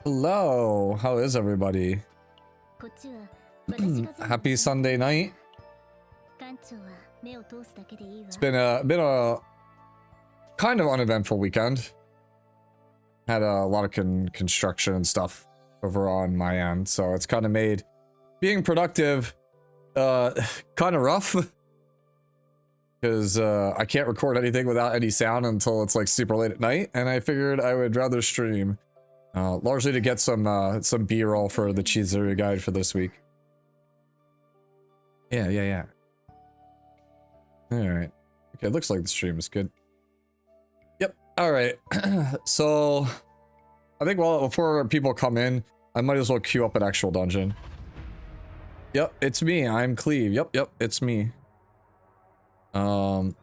Hello, how is everybody? Happy Sunday night. It's been a kind of uneventful weekend. Had a lot of construction and stuff over on my end, so it's kind of made being productive kind of rough because I can't record anything without any sound until it's like super late at night, and I figured I would rather stream. Largely to get some B-roll for the Chizuru guide for this week. Yeah. Alright. Okay, it looks like the stream is good. Yep, alright. So, I think before people come in, I might as well queue up an actual dungeon. Yep, it's me, I'm Cleve. Yep, it's me. Don't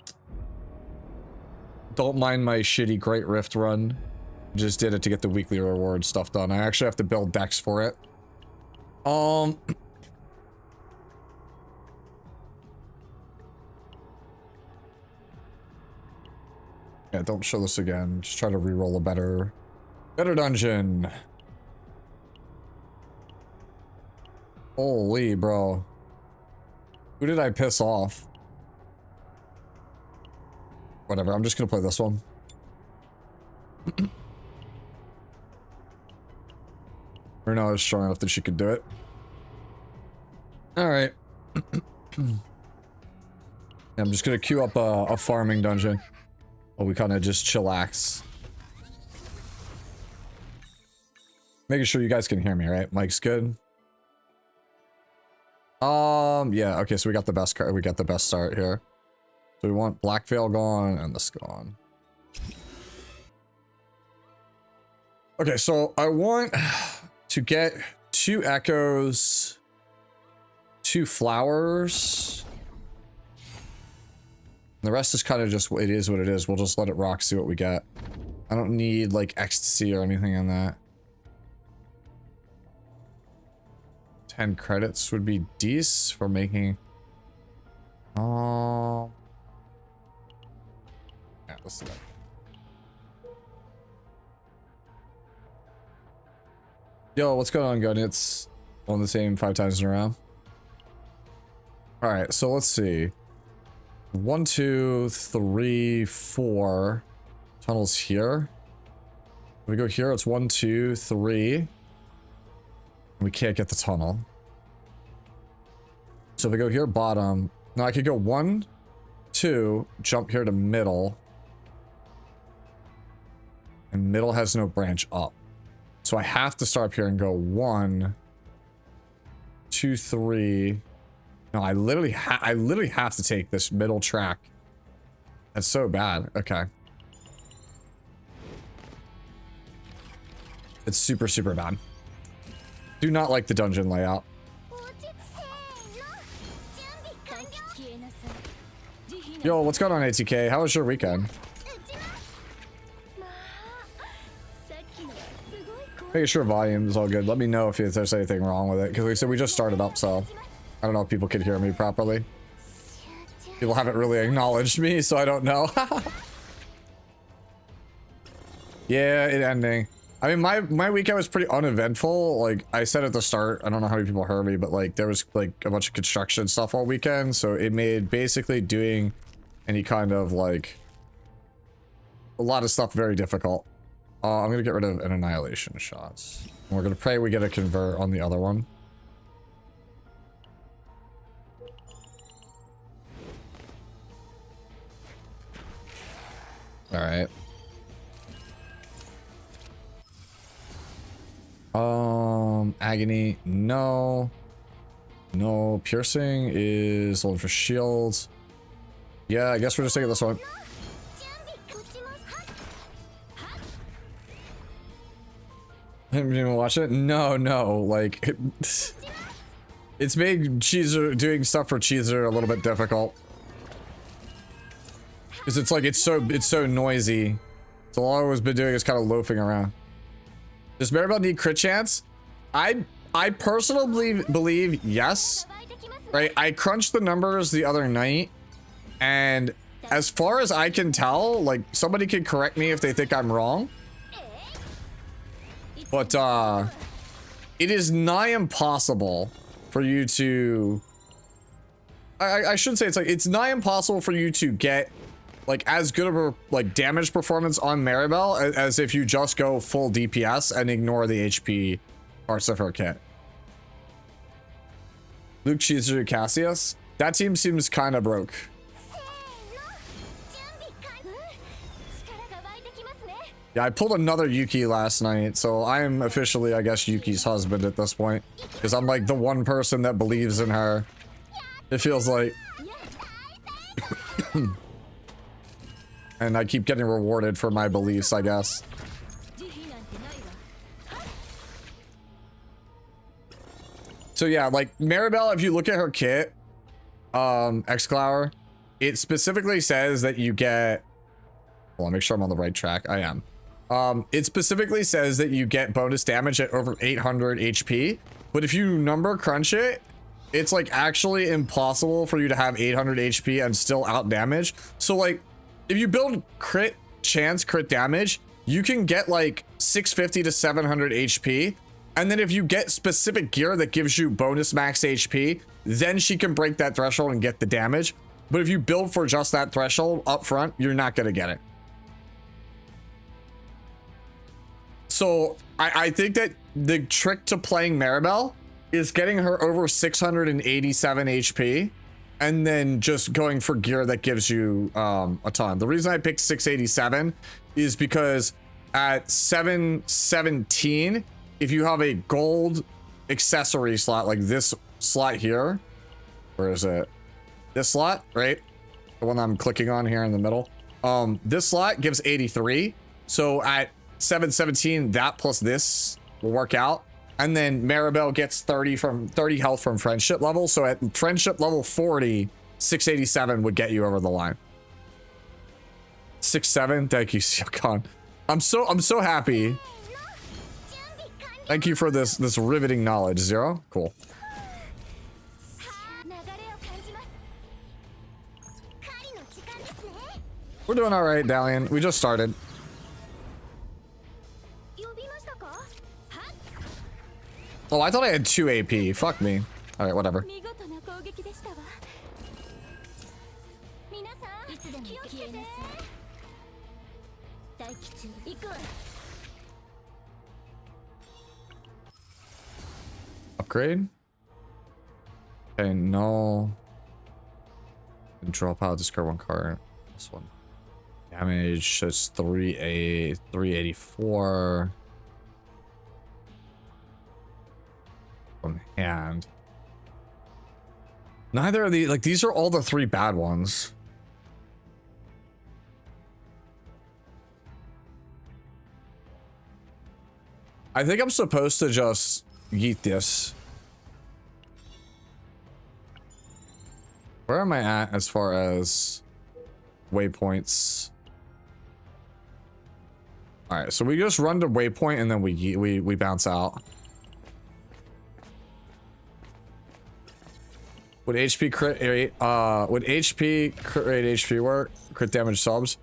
mind my shitty Great Rift run. Just did it to get the weekly reward stuff done. I actually have to build decks for it. Yeah, don't show this again. Just try to reroll a better dungeon. Holy bro. Who did I piss off? Whatever, I'm just gonna play this one. Runa is strong enough that she could do it. Alright. I'm just gonna queue up a farming dungeon while we kind of just chillax. Making sure you guys can hear me, right? Mike's good. Yeah, okay, so we got the best card. We got the best start here. So we want Black Veil gone and this gone. Okay, so I want to get 2 echoes, 2 flowers. And the rest is kind of just, it is what it is. We'll just let it rock, see what we get. I don't need like ecstasy or anything in that. 10 credits would be decent for making. Yeah, let's do that. Yo, what's going on, Gun? It's on the same 5 times in a row. Alright, so let's see. 1, 2, 3, 4 tunnels here. If we go here, it's 1, 2, 3. We can't get the tunnel. So if we go here, bottom. Now I could go 1, 2, jump here to middle. And middle has no branch up. So I have to start up here and go 1, 2, 3. No, I literally have to take this middle track. That's so bad. Okay. It's super, super bad. Do not like the dungeon layout. Yo, what's going on, ATK? How was your weekend? Making sure volume is all good. Let me know if there's anything wrong with it, because like I said, we just started up, so I don't know if people can hear me properly. People haven't really acknowledged me, so I don't know. Yeah, it ending. I mean, my weekend was pretty uneventful. Like I said at the start, I don't know how many people heard me, but like there was like a bunch of construction stuff all weekend, so it made basically doing any kind of like a lot of stuff very difficult. I'm gonna get rid of an annihilation shots. And we're gonna pray we get a convert on the other one. All right. Agony, no. No, piercing is holding for shields. Yeah, I guess we're just taking this one. Didn't even watch it? No, like it's made Chizuru doing stuff for Chizuru a little bit difficult. Because it's like it's so noisy. So all I've been doing is kind of loafing around. Does Maribel need crit chance? I personally believe yes. Right? I crunched the numbers the other night, and as far as I can tell, like somebody can correct me if they think I'm wrong. But it is nigh impossible for you to I should say it's nigh impossible for you to get like as good of a like damage performance on Maribel as if you just go full DPS and ignore the HP parts of her kit. Luke, Chizuru, Cassius. That team seems kind of broke. Yeah, I pulled another Yuki last night, so I am officially, I guess, Yuki's husband at this point. Because I'm like the one person that believes in her. It feels like. And I keep getting rewarded for my beliefs, I guess. So yeah, like Maribel, if you look at her kit, Xclower, it specifically says that you get, well, I'll make sure I'm on the right track. I am. It specifically says that you get bonus damage at over 800 HP, but if you number crunch it, it's like actually impossible for you to have 800 HP and still out damage. So like, if you build crit chance, crit damage, you can get like 650 to 700 HP. And then if you get specific gear that gives you bonus max HP, then she can break that threshold and get the damage. But if you build for just that threshold up front, you're not going to get it. So I think that the trick to playing Maribel is getting her over 687 HP and then just going for gear that gives you a ton. The reason I picked 687 is because at 717, if you have a gold accessory slot like this slot here, where is it? This slot, right? The one I'm clicking on here in the middle. This slot gives 83. So at 717, that plus this will work out. And then Maribel gets 30 health from friendship level. So at friendship level 40, 687 would get you over the line. 6-7. Thank you, Siokon. I'm so happy. Thank you for this riveting knowledge. 0. Cool. We're doing all right, Dalian. We just started. Oh, I thought I had 2 AP. Fuck me. All right, whatever. Upgrade? Okay, no. Drop out, discard 1 card. This one. Damage just 384. From hand. Neither of these, like, these are all the 3 bad ones. I think I'm supposed to just yeet this. Where am I at as far as waypoints? All right, so we just run to waypoint and then we bounce out. Would HP crit rate, would HP crit rate HP work? Crit damage subs?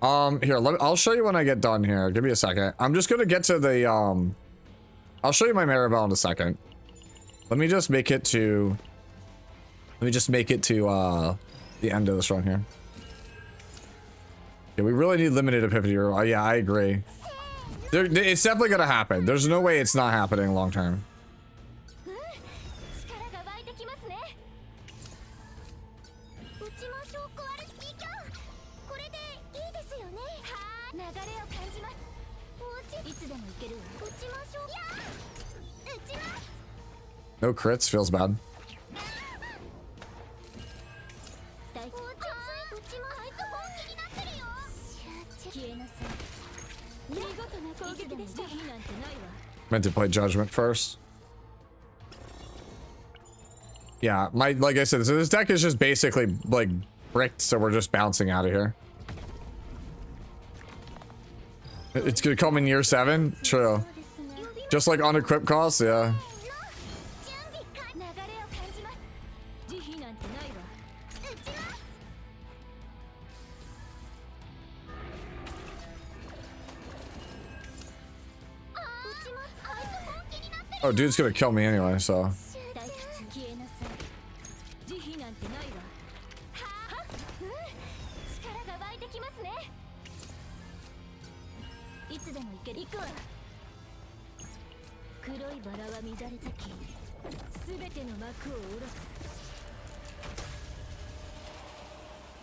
Here, I'll show you when I get done here. Give me a second. I'm just gonna get to the, I'll show you my Maribel in a second. Let me just make it to, the end of this run here. Yeah, we really need limited epiphany. Yeah, I agree. It's definitely gonna happen. There's no way it's not happening long term. No crits, feels bad. Meant to play Judgment first. Yeah, like I said, so this deck is just basically like bricked, so we're just bouncing out of here. It's gonna come in year 7? True. Just like unequipped costs, yeah. Oh, dude's gonna kill me anyway, so.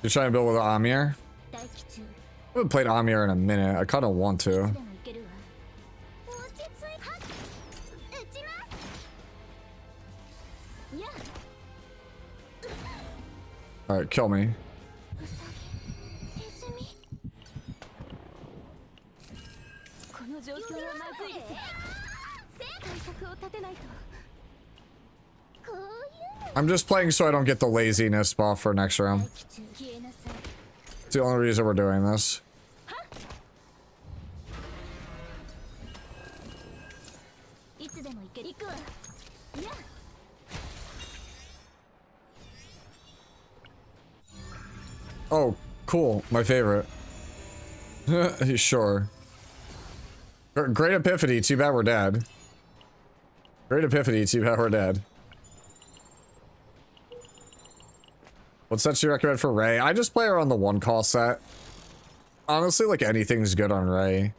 You're trying to build with Amir? I haven't played Amir in a minute. I kind of want to. Alright, kill me. I'm just playing so I don't get the laziness buff for next round. It's the only reason we're doing this. Oh, cool. My favorite. Sure. Great Epiphany, too bad we're dead. Great Epiphany, too bad we're dead. What sets do you recommend for Ray? I just play her on the one call set. Honestly, like anything's good on Ray.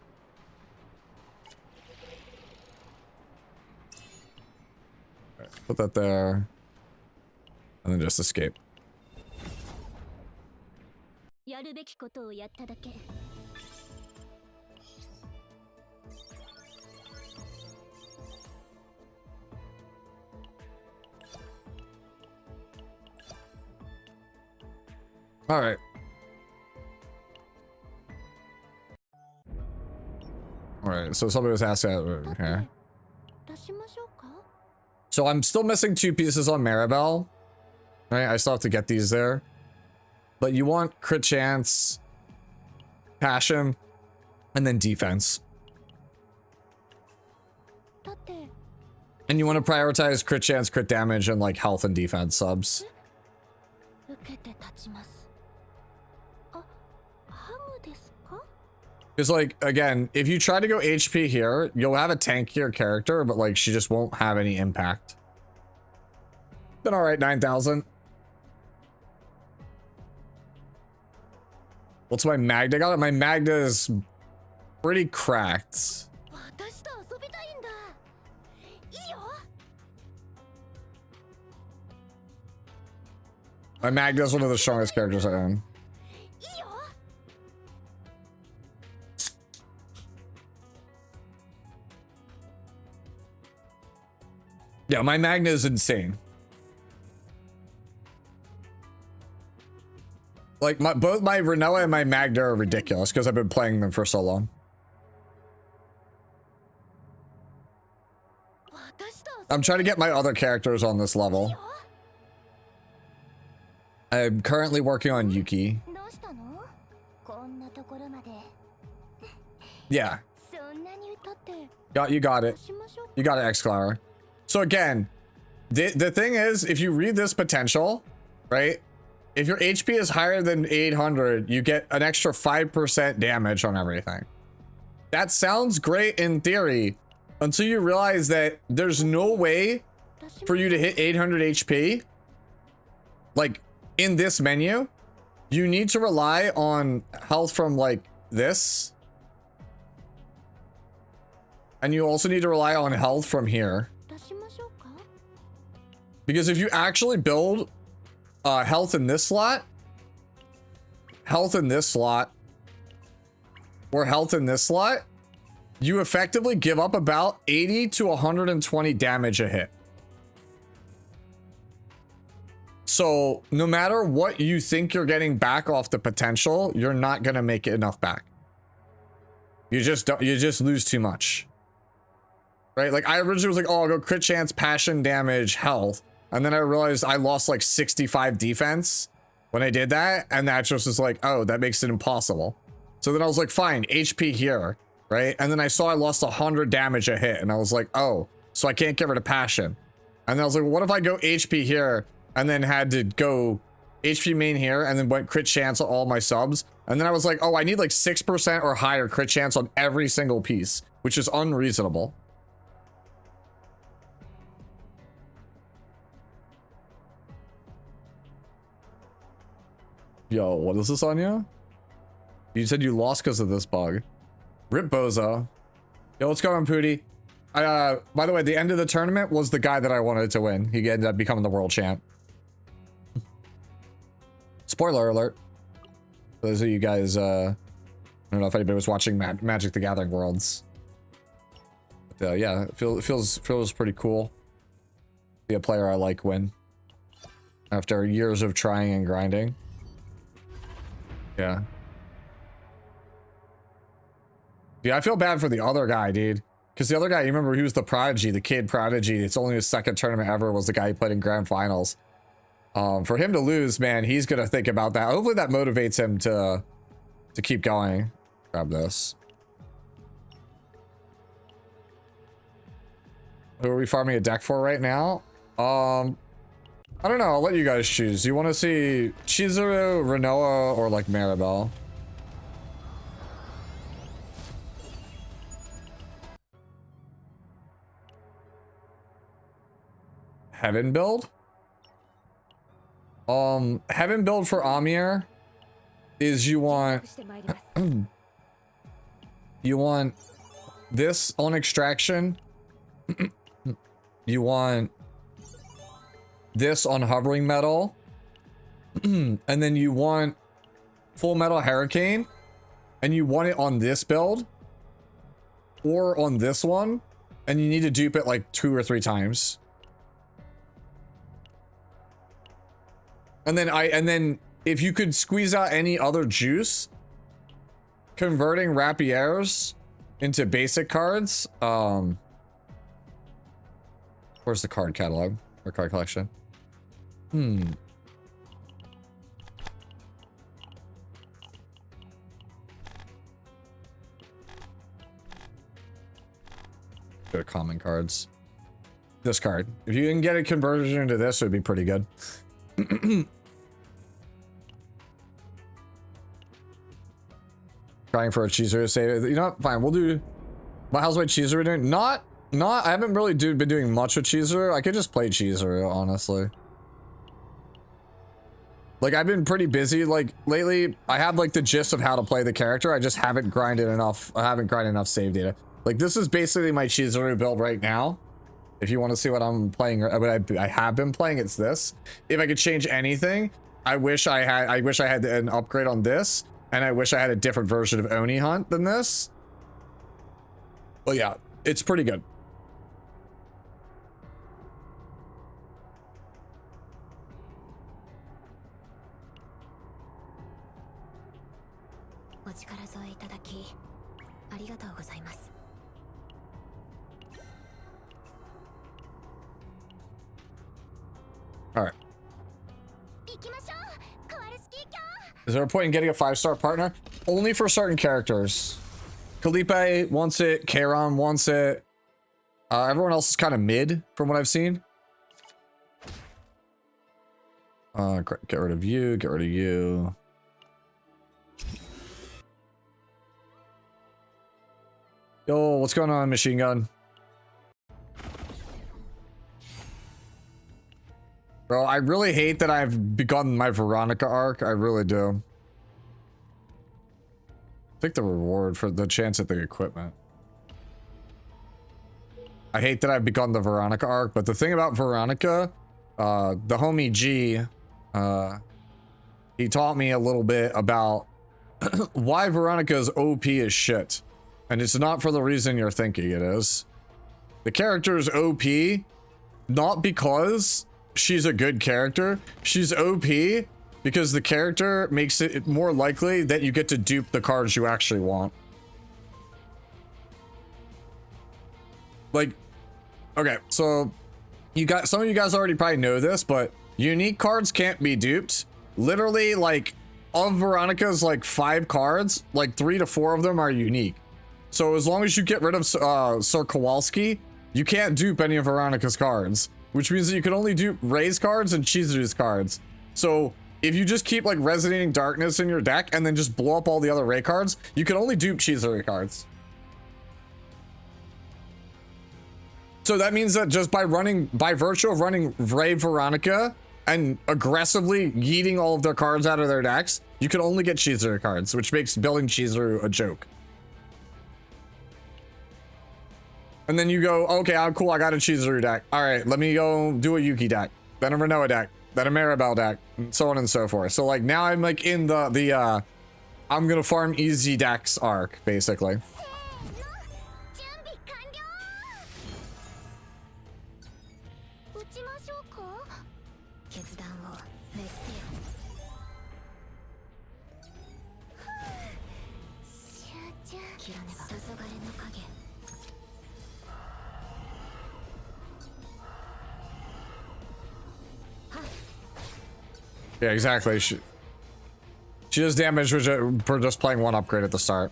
Right, put that there. And then just escape. All right. All right, so somebody was asking here. So I'm still missing 2 pieces on Maribel. Right, I still have to get these there. But you want crit chance, passion, and then defense. And you want to prioritize crit chance, crit damage, and like health and defense subs. Because like, again, if you try to go HP here, you'll have a tankier character, but like she just won't have any impact. Been alright, 9,000. What's my Magda got? My Magda is pretty cracked. My Magda is one of the strongest characters I own. Yeah, my Magna is insane. Like, both my Renoa and my Magda are ridiculous because I've been playing them for so long. I'm trying to get my other characters on this level. I'm currently working on Yuki. Yeah. You got it. You got it, X-Clara. So again, the thing is, if you read this potential, right? If your HP is higher than 800, you get an extra 5% damage on everything. That sounds great in theory, until you realize that there's no way for you to hit 800 HP. Like, in this menu, you need to rely on health from like this. And you also need to rely on health from here. Because if you actually build health in this slot, health in this slot, or health in this slot, you effectively give up about 80 to 120 damage a hit. So no matter what you think you're getting back off the potential, you're not gonna make it enough back. You just lose too much. Right? Like I originally was like, oh, I'll go crit chance, passion, damage, health. And then I realized I lost like 65 defense when I did that. And that just was like, oh, that makes it impossible. So then I was like, fine, HP here, right? And then I saw I lost 100 damage a hit. And I was like, oh, so I can't get rid of passion. And then I was like, well, what if I go HP here and then had to go HP main here and then went crit chance on all my subs? And then I was like, oh, I need like 6% or higher crit chance on every single piece, which is unreasonable. Yo, what is this on you? You said you lost because of this bug. Rip Bozo. Yo, what's going on, Pooty? By the way, the end of the tournament was the guy that I wanted to win. He ended up becoming the world champ. Spoiler alert. For those of you guys, I don't know if anybody was watching Magic the Gathering Worlds. But, yeah, it feels pretty cool. Be a player I like win. After years of trying and grinding. Yeah. Yeah, I feel bad for the other guy, dude. Because the other guy, you remember, he was the prodigy, the kid prodigy. It's only his second tournament ever, was the guy who played in grand finals. For him to lose, man, he's gonna think about that. Hopefully that motivates him to keep going. Grab this. Who are we farming a deck for right now? I don't know. I'll let you guys choose. You want to see Chizuru, Renoa, or like Maribel? Heaven build? Heaven build for Amir is you want you want this on extraction. You want this on hovering metal. And then you want full metal hurricane, and you want it on this build or on this one, and you need to dupe it like 2 or 3 times. And then if you could squeeze out any other juice, converting rapiers into basic cards. Where's the card catalog or card collection? Go to common cards. This card. If you can get a conversion into this, it would be pretty good. Trying for a Chizuru save. You know what? Fine. We'll do. How's my Chizuru doing? Not. I haven't really been doing much with Chizuru. I could just play Chizuru, honestly. Like, I've been pretty busy. Like, lately, I have, like, the gist of how to play the character. I just haven't grinded enough. I haven't grinded enough save data. Like, this is basically my Chizuru build right now. If you want to see what I'm playing, what I have been playing, it's this. If I could change anything, I wish I had an upgrade on this. And I wish I had a different version of Oni Hunt than this. But yeah, it's pretty good. All right. Is there a point in getting a 5-star partner? Only for certain characters. Kalipe wants it. Kairon wants it. Everyone else is kind of mid from what I've seen. Get rid of you. Get rid of you. Yo, what's going on, Machine Gun? Bro, I really hate that I've begun my Veronica arc. I really do. Take the reward for the chance at the equipment. I hate that I've begun the Veronica arc, but the thing about Veronica, the homie G, he taught me a little bit about why Veronica is OP as shit. And it's not for the reason you're thinking it is. The character is OP, not because she's a good character. She's OP because the character makes it more likely that you get to dupe the cards you actually want. Like, okay, so you got some of you guys already probably know this, but unique cards can't be duped. Literally, like, of Veronica's like 5 cards, like 3 to 4 of them are unique. So as long as you get rid of Sir Kowalski, you can't dupe any of Veronica's cards. Which means that you can only dupe Ray's cards and Chizuru's cards. So if you just keep like Resonating Darkness in your deck and then just blow up all the other Ray cards, you can only dupe Chizuru cards. So that means that just by virtue of running Ray Veronica, and aggressively yeeting all of their cards out of their decks, you can only get Chizuru cards, which makes building Chizuru a joke. And then you go, okay, I'm cool, I got a Chizuru deck. All right, let me go do a Yuki deck, then a Renoa deck, then a Maribel deck, and so on and so forth. So like now I'm like in the I'm gonna farm easy decks arc, basically. Yeah, exactly. She does damage for just playing one upgrade at the start.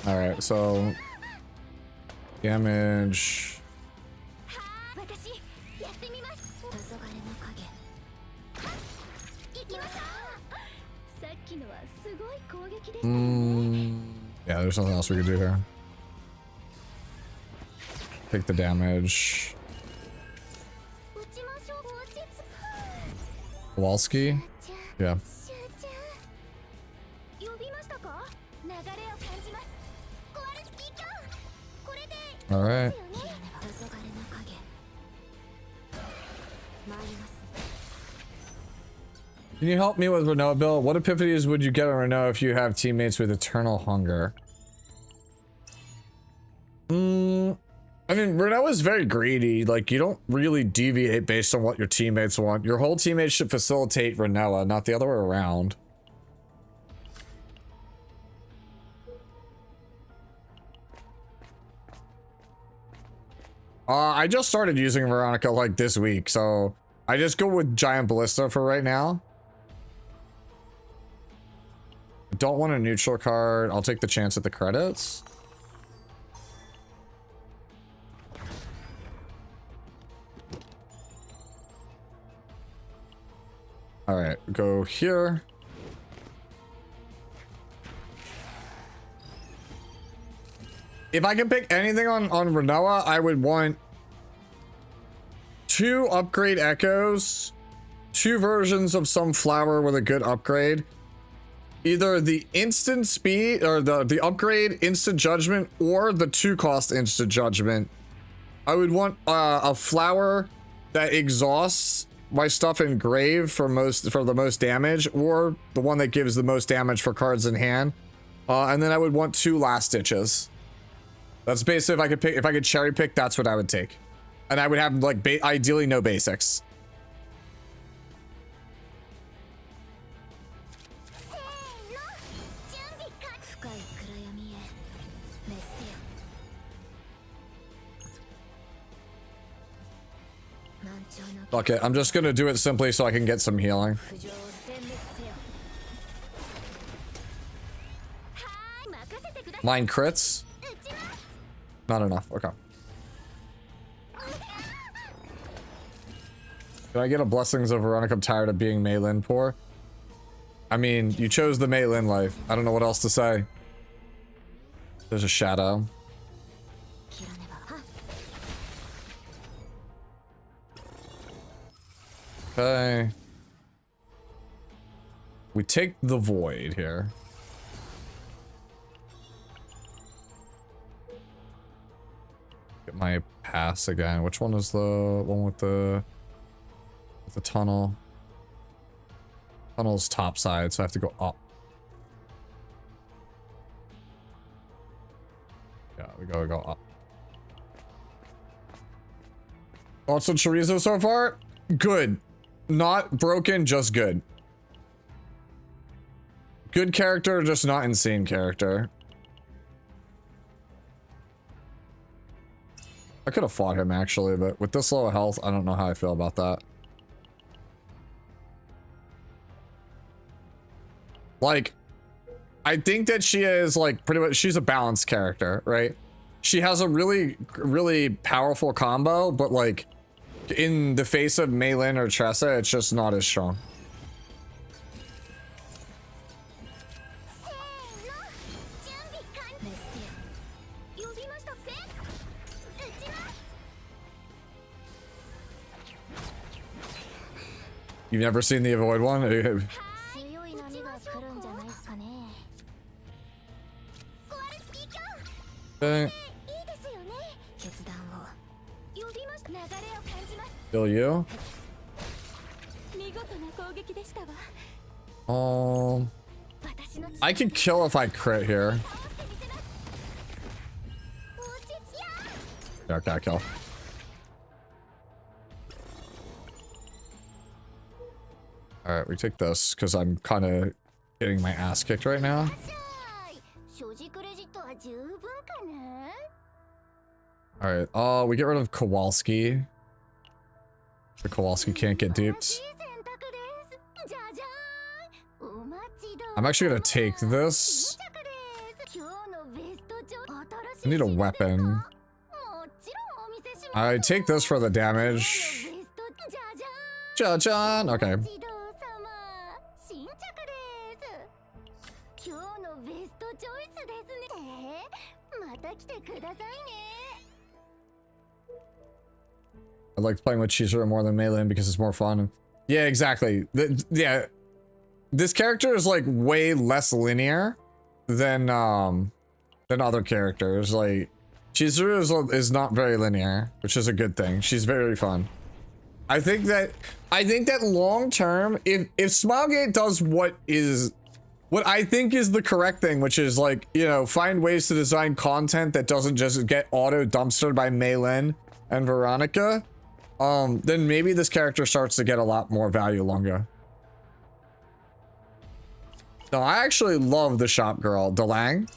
All right, so damage. Yeah, there's nothing else we could do here. Take the damage. Kowalski? Yeah. All right. Can you help me with Renoa, Bill? What epiphanies would you get on Renoa if you have teammates with eternal hunger? I mean, Renoa is very greedy. Like, you don't really deviate based on what your teammates want. Your whole teammates should facilitate Renoa, not the other way around. I just started using Veronica like this week, so I just go with Giant Ballista for right now. Don't want a neutral card. I'll take the chance at the credits. All right, go here. If I can pick anything on Renoa, I would want 2 upgrade echoes, 2 versions of some flower with a good upgrade. Either the instant speed or the upgrade instant judgment or the 2-cost instant judgment. I would want a flower that exhausts my stuff in grave for the most damage, or the one that gives the most damage for cards in hand. And then I would want 2 last ditches. That's basically if I could cherry pick, that's what I would take. And I would have like ideally no basics. Okay, I'm just gonna do it simply so I can get some healing. Mine crits? Not enough, okay. Can I get a Blessings of Veronica? I'm tired of being Meilin poor. I mean, you chose the Meilin life. I don't know what else to say. There's a shadow. Okay. We take the void here. Get my pass again. Which one is the one with the tunnel? Tunnel's top side, so I have to go up. Yeah, we gotta go up. Thoughts on Chorizo so far? Good. Not broken, just good. Good character, just not insane character. I could have fought him actually, but with this low health, I don't know how I feel about that. Like, I think that she is like pretty much, she's a balanced character, right? She has a really, really powerful combo, but like in the face of Meilin or Tressa, it's just not as strong. You've never seen the avoid one? Okay. Kill you. I can kill if I crit here. Okay, I kill. Alright, we take this because I'm kind of getting my ass kicked right now. Alright, we get rid of Kowalski. The Kowalski can't get duped. I'm actually gonna take this. I need a weapon. I take this for the damage. Ja-jan! Okay. I like playing with Chizuru more than Meilin because it's more fun. Yeah, exactly. Yeah, this character is like way less linear than other characters. Like Chizuru is not very linear, which is a good thing. She's very fun. I think that long term, if Smilegate does what I think is the correct thing, which is like, you know, find ways to design content that doesn't just get auto dumpstered by Meilin and Veronica, then maybe this character starts to get a lot more value longer. No, I actually love the shop girl, Delang.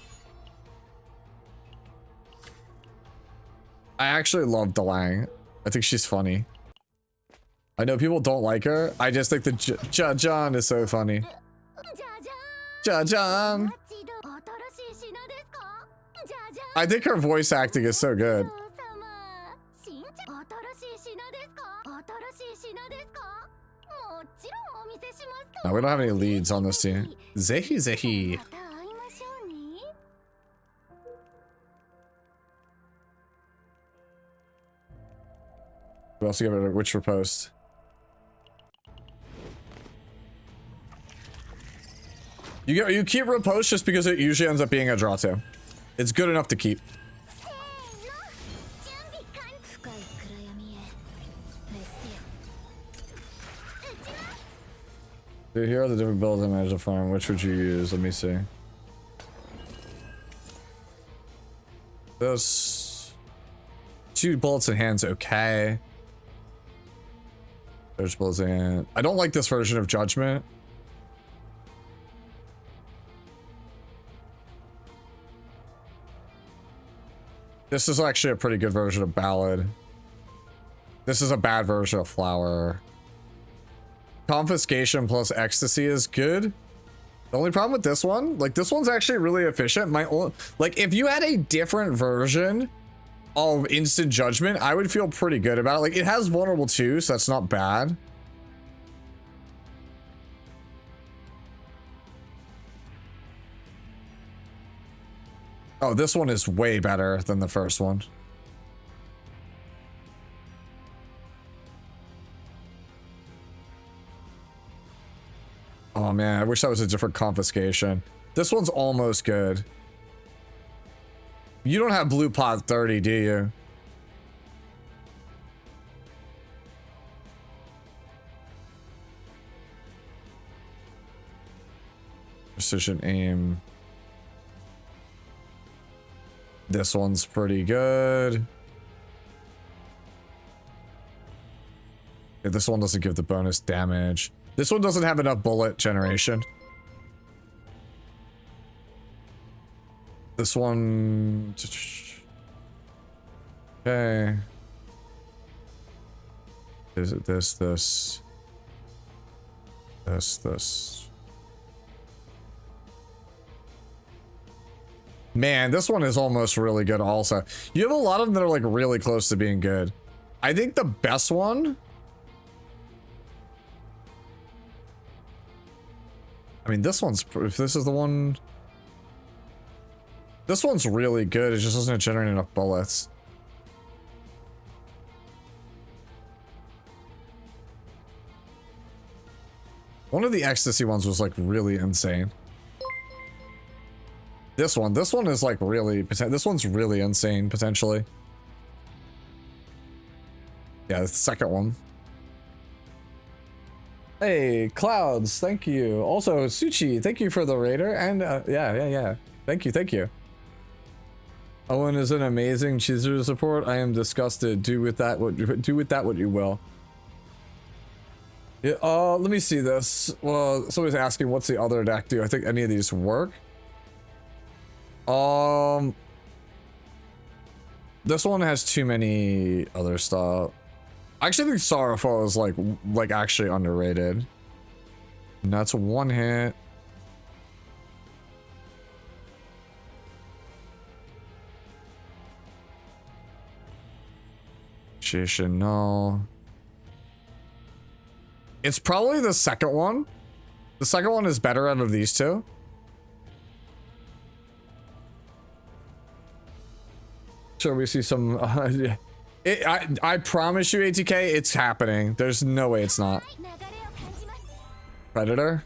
I actually love Delang. I think she's funny. I know people don't like her. I just think the Ja-jan is so funny. Ja-jan! I think her voice acting is so good. No, we don't have any leads on this team. Zehi Zehi. We also get rid of Witch Riposte. You keep Riposte just because it usually ends up being a draw too. It's good enough to keep. Dude, here are the different builds I managed to farm. Which would you use? Let me see. This 2 bullets in hand's okay. There's bullets in hand. I don't like this version of Judgment. This is actually a pretty good version of Ballad. This is a bad version of Flower. Confiscation plus Ecstasy is good. The only problem with this one, like this one's actually really efficient. Like if you had a different version of Instant Judgment, I would feel pretty good about it. Like it has Vulnerable too, so that's not bad. Oh, this one is way better than the first one. Oh man, I wish that was a different confiscation. This one's almost good. You don't have Blue Pot 30, do you? Precision aim. This one's pretty good. Yeah, this one doesn't give the bonus damage. This one doesn't have enough bullet generation. This one... Okay. Is it this? Man, this one is almost really good also. You have a lot of them that are like really close to being good. I think the best one... I mean, this one's... If this is the one... This one's really good. It just doesn't generate enough bullets. One of the ecstasy ones was like really insane. This one is like really, this one's really insane potentially. Yeah, the second one. Hey, Clouds, thank you. Also, Suchi, thank you for the raider. And yeah. Thank you. Owen is an amazing Chizuru support. I am disgusted. Do with that what you will. Yeah, let me see this. Well, somebody's asking what's the other deck do. I think any of these work. This one has too many other stuff. I actually think Sorrowful is like actually underrated. And that's one hit. Shishin, no. It's probably the second one. The second one is better out of these two. Sure, we see some... I promise you, ATK, it's happening. There's no way it's not. Predator?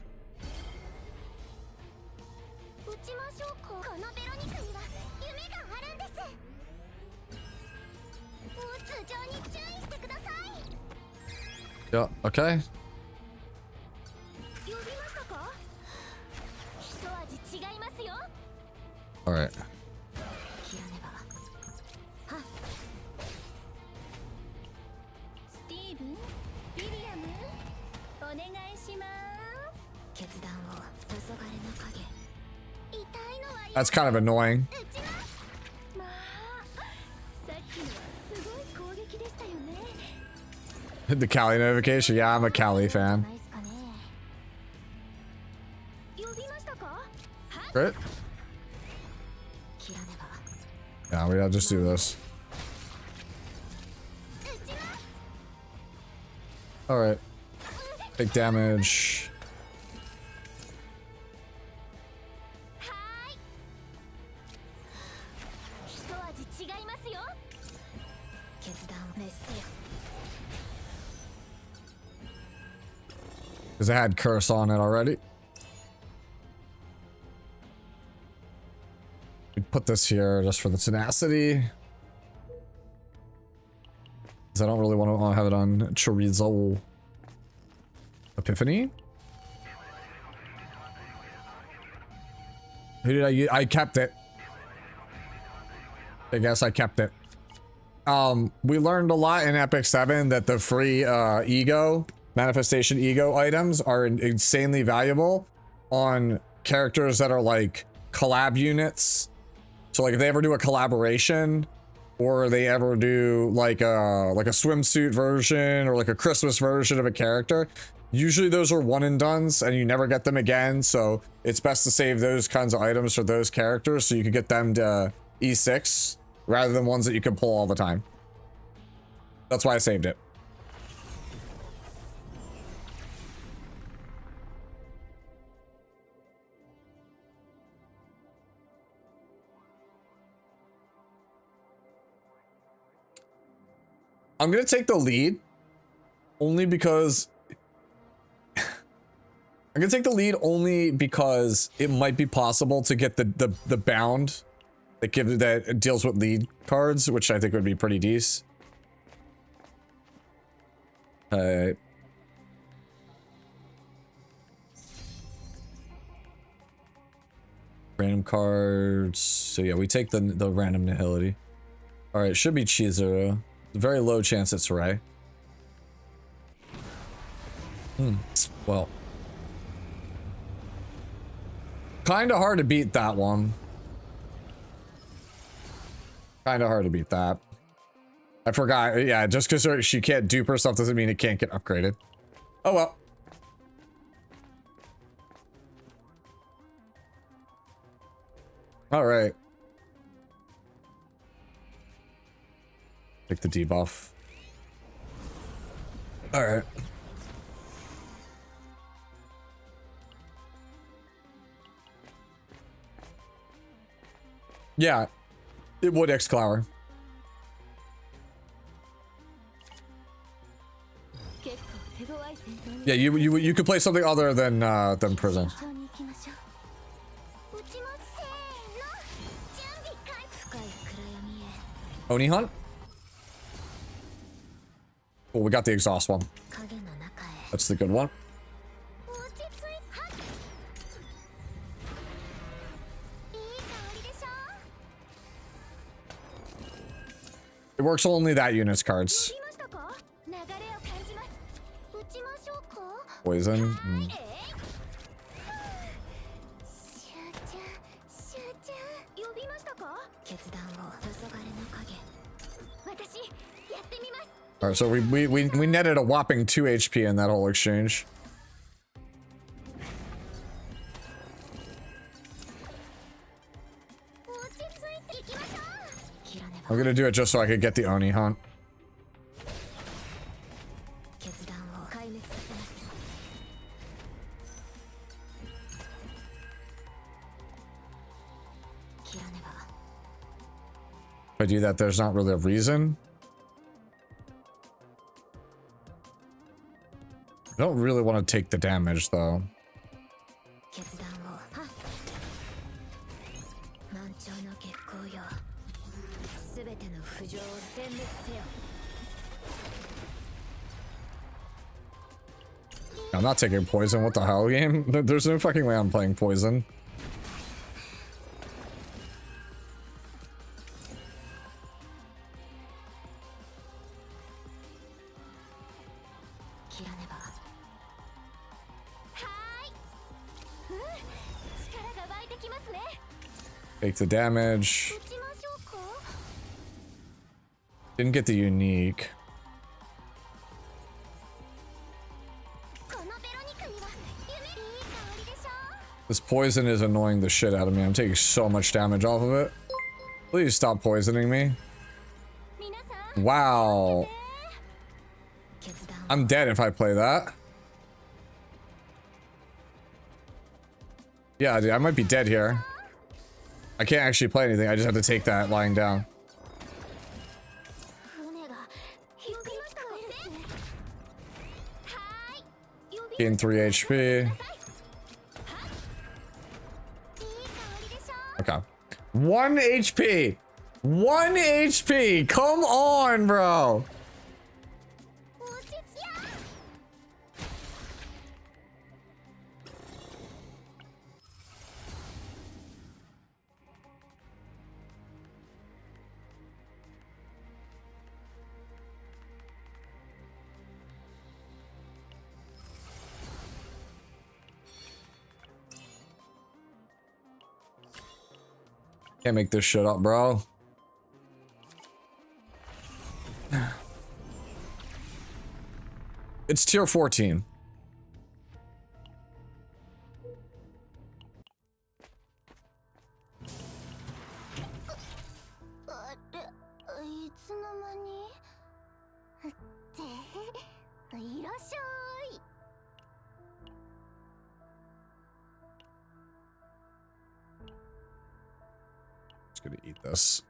Yeah, okay. All right. That's kind of annoying. The Cali notification? Yeah, I'm a Cali fan. Right? Yeah, we gotta just do this. Alright. Take damage. Because I had curse on it already. We put this here just for the tenacity. Because I don't really want to have it on Chorizo. Epiphany. Who did I use? I kept it. I guess I kept it. We learned a lot in Epic 7 that the free ego manifestation ego items are insanely valuable on characters that are like collab units. So like if they ever do a collaboration or they ever do like a swimsuit version or like a Christmas version of a character, usually those are one and dones and you never get them again. So it's best to save those kinds of items for those characters so you can get them to E6 rather than ones that you can pull all the time. That's why I saved it. I'm gonna take the lead only because it might be possible to get the bound that deals with lead cards, which I think would be pretty decent. Random cards. So yeah, we take the random nihility. All right, should be Chizuru. Very low chance it's Ray. Well. Kind of hard to beat that one. Kind of hard to beat that. I forgot. Yeah, just because she can't dupe her stuff doesn't mean it can't get upgraded. Oh well. All right. Take the debuff. All right. Yeah, it would X-Clower. Yeah, you could play something other than prison. Oni hunt. Oh, we got the exhaust one. That's the good one. It works only that unit's cards. Poison. Alright, so we netted a whopping 2 HP in that whole exchange. I'm gonna do it just so I could get the Oni hunt. If I do that, there's not really a reason. I don't really want to take the damage, though. I'm not taking poison. What the hell, game? There's no fucking way I'm playing poison. Take the damage. Didn't get the unique. This poison is annoying the shit out of me. I'm taking so much damage off of it. Please stop poisoning me. Wow. I'm dead if I play that. Yeah, dude, I might be dead here. I can't actually play anything. I just have to take that lying down. Gain 3 HP. Okay. 1 HP. 1 HP. Come on, bro. Can't make this shit up, bro. It's tier 14. Gonna eat this.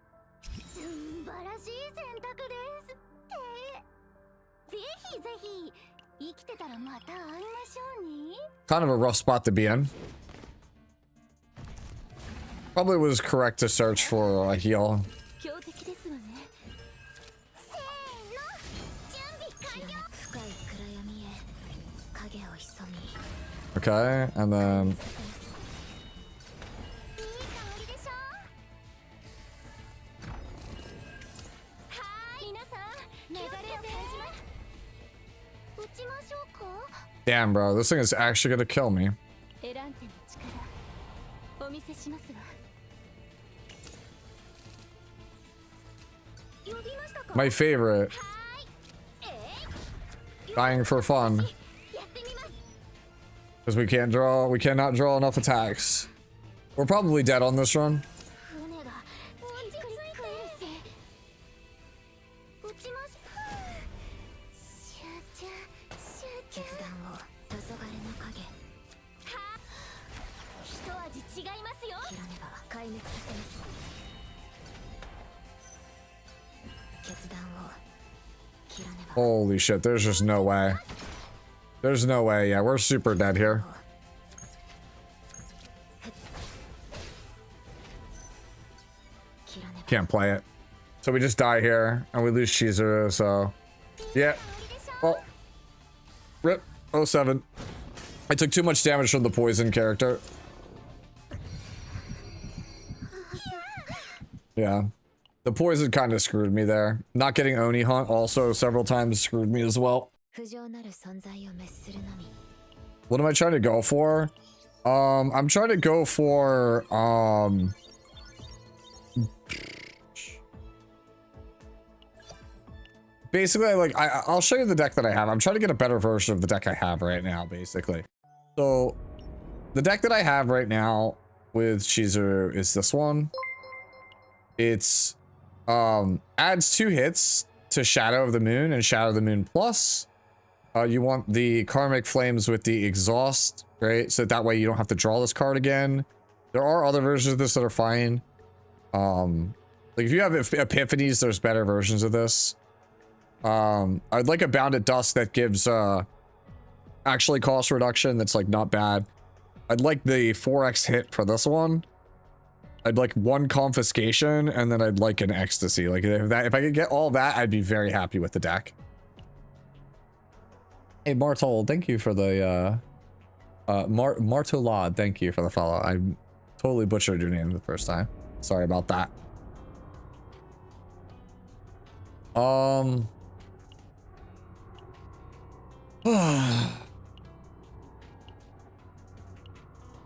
Kind of a rough spot to be in. Probably was correct to search for a heal. Okay, and then damn, bro, this thing is actually gonna kill me. My favorite. Dying for fun. Because we cannot draw enough attacks. We're probably dead on this run. Holy shit, there's just no way. There's no way, yeah, we're super dead here. Can't play it. So we just die here, and we lose Chizuru, so... Yeah. Well. Rip. 07. I took too much damage from the poison character. Yeah. The poison kind of screwed me there. Not getting Oni Hunt also several times screwed me as well. What am I trying to go for? I'm trying to go for, basically, like, I'll show you the deck that I have. I'm trying to get a better version of the deck I have right now, basically. So, the deck that I have right now with Chizuru is this one. It's, adds 2 hits to Shadow of the Moon and Shadow of the Moon Plus. You want the Karmic Flames with the Exhaust, right? So that way you don't have to draw this card again. There are other versions of this that are fine. Like if you have Epiphanies, there's better versions of this. I'd like a Bounded Dust that gives, actually cost reduction that's like not bad. I'd like the 4x hit for this one. I'd like 1 confiscation, and then I'd like an ecstasy. Like if I could get all that, I'd be very happy with the deck. Hey Martol, thank you for the Martolad, thank you for the follow. I totally butchered your name the first time. Sorry about that.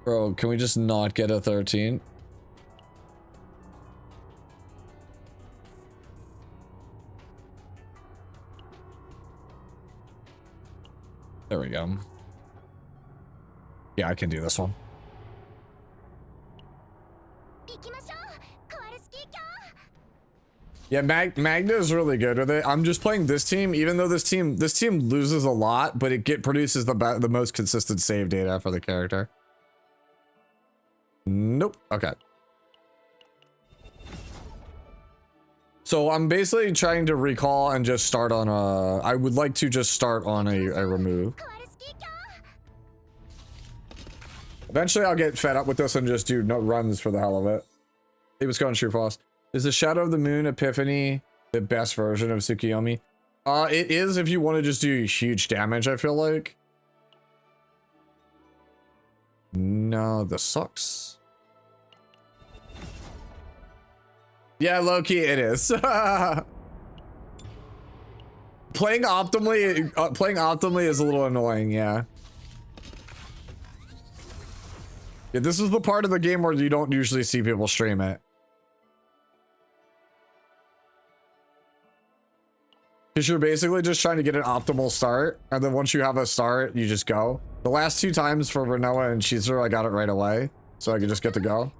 Bro, can we just not get a 13? There we go. Yeah, I can do this one. Yeah, Magna is really good with it. I'm just playing this team, even though this team loses a lot, but it produces the most consistent save data for the character. Nope. Okay. So I'm basically trying to recall and just start on a... I would like to just start on a remove. Eventually I'll get fed up with this and just do no runs for the hell of it. Hey, what's going on, True Frost? Is the Shadow of the Moon Epiphany the best version of Tsukiyomi? It is if you want to just do huge damage, I feel like. No, this sucks. Yeah, low-key it is. Playing optimally is a little annoying, yeah. Yeah, this is the part of the game where you don't usually see people stream it. Because you're basically just trying to get an optimal start, and then once you have a start, you just go. The last 2 times for Renoa and Chizuru, I got it right away, so I could just get to go.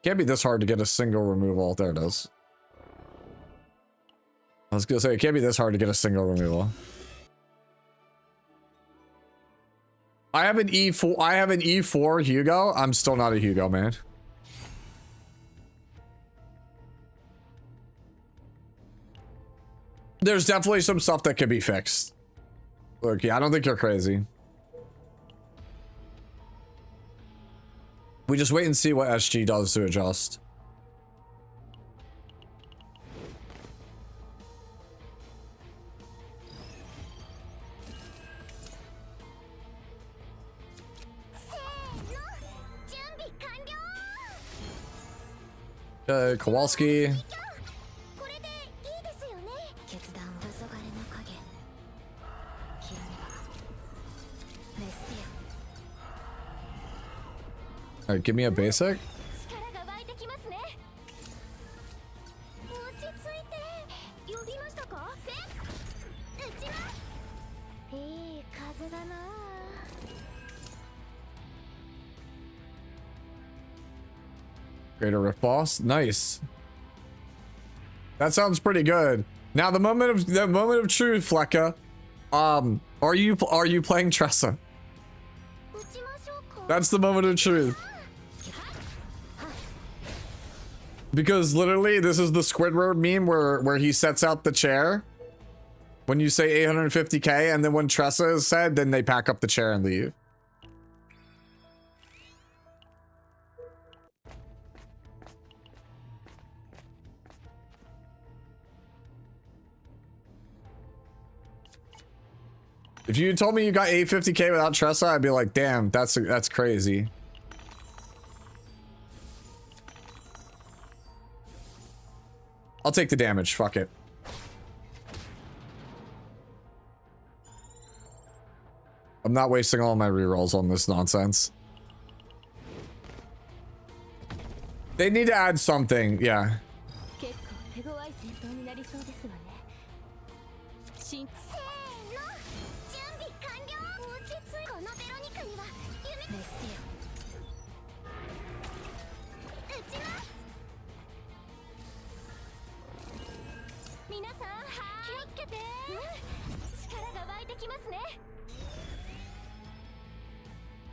Can't be this hard to get a single removal. There it is. I was gonna say, it can't be this hard to get a single removal. I have an E4 Hugo. I'm still not a Hugo, man. There's definitely some stuff that could be fixed. Look, yeah, I don't think you're crazy. We just wait and see what SG does to adjust. Kowalski. Alright, give me a basic. Greater Rift Boss. Nice. That sounds pretty good. Now the moment of truth, Flecka. Are you playing Tressa? That's the moment of truth. Because literally this is the Squidward meme where he sets out the chair when you say 850k, and then when Tressa is said, then they pack up the chair and leave. If you told me you got 850k without Tressa, I'd be like, damn, that's crazy. I'll take the damage, fuck it. I'm not wasting all my rerolls on this nonsense. They need to add something, yeah.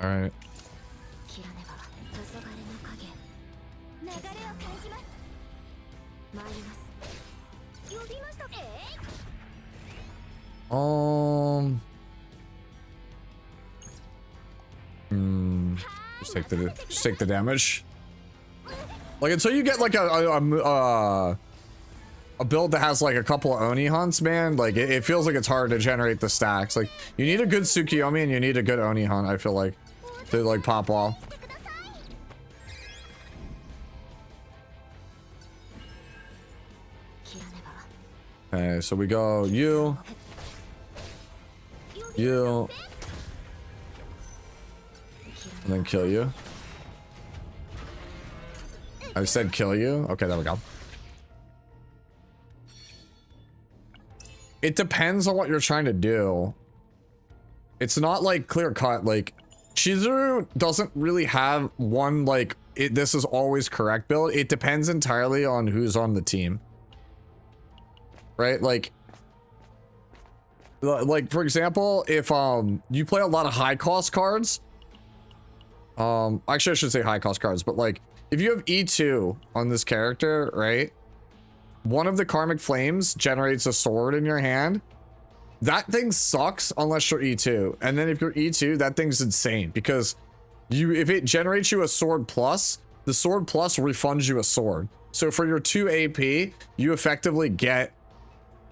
All right. Just take the damage. Like until you get like a build that has like a couple of Oni hunts, man, like it feels like it's hard to generate the stacks. Like you need a good Tsukiyomi and you need a good Oni hunt, I feel like, to like pop off. Okay, so we go you, and then kill you. I said kill you. Okay, there we go. It depends on what you're trying to do. It's not like clear cut. Like Chizuru doesn't really have one like this is always correct build. It depends entirely on who's on the team. Right? Like for example, if you play a lot of high cost cards, actually I should say high cost cards, but like if you have E2 on this character, right? One of the Karmic Flames generates a sword in your hand. That thing sucks unless you're E2. And then if you're E2, that thing's insane because if it generates you a sword plus, the sword plus refunds you a sword. So for your 2 AP, you effectively get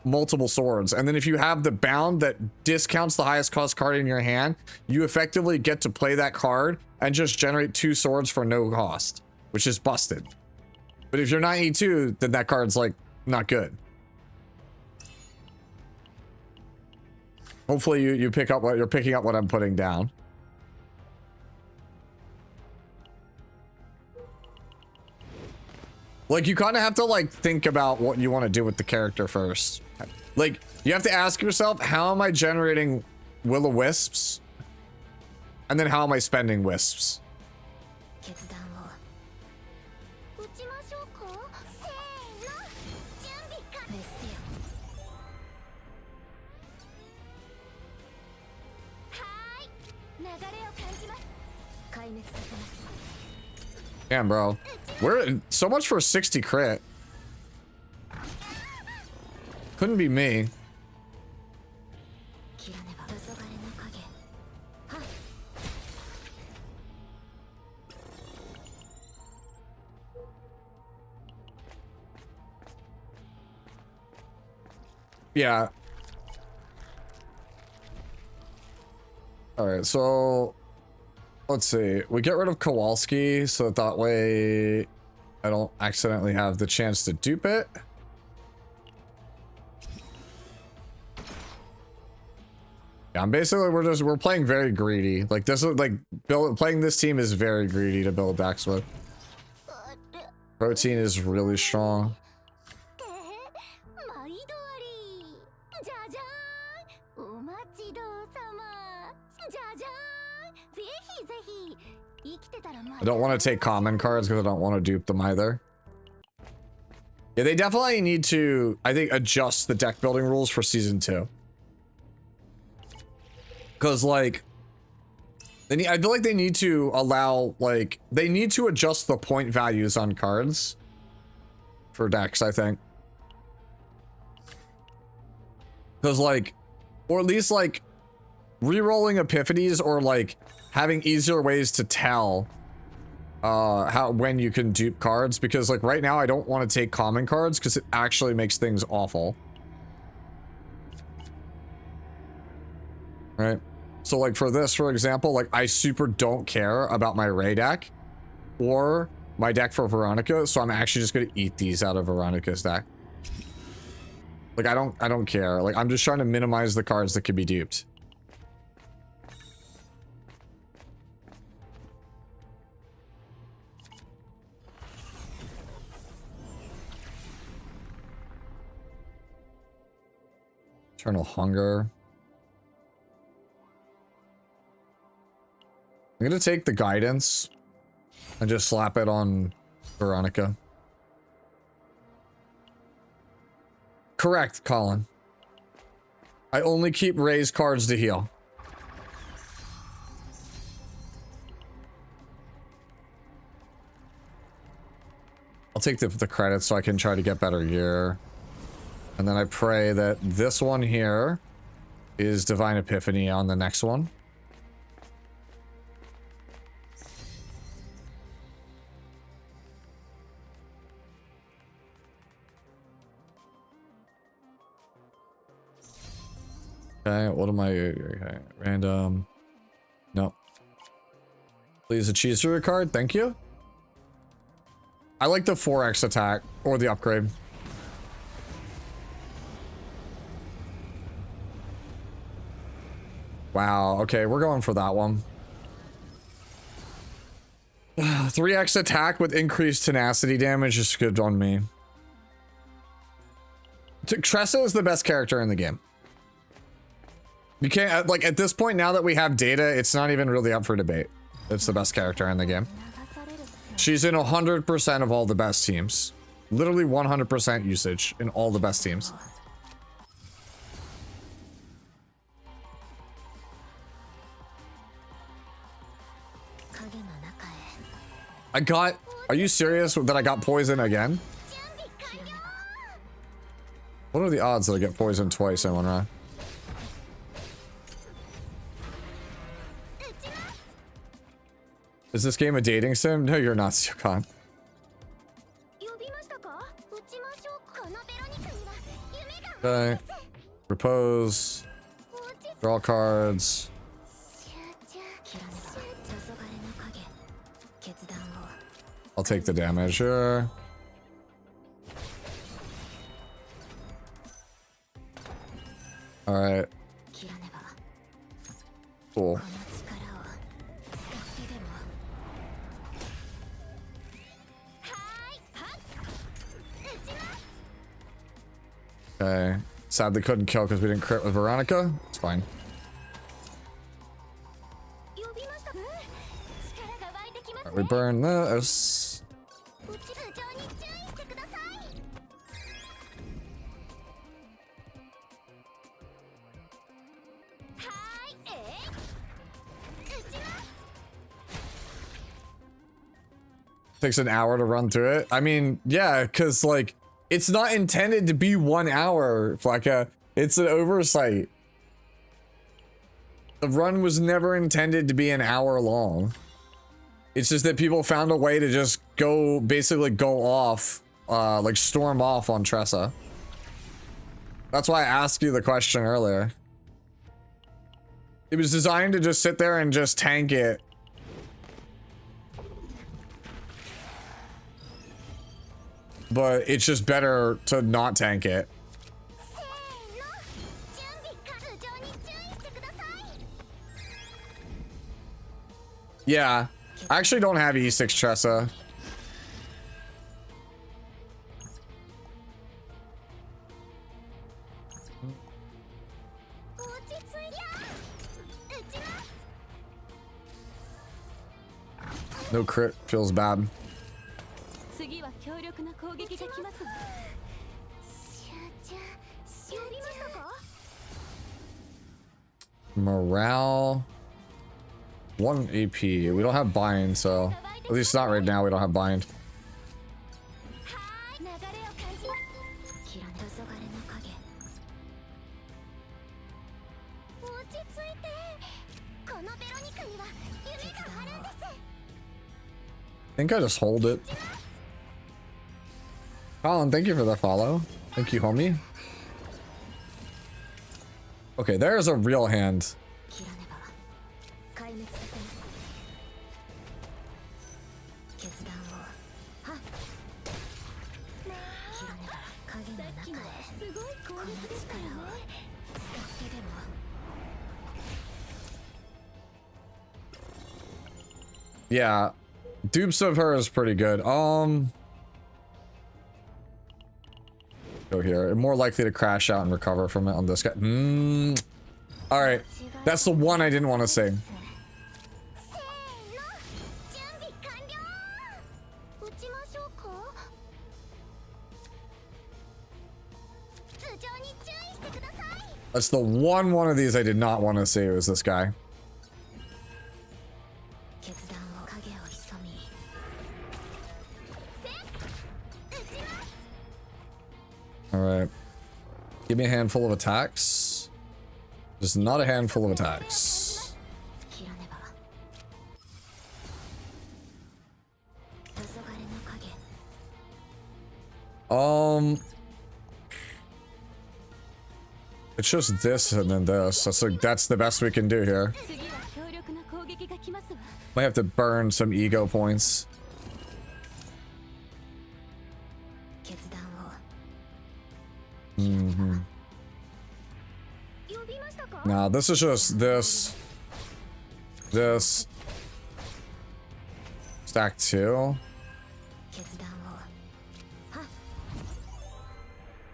multiple swords. And then if you have the bound that discounts the highest cost card in your hand, you effectively get to play that card and just generate 2 swords for no cost, which is busted. But if you're not E2, then that card's like not good. Hopefully you pick up what you're picking up what I'm putting down. Like you kind of have to like think about what you want to do with the character first. Like you have to ask yourself, how am I generating will-o-wisps? And then how am I spending wisps? Damn, bro. We're so much for 60 crit. Couldn't be me. Yeah. All right, so let's see. We get rid of Kowalski so that way I don't accidentally have the chance to dupe it. Yeah, Basically we're playing very greedy. Like this is like playing this team is very greedy to build decks with. Protein is really strong. I don't want to take common cards because I don't want to dupe them either. Yeah, they definitely need to, I think, adjust the deck building rules for season 2. Because, like, I feel like they need to allow, like, they need to adjust the point values on cards for decks, I think. Because, like, or at least, like, re-rolling epiphanies or, like, having easier ways to tell when you can dupe cards, because like right now I don't want to take common cards because it actually makes things awful. Right? So like for this, for example, like I super don't care about my Ray deck or my deck for Veronica, so I'm actually just gonna eat these out of Veronica's deck. Like I don't care. Like I'm just trying to minimize the cards that could be duped. Eternal Hunger. I'm gonna take the Guidance and just slap it on Veronica. Correct, Colin. I only keep Ray's cards to heal. I'll take the credits so I can try to get better gear. And then I pray that this one here is Divine Epiphany on the next one. Okay, what am I? Okay, random. No. Please, a Chizuru card. Thank you. I like the 4x attack or the upgrade. Wow, okay, we're going for that one. 3x attack with increased tenacity damage is good on me. Tressa is the best character in the game. You can't, like, at this point, now that we have data, it's not even really up for debate. It's the best character in the game. She's in 100% of all the best teams. Literally 100% usage in all the best teams. Are you serious that I got poison again? What are the odds that I get poisoned twice in one round? Is this game a dating sim? No, you're not, Syukon. Okay. Repose. Draw cards. I'll take the damage, sure. Alright. Cool. Okay. Sadly couldn't kill because we didn't crit with Veronica. It's fine. Right, we burn this. Takes an hour to run through it. I mean, yeah, because like it's not intended to be 1 hour, Flecka. It's an oversight. The run was never intended to be an hour long. It's just that people found a way to just go, basically go off, like storm off on Tressa. That's why I asked you the question earlier. It was designed to just sit there and just tank it. But it's just better to not tank it. Yeah. I actually don't have E6 Tressa. No crit feels bad. Morale. 1 AP. We don't have bind, so at least not right now. We don't have bind. I think I just hold it. Colin, thank you for the follow. Thank you, homie. Okay, there's a real hand. Yeah, dupes of her is pretty good. Go here. More likely to crash out and recover from it on this guy. All right, that's the one I didn't want to say. That's the one of these I did not want to say was this guy. All right. Give me a handful of attacks. Just not a handful of attacks. It's just this and then this. That's the best we can do here. Might have to burn some ego points. Nah, this is just this. Stack 2.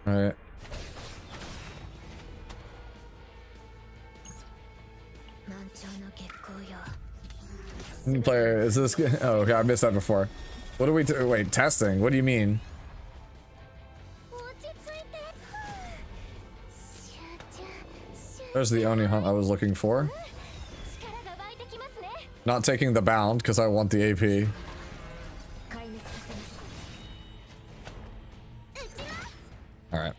Alright. Player, is this good? Oh, okay, I missed that before. What do we do? Wait, testing? What do you mean? There's the Oni hunt I was looking for. Not taking the bound because I want the AP. Alright.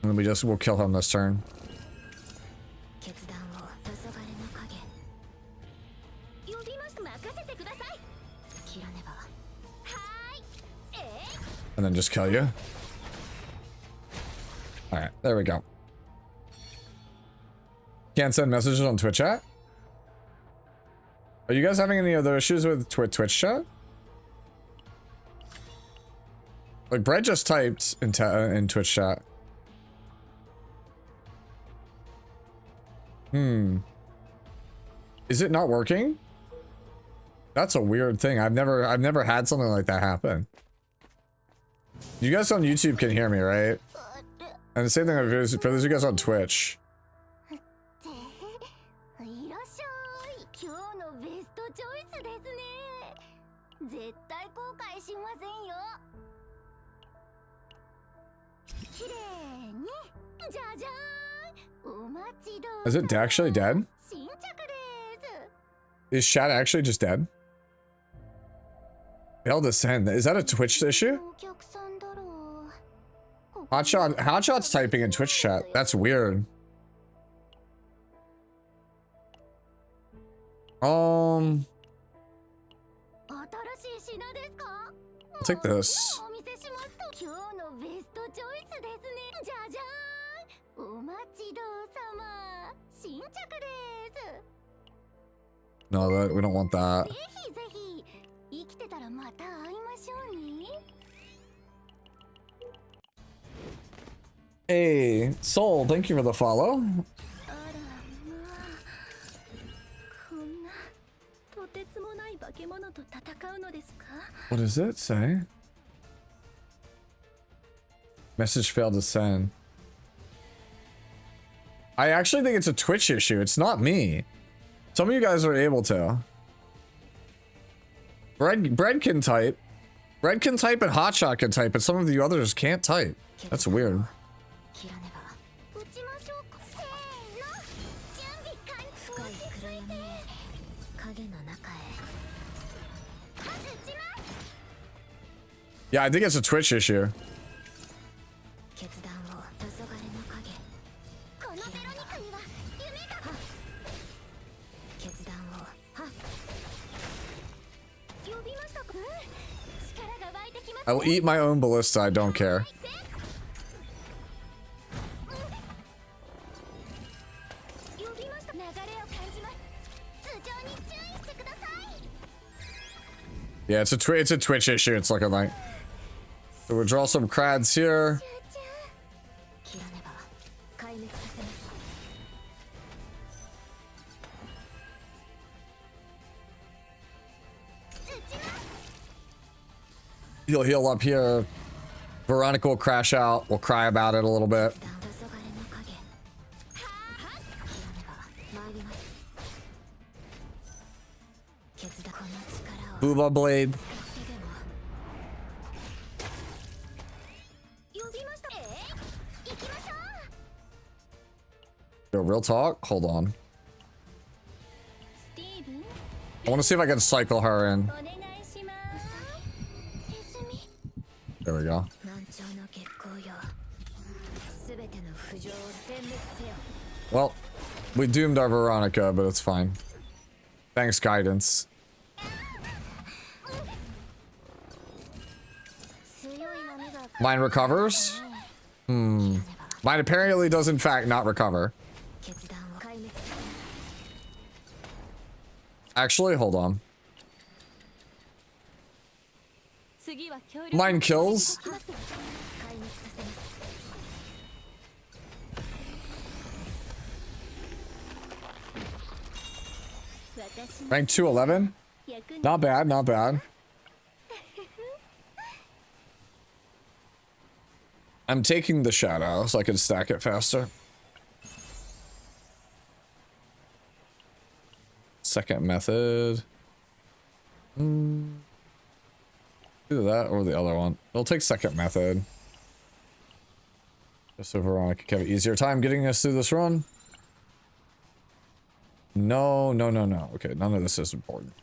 And then we'll kill him this turn. And then just kill you. Alright, there we go. Can't send messages on Twitch chat? Are you guys having any other issues with Twitch chat? Like, Brett just typed in Twitch chat. Is it not working? That's a weird thing. I've never had something like that happen. You guys on YouTube can hear me, right? And the same thing for those of you guys on Twitch. Is it actually dead? Is chat actually just dead? Failed to send. Is that a Twitch issue? Hotshot's typing in Twitch chat. That's weird. I'll take this. No, we don't want that. Hey, Soul, thank you for the follow. What does it say? Message failed to send. I actually think it's a Twitch issue. It's not me. Some of you guys are able to. Bread can type. Bread can type and Hotshot can type, but some of the others can't type. That's weird. Yeah, I think it's a Twitch issue. I will eat my own ballista, I don't care. Yeah, it's a Twitch issue, it's looking like. So we'll draw some crads here. He'll heal up here. Veronica will crash out. We'll cry about it a little bit. Booba Blade. Yo, real talk? Hold on. I want to see if I can cycle her in. There we go. Well, we doomed our Veronica, but it's fine. Thanks, guidance. Mine recovers? Mine apparently does in fact not recover. Actually, hold on. Mine kills? Rank 211? Not bad, not bad. I'm taking the shadow so I can stack it faster. Second method. Either that or the other one. We'll take second method. Just so Veronica can have an easier time getting us through this run. No, no, no, no. Okay, none of this is important.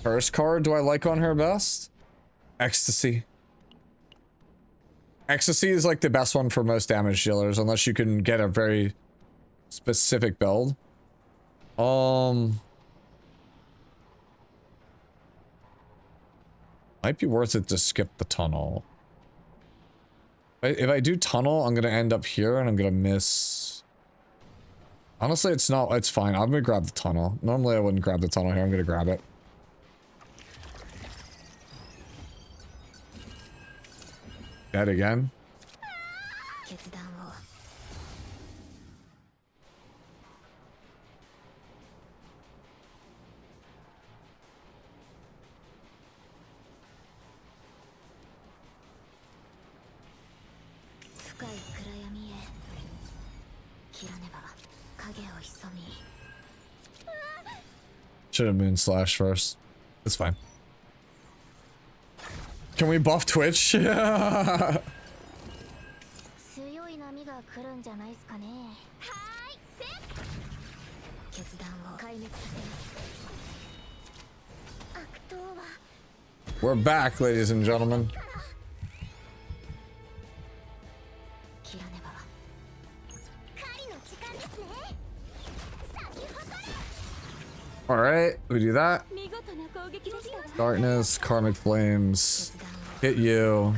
First card do I like on her best? Ecstasy. Ecstasy is like the best one for most damage dealers, unless you can get a very specific build. Might be worth it to skip the tunnel. If I do tunnel, I'm gonna end up here and I'm gonna miss. Honestly, it's not, it's fine. I'm gonna grab the tunnel. Normally I wouldn't grab the tunnel here. I'm gonna grab it. Dead again. Should have moon slash first. It's fine. Can we buff Twitch? Yeah. We're back, ladies and gentlemen. All right, we do that. Darkness, karmic flames, hit you.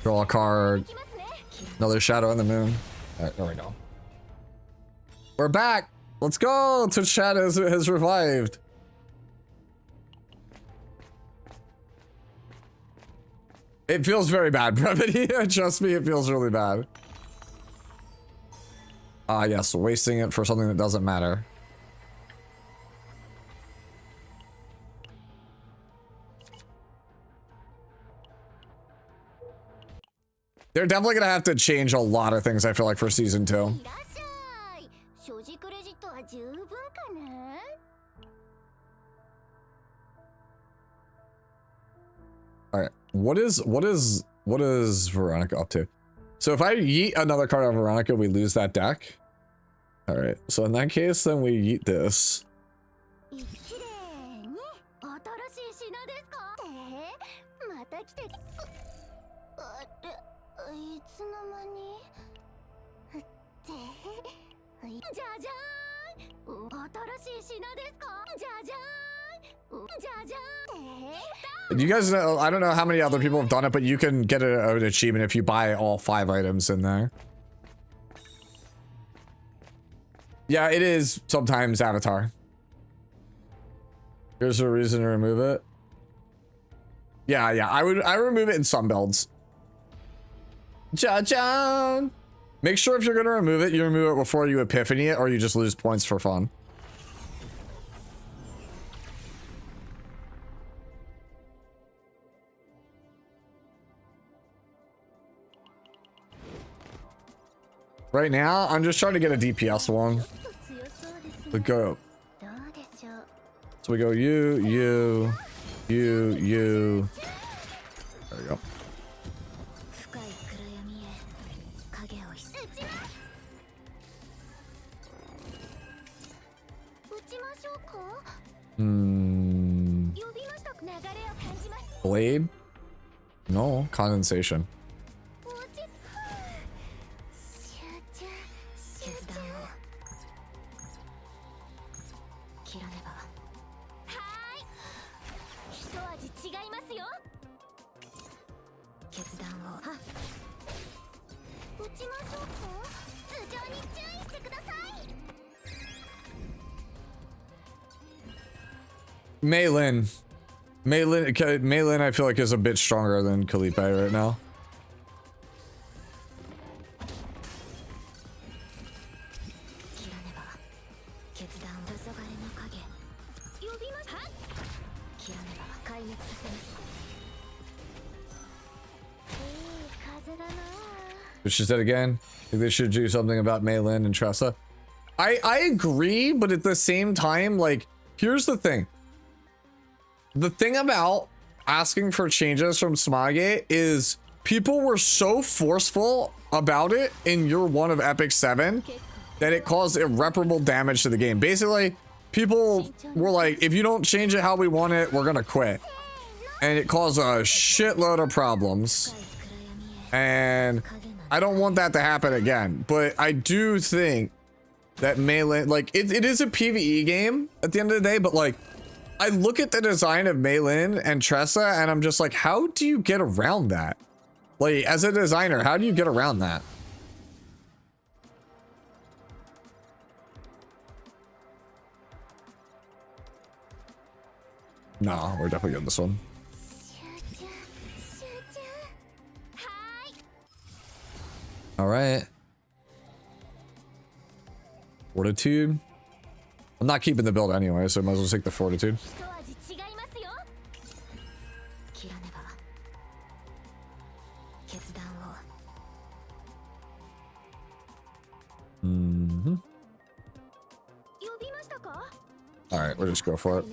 Draw a card. Another shadow in the moon. All right, there we go. We're back. Let's go. Twitch chat has revived. It feels very bad, Brevity. Trust me, it feels really bad. Ah, yes, wasting it for something that doesn't matter. They're definitely gonna have to change a lot of things, I feel like, for season 2. Alright, what is Veronica up to? So if I yeet another card on Veronica, we lose that deck. Alright, so in that case, then we yeet this. You guys know, I don't know how many other people have done it, but you can get an achievement if you buy all 5 items in there. Yeah, it is sometimes Avatar. Here's a reason to remove it. Yeah, I remove it in some builds. Ja-ja! Make sure if you're gonna remove it, you remove it before you epiphany it, or you just lose points for fun. Right now, I'm just trying to get a DPS one. We go. So we go you. There we go. Blade? No, condensation. Meilin, I feel like is a bit stronger than Kalipe right now. But she said again, I think they should do something about Meilin and Tressa. I agree, but at the same time, like, here's the thing. The thing about asking for changes from Smage is people were so forceful about it in year 1 of Epic 7 that it caused irreparable damage to the game. Basically, people were like, if you don't change it how we want it, we're gonna quit. And it caused a shitload of problems. And I don't want that to happen again. But I do think that Melee, like, it is a PvE game at the end of the day, but like, I look at the design of Meilin and Tressa and I'm just like, how do you get around that? Like, as a designer, how do you get around that? No, we're definitely getting this one. All right. Fortitude. I'm not keeping the build anyway, so I might as well take the fortitude. All right, we'll just go for it.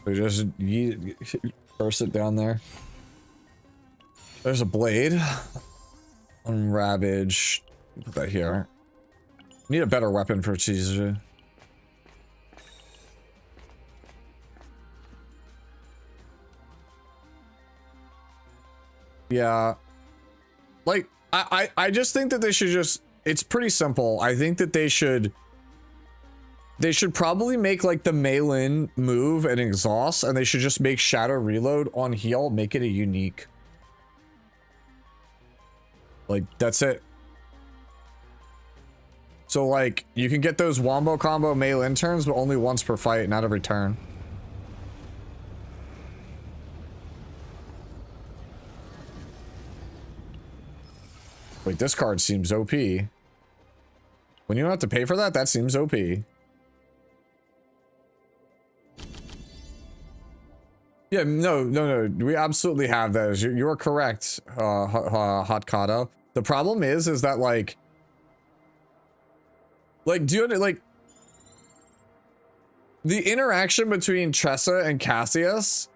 We just burst it down there. There's a blade. Unravage. Put that here. Need a better weapon for Chizuru. Yeah. Like, I just think that they should just, it's pretty simple. I think that they should probably make like the Meilin move and exhaust, and they should just make Shadow Reload on heal, make it a unique. Like, that's it. So like you can get those wombo combo melee interns, but only once per fight, not every turn. Wait, this card seems OP. When you don't have to pay for that, that seems OP. Yeah, no. We absolutely have those. You're correct, Hot Kato. The problem is that like, do you like the interaction between Tressa and Cassius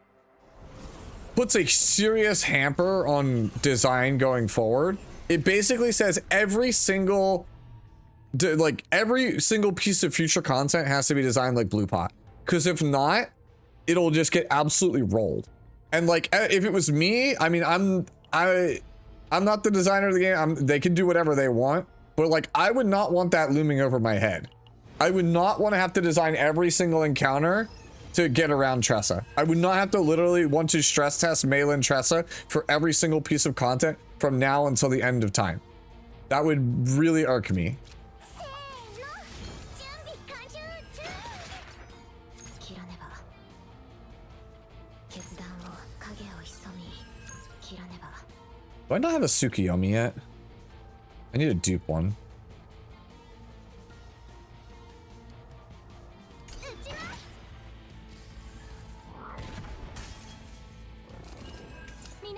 puts a serious hamper on design going forward. It basically says every single piece of future content has to be designed like Blue Pot, because if not, it'll just get absolutely rolled. And like, if it was me, I mean, I'm not the designer of the game. They can do whatever they want, but like, I would not want that looming over my head. I would not want to have to design every single encounter to get around Tressa. I would not have to literally want to stress test Malin Tressa for every single piece of content from now until the end of time. That would really irk me. Do I not have a Tsukiyomi yet? I need to dupe one.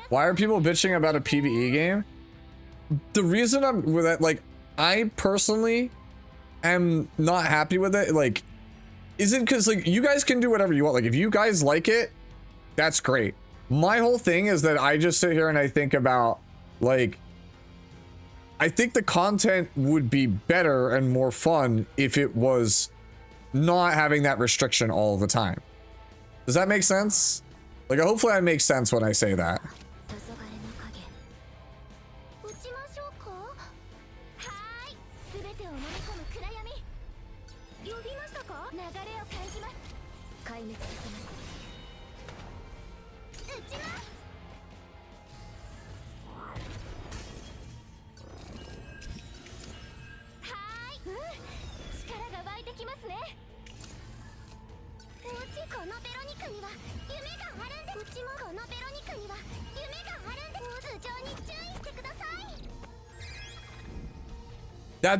Why are people bitching about a PvE game? The reason I'm with that, like, I personally am not happy with it, like, isn't because, like, you guys can do whatever you want. Like, if you guys like it, that's great. My whole thing is that I just sit here and I think about, like, I think the content would be better and more fun if it was not having that restriction all the time. Does that make sense? Like, hopefully I make sense when I say that.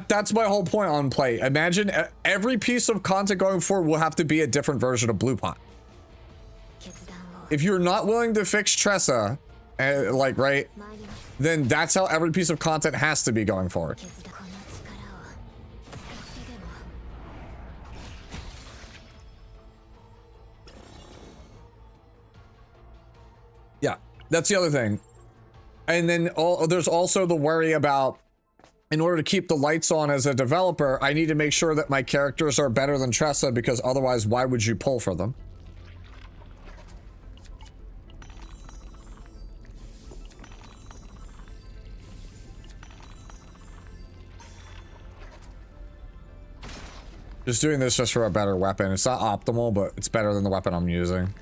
That's my whole point on play. Imagine every piece of content going forward will have to be a different version of Blue Pot. If you're not willing to fix Tressa, like, right, then that's how every piece of content has to be going forward. Yeah, that's the other thing. And then there's also the worry about, in order to keep the lights on as a developer, I need to make sure that my characters are better than Tressa, because otherwise, why would you pull for them? Just doing this just for a better weapon. It's not optimal, but it's better than the weapon I'm using.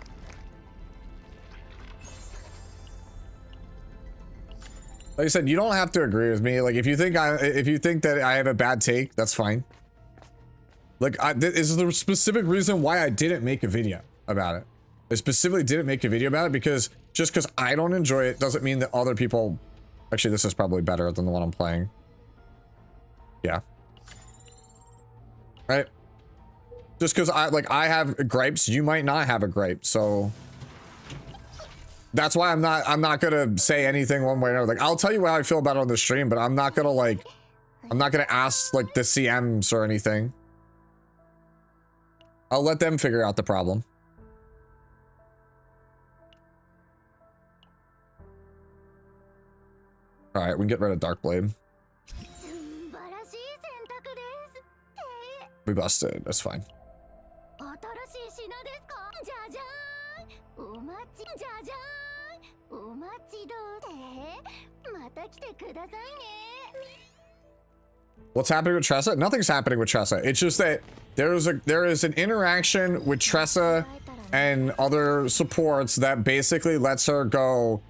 Like I said, you don't have to agree with me. Like, if you think that I have a bad take, that's fine. Like, this is the specific reason why I didn't make a video about it. I specifically didn't make a video about it because just because I don't enjoy it doesn't mean that other people... Actually, this is probably better than the one I'm playing. Yeah. Right? Just because I have gripes, you might not have a gripe, so... That's why I'm not gonna say anything one way or another. Like, I'll tell you how I feel about it on the stream, but I'm not gonna ask like the CMs or anything. I'll let them figure out the problem. All right, we can get rid of Darkblade. We busted. That's fine. What's happening with Tressa? Nothing's happening with Tressa. It's just that there is an interaction with Tressa and other supports that basically lets her go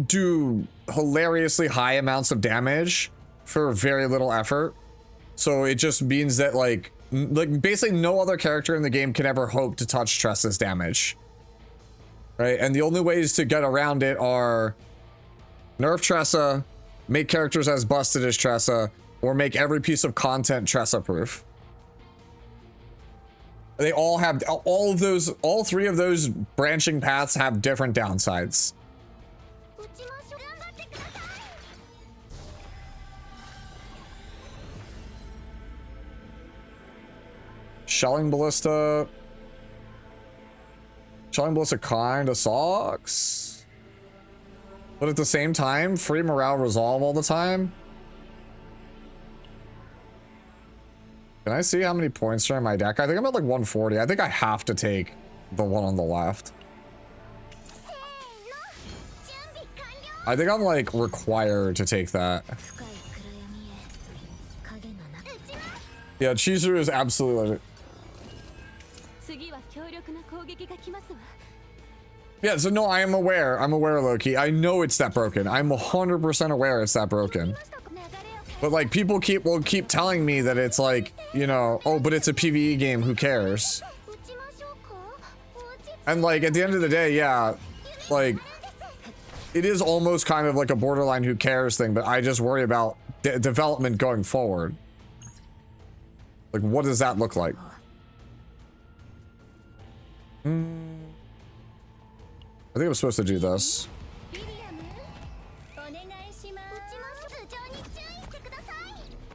do hilariously high amounts of damage for very little effort. So it just means that like basically no other character in the game can ever hope to touch Tressa's damage. Right? And the only ways to get around it are nerf Tressa, make characters as busted as Tressa, or make every piece of content Tressa proof. They all have all three of those branching paths have different downsides. Shelling Ballista kinda sucks. But at the same time, free morale resolve all the time. Can I see how many points are in my deck? I think I'm at like 140. I think I have to take the one on the left. I think I'm like required to take that. Yeah, Chizuru is absolutely legit. Yeah, so no, I am aware. I'm aware, Loki. I know it's that broken. I'm 100% aware it's that broken. But like people will keep telling me that it's like, you know, oh, but it's a PvE game, who cares? And like at the end of the day, yeah, like it is almost kind of like a borderline who cares thing, but I just worry about development going forward. Like what does that look like? I think I'm supposed to do this.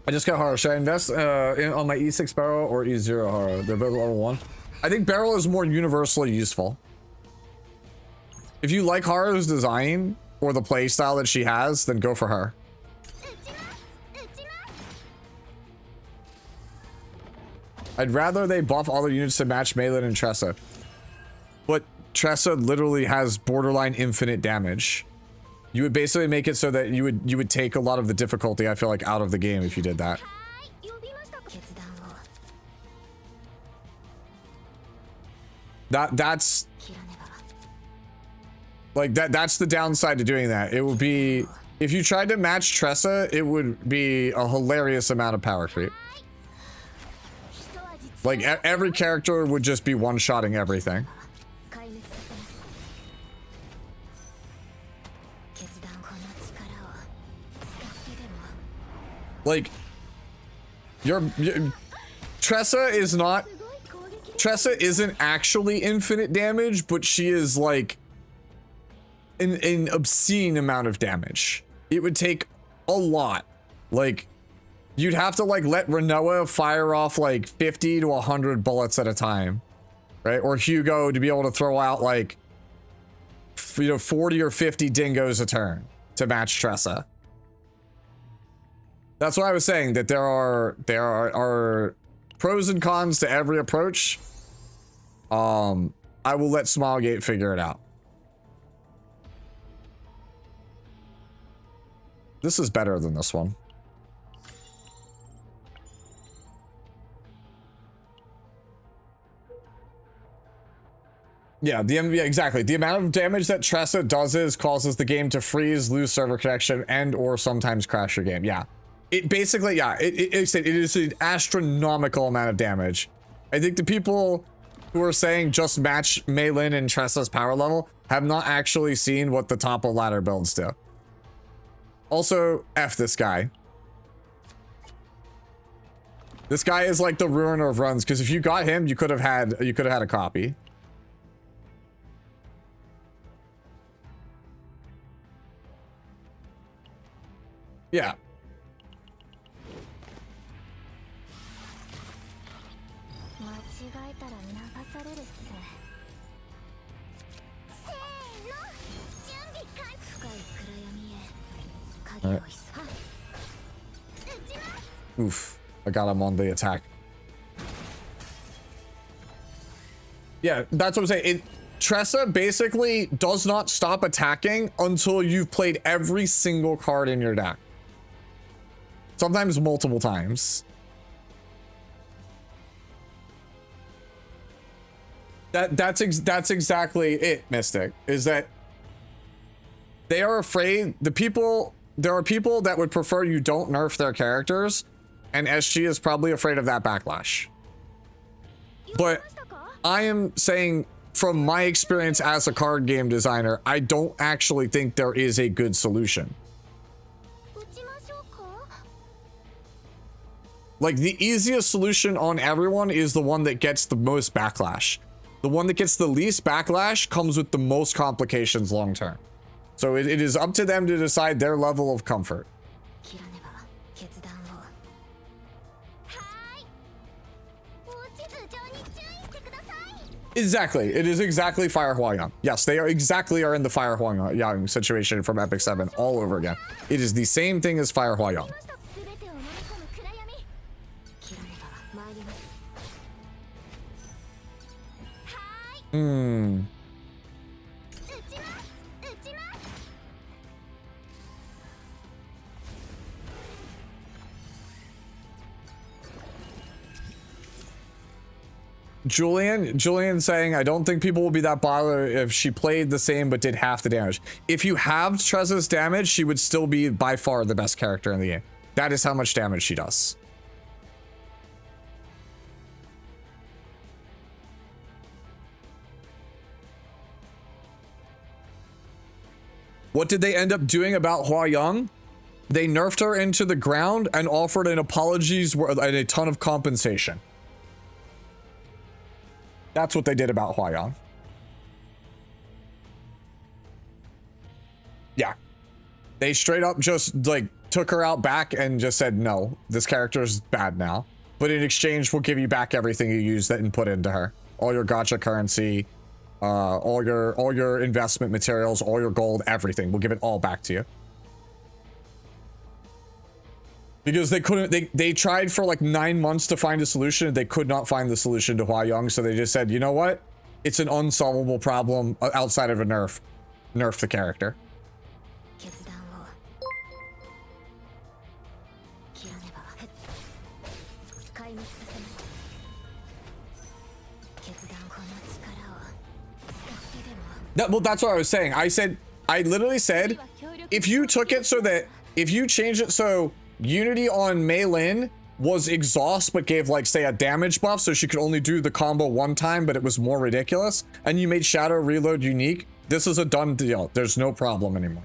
I just got Haro. Should I invest on my E6 barrel or E0 Haro? They're both level 1. I think barrel is more universally useful. If you like Haru's design or the play style that she has, then go for her. I'd rather they buff all the units to match Melee and Tressa. But Tressa literally has borderline infinite damage. You would basically make it so that you would take a lot of the difficulty, I feel like, out of the game if you did that. That's like that's the downside to doing that. It would be if you tried to match Tressa, it would be a hilarious amount of power creep. Like every character would just be one-shotting everything. Like Tressa isn't actually infinite damage, but she is like an obscene amount of damage. It would take a lot. Like you'd have to like let Renoa fire off like 50 to 100 bullets at a time, right? Or Hugo to be able to throw out like 40 or 50 dingoes a turn to match Tressa. That's why I was saying that there are pros and cons to every approach. I will let Smilegate figure it out. This is better than this one. Yeah, exactly. The amount of damage that Tressa does causes the game to freeze, lose server connection, and or sometimes crash your game. Yeah. It basically, yeah, it is an astronomical amount of damage. I think the people who are saying just match Meilin and Tressa's power level have not actually seen what the top of ladder builds do. Also, F this guy. This guy is like the ruiner of runs, because if you got him, you could have had a copy. Yeah. Right. Oof, I got him on the attack. Yeah, that's what I'm saying. Tressa basically does not stop attacking until you've played every single card in your deck. Sometimes multiple times. That's exactly it, Mystic. Is that they are afraid, there are people that would prefer you don't nerf their characters And SG is probably afraid of that backlash. But I am saying, from my experience as a card game designer, I don't actually think there is a good solution. Like, the easiest solution on everyone is the one that gets the most backlash. The one that gets the least backlash comes with the most complications long term. So it is up to them to decide their level of comfort. Exactly. It is exactly Fire Hua-Young. Yes, they are exactly in the Fire Hua-Young situation from Epic 7 all over again. It is the same thing as Fire Hua-Young. Julian saying, I don't think people will be that bothered if she played the same but did half the damage. If you halved Treza's damage, she would still be by far the best character in the game. That is how much damage she does. What did they end up doing about Hua-Young? They nerfed her into the ground and offered an apologies and a ton of compensation. That's what they did about Hua-Young. Yeah. They straight up just, like, took her out back and just said, no, this character is bad now. But in exchange, we'll give you back everything you used that and put into her. All your gacha currency, all your investment materials, all your gold, everything. We'll give it all back to you. Because they couldn't, they tried for like 9 months to find a solution, and they could not find the solution to Hua-Young, so they just said, you know what? It's an unsolvable problem outside of a nerf. Nerf the character. Well, that's what I was saying. I literally said, if you took it so that, if you changed it so Unity on Mei Lin was exhaust but gave, like, say, a damage buff so she could only do the combo one time, but it was more ridiculous, and you made Shadow Reload unique, this is a done deal. There's no problem anymore.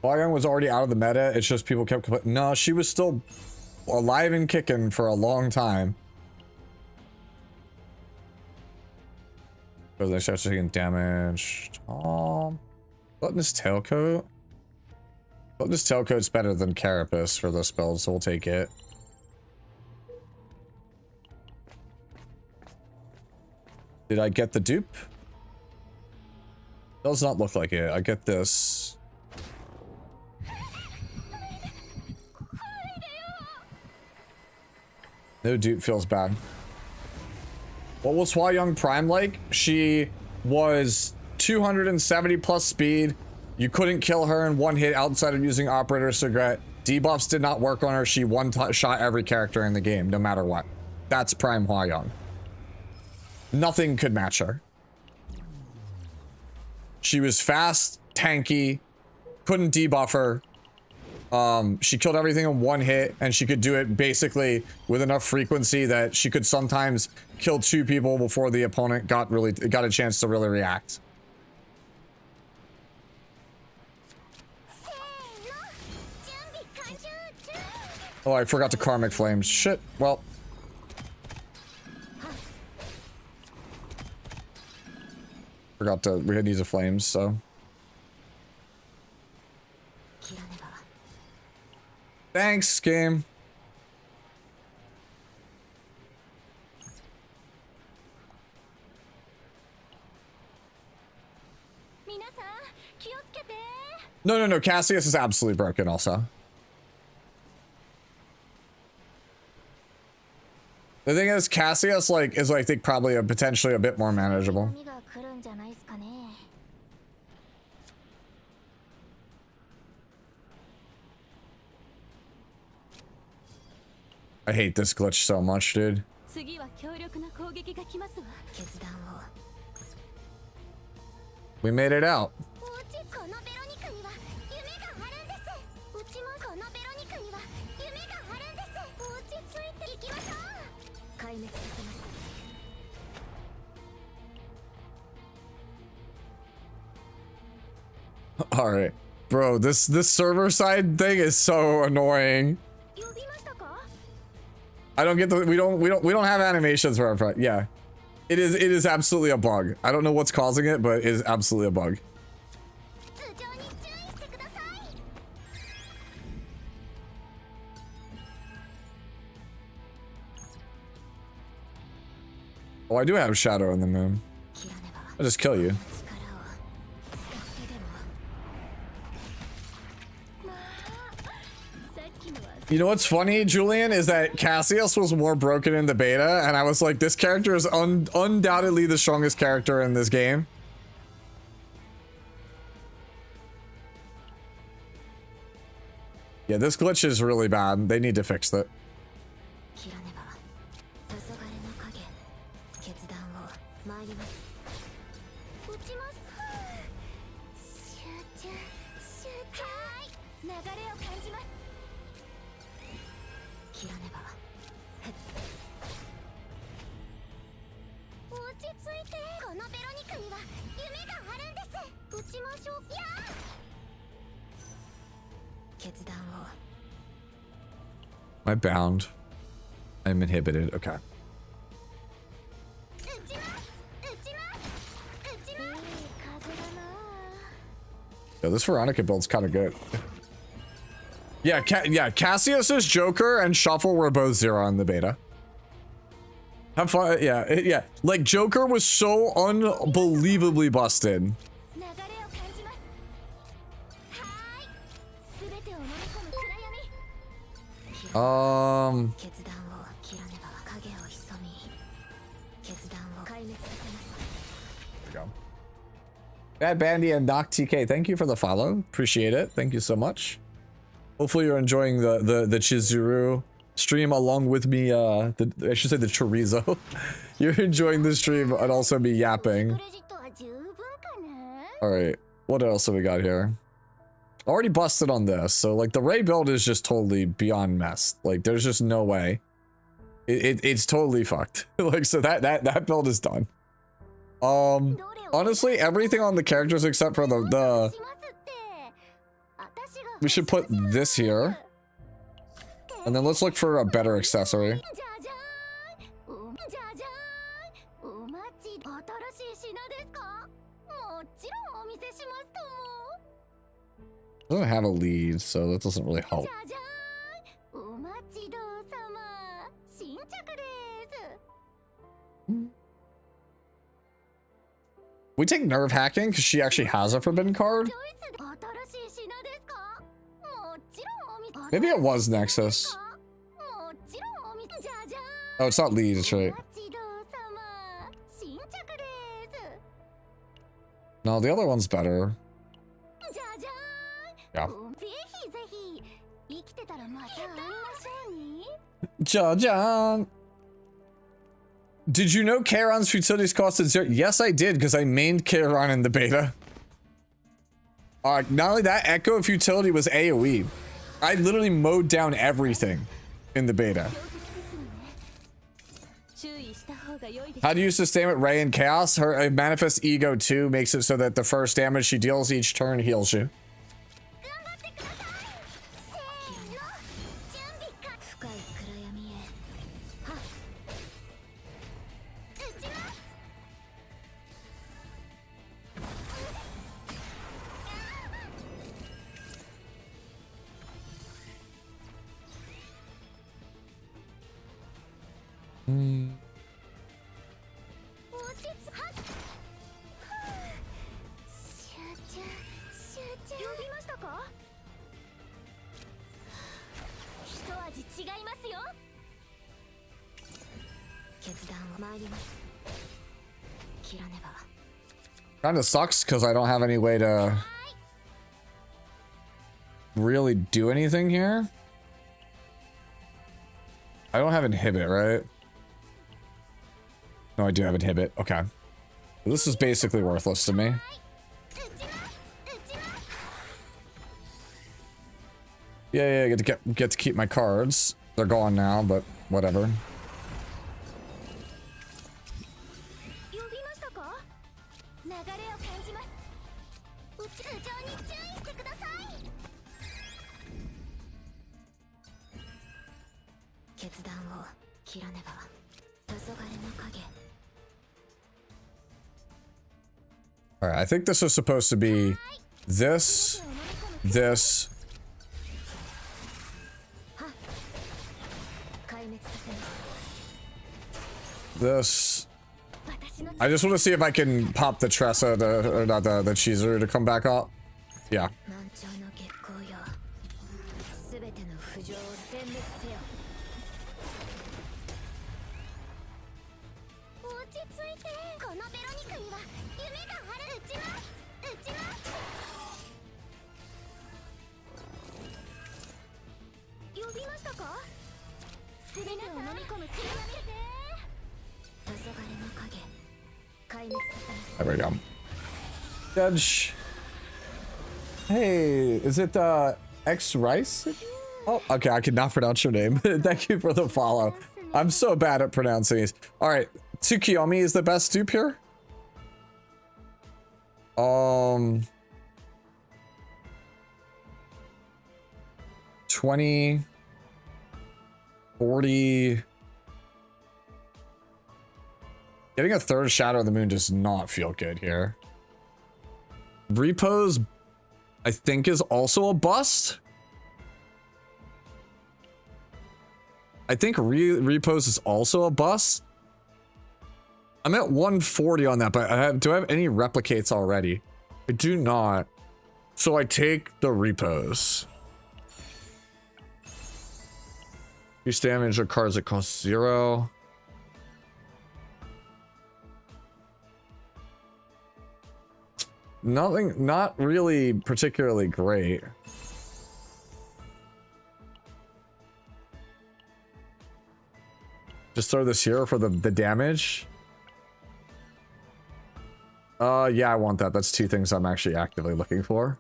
Hua-Young was already out of the meta. It's just people kept... No, she was still alive and kicking for a long time. Because they start taking damage. Gluttonous Tailcoat. Gluttonous Tailcoat's better than Carapace for this build, so we'll take it. Did I get the dupe? Does not look like it. I get this. No dupe feels bad. What was Hua-Young Prime like? She was 270 plus speed. You couldn't kill her in one hit outside of using Operator Cigarette. Debuffs did not work on her. She one-shot every character in the game, no matter what. That's Prime Hua-Young. Nothing could match her. She was fast, tanky, couldn't debuff her. She killed everything in one hit, and she could do it basically with enough frequency that she could sometimes kill 2 people before the opponent got a chance to really react. Oh, I forgot the Karmic Flames. Shit. Well. Forgot to, we had these of flames, so. Thanks, game. No. Cassius is absolutely broken also. The thing is, Cassius is I think probably potentially a bit more manageable. I hate this glitch so much, dude. We made it out. All right, bro. This server side thing is so annoying. I don't get the we don't have animations for our front. Yeah, it is absolutely a bug. I don't know what's causing it, but it is absolutely a bug. Oh, I do have Shadow in the Moon. I'll just kill you. You know what's funny, Julian, is that Cassius was more broken in the beta, and I was like, this character is undoubtedly the strongest character in this game. Yeah, this glitch is really bad. They need to fix it. Am I bound? I'm inhibited. Okay. Yo, this Veronica build's kind of good. Yeah, Cassius's Joker and Shuffle were both 0 in the beta. Have fun. Yeah. Like, Joker was so unbelievably busted. Bad Bandy and Doc TK, thank you for the follow. Appreciate it. Thank you so much. Hopefully you're enjoying the Chizuru stream along with me. I should say the chorizo. You're enjoying the stream and also me yapping. All right, what else have we got here? Already busted on this, so like the Ray build is just totally beyond mess. Like there's just no way. It's totally fucked. Like so that build is done. Honestly, everything on the characters except for the we should put this here. And then let's look for a better accessory. It doesn't have a lead, so that doesn't really help. We take nerve hacking because she actually has a forbidden card. Maybe it was Nexus. Oh, it's not lead, it's right. No, the other one's better. Yeah. Jajan. Did you know Charon's futilities costed 0? Yes, I did, because I mained Charon in the beta. Not only that, Echo of Futility was AoE. I literally mowed down everything in the beta. How do you sustain with Ray and Chaos? Her Manifest Ego 2 makes it so that the first damage she deals each turn heals you. Kind of sucks because I don't have any way to really do anything here. I don't have inhibit, right? No, I do have inhibit. Okay. This is basically worthless to me. Yeah, I get to keep my cards. They're gone now, but whatever. All right, I think this is supposed to be this. This. I just want to see if I can pop the Tressa, or not the Chizuru to come back up. Yeah. There we go. Judge. Hey, is it X Rice? Oh, okay, I cannot pronounce your name. Thank you for the follow. I'm so bad at pronouncing these. All right, Tsukiyomi is the best dupe here. 20, 40. Getting a third Shadow of the Moon does not feel good here. Repose, I think, is also a bust. I think Repose is also a bust. I'm at 140 on that, but do I have any replicates already? I do not. So I take the Repose. Use damage or cards that cost 0. Nothing, not really particularly great. Just throw this here for the damage. Yeah, I want that. That's two things I'm actually actively looking for.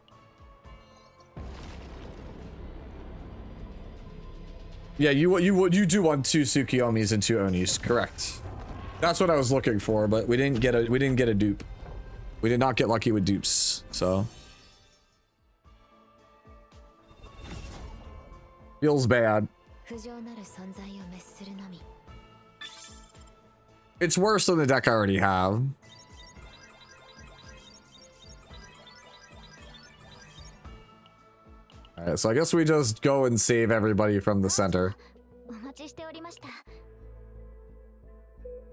Yeah, you do want 2 Tsukiyomis and 2 Onis, correct? That's what I was looking for, but we didn't get a dupe. We did not get lucky with dupes, so. Feels bad. It's worse than the deck I already have. Alright, so I guess we just go and save everybody from the center.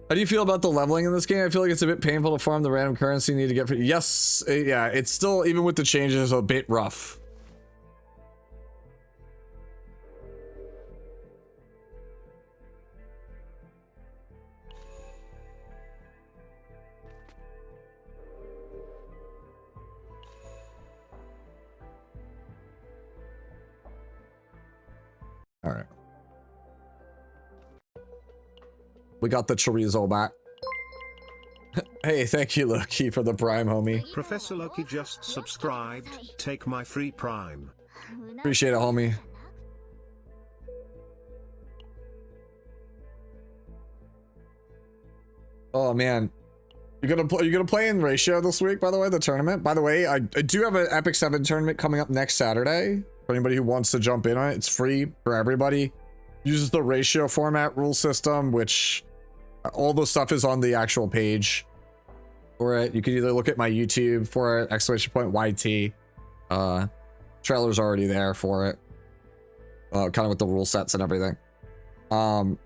How do you feel about the leveling in this game? I feel like it's a bit painful to farm the random currency you need to get for— Yes, yeah, it's still, even with the changes, a bit rough. All right. We got the chorizo back. Hey, thank you, Loki, for the prime, homie. Professor Loki just subscribed. Take my free prime. Appreciate it, homie. Oh man, you're gonna play in ratio this week? By the way, the tournament. By the way, I do have an Epic 7 tournament coming up next Saturday. For anybody who wants to jump in on it, it's free for everybody. Uses the ratio format rule system, which all the stuff is on the actual page for it. You can either look at my YouTube for it, !YT. Trailer's already there for it. Kind of with the rule sets and everything.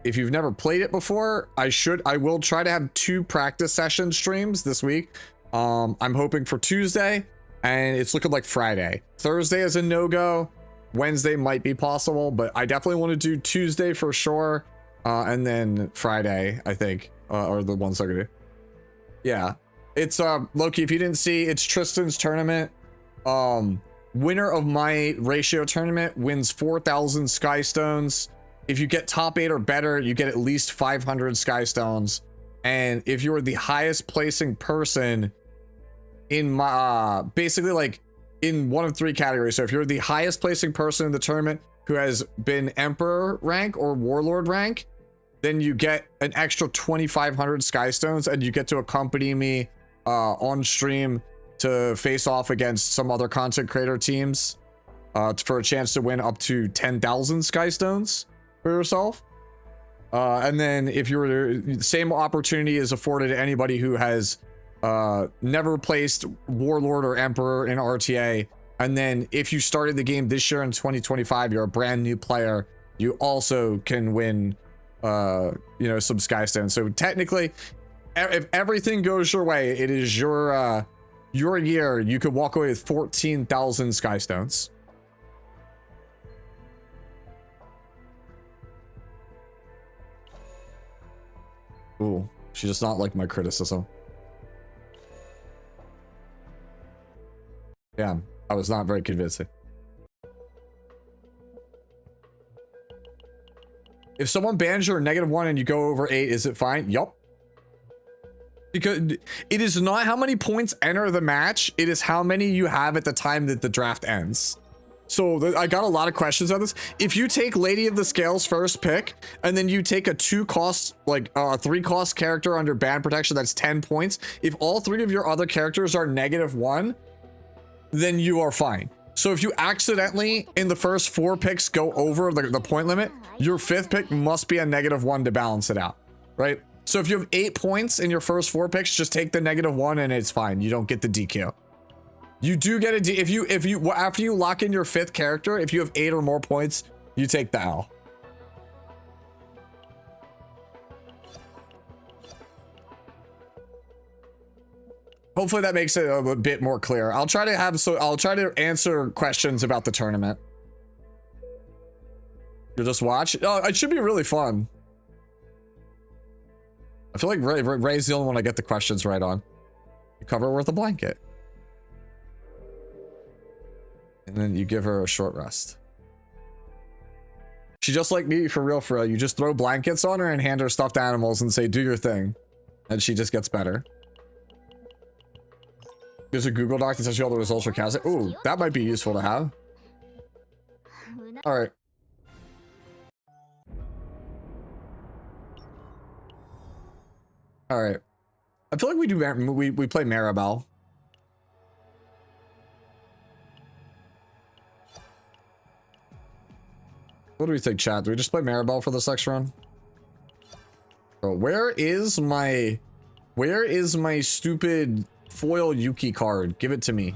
If you've never played it before, I will try to have 2 practice session streams this week. I'm hoping for Tuesday, and it's looking like Friday. Thursday is a no-go. Wednesday might be possible, but I definitely want to do Tuesday for sure. And then Friday, I think. or the 1 second. Yeah, it's Loki. If you didn't see, it's Tristan's tournament. Winner of my ratio tournament wins 4,000 sky stones. If you get top 8 or better, you get at least 500 sky stones. And if you're the highest placing person in my basically like in one of 3 categories, so if you're the highest placing person in the tournament who has been emperor rank or warlord rank, then you get an extra 2,500 sky stones, and you get to accompany me on stream to face off against some other content creator teams for a chance to win up to 10,000 sky stones for yourself. And then if you're the same opportunity is afforded to anybody who has never placed warlord or emperor in RTA. And then if you started the game this year in 2025, you're a brand new player, you also can win you know, some sky stones. So technically, if everything goes your way, it is your year. You could walk away with 14,000 sky stones. Ooh, she does not like my criticism. Yeah, I was not very convincing. If someone bans your -1 and you go over 8, is it fine? Yup. Because it is not how many points enter the match, it is how many you have at the time that the draft ends. So I got a lot of questions on this. If you take Lady of the Scales first pick, and then you take a 2-cost, like a 3-cost character under ban protection, that's 10 points. If all 3 of your other characters are -1, then you are fine. So if you accidentally in the first 4 picks go over the point limit, your 5th pick must be a -1 to balance it out, right? So if you have 8 points in your first 4 picks, just take the -1 and it's fine. You don't get the DQ. You do get a D if you after you lock in your 5th character, if you have 8 or more points, you take the L. Hopefully that makes it a bit more clear. I'll try to answer questions about the tournament. You'll just watch. Oh, it should be really fun. I feel like Ray's the only one I get the questions right on. You cover her with a blanket. And then you give her a short rest. She just like me, for real, for real. You just throw blankets on her and hand her stuffed animals and say, do your thing. And she just gets better. There's a Google Doc that tells you all the results for casting. Ooh, that might be useful to have. All right. All right. I feel like we play Maribel. What do we think, chat? Do we just play Maribel for this next run? Bro, where is my stupid foil Yuki card? Give it to me.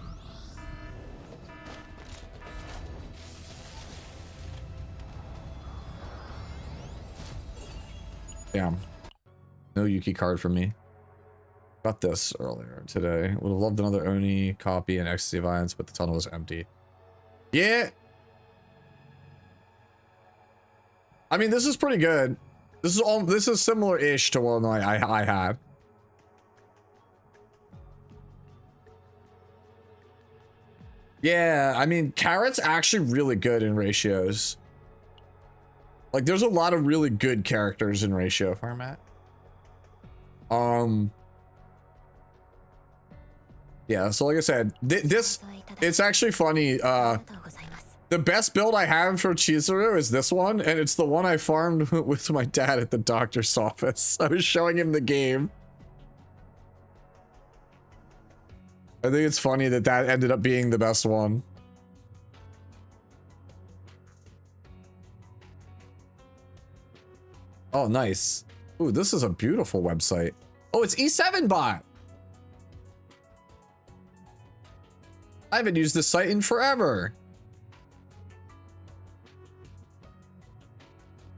Damn. No Yuki card for me. Got this earlier today. Would have loved another Oni copy and Ecstasy Violence, but the tunnel was empty. Yeah. I mean, this is pretty good. This is similar-ish to one I had. Yeah, I mean, Carrot's actually really good in ratios. Like, there's a lot of really good characters in ratio format. Yeah, so like I said, it's actually funny. The best build I have for Chizuru is this one, and it's the one I farmed with my dad at the doctor's office. I was showing him the game. I think it's funny that that ended up being the best one. Oh, nice. Ooh, this is a beautiful website. Oh, it's E7 bot. I haven't used this site in forever.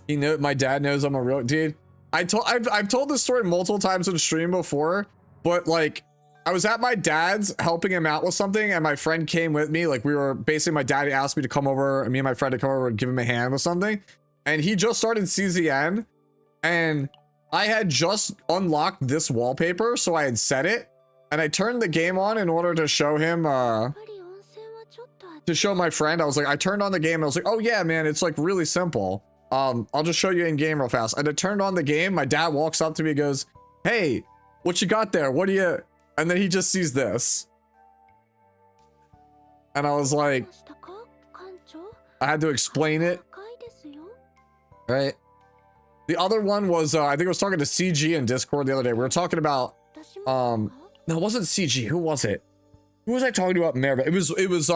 My dad knows I'm a real dude. I've told this story multiple times on stream before, but like I was at my dad's helping him out with something, and my friend came with me. Like, we were basically, my dad asked me to come over, me and my friend to come over and give him a hand with something, and he just started CZN, and I had just unlocked this wallpaper, so I had set it, and I turned the game on in order to show him, to show my friend. I was like, I turned on the game, and I was like, oh yeah, man, it's like really simple. I'll just show you in game real fast. And I turned on the game, my dad walks up to me and goes, hey, what you got there? What do you, and then he just sees this. And I was like, I had to explain it. Right? The other one was, I think I was talking to CG in Discord the other day. We were talking about, no, it wasn't CG. Who was it? Who was I talking about? Maribel. It was,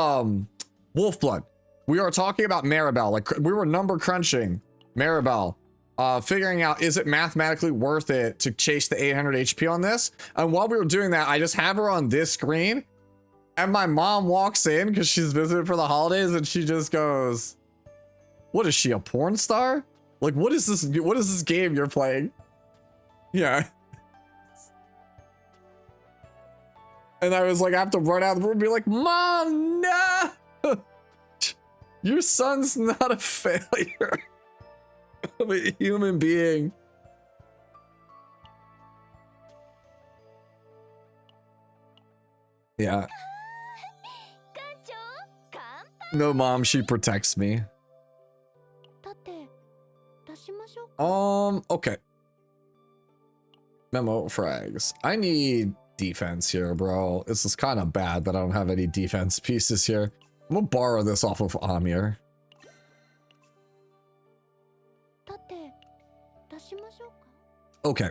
Wolfblood. We were talking about Maribel. Like, we were number crunching Maribel, figuring out, is it mathematically worth it to chase the 800 HP on this? And while we were doing that, I just have her on this screen, and my mom walks in because she's visiting for the holidays, and she just goes, what is she, a porn star? Like, what is this game you're playing? Yeah. And I was like, I have to run out of the room and be like, Mom, no! Your son's not a failure. I'm a human being. Yeah. No, Mom, she protects me. Okay. Memo frags. I need defense here, bro. This is kind of bad that I don't have any defense pieces here. I'm gonna borrow this off of Amir. Okay.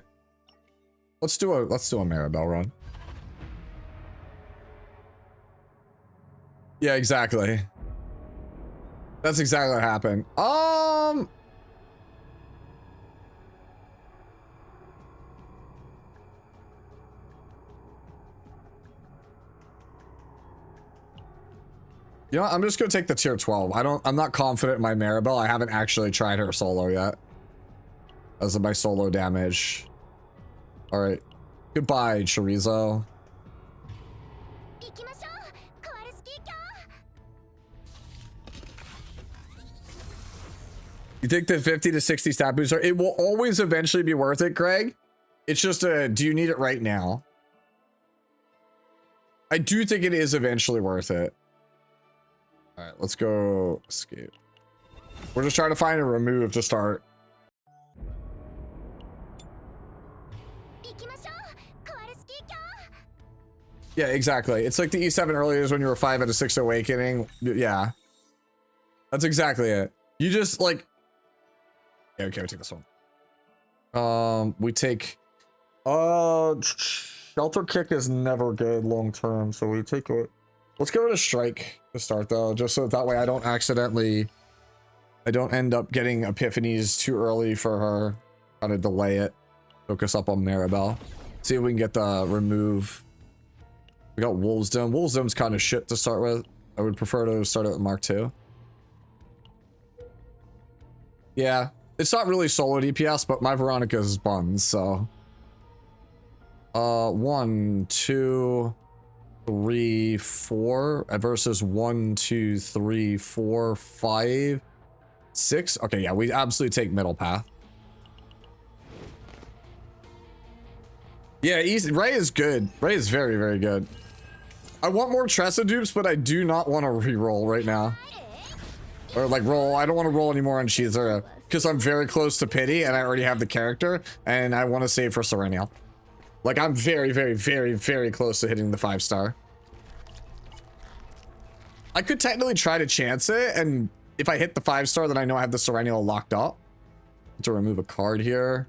Let's do a Maribel run. Yeah, exactly. That's exactly what happened. You know what? I'm just gonna take the tier 12. I'm not confident in my Maribel. I haven't actually tried her solo yet. As of my solo damage. Alright. Goodbye, Chorizo. You think the 50 to 60 stat booster, it will always eventually be worth it, Greg. It's just a, do you need it right now? I do think it is eventually worth it. All right, let's go escape. We're just trying to find a remove to start. Yeah, exactly. It's like the E7 earlier is when you were 5 out of 6 awakening. Yeah. That's exactly it. You just like, yeah, okay, we take this one. We take, shelter kick is never good long term, so we take it. Let's go to strike to start though, just so that way I don't end up getting epiphanies too early for her. Kind of delay it. Focus up on Maribel. See if we can get the remove. We got Wolves Dome. Wolves Dome's kind of shit to start with. I would prefer to start it with Mark II. Yeah, it's not really solo DPS, but my Veronica's buns, so. 1, 2, 3, 4 versus 1, 2, 3, 4, 5, 6. Okay, yeah, we absolutely take middle path. Yeah, easy. Ray is good. Ray is very, very good. I want more Tressa dupes, but I do not want to re-roll right now. Or like roll. I don't want to roll anymore on Chizuru because I'm very close to pity and I already have the character and I want to save for Serenial. Like I'm very, very, very, very close to hitting the 5-star. I could technically try to chance it, and if I hit the 5-star, then I know I have the Serenial locked up. To remove a card here.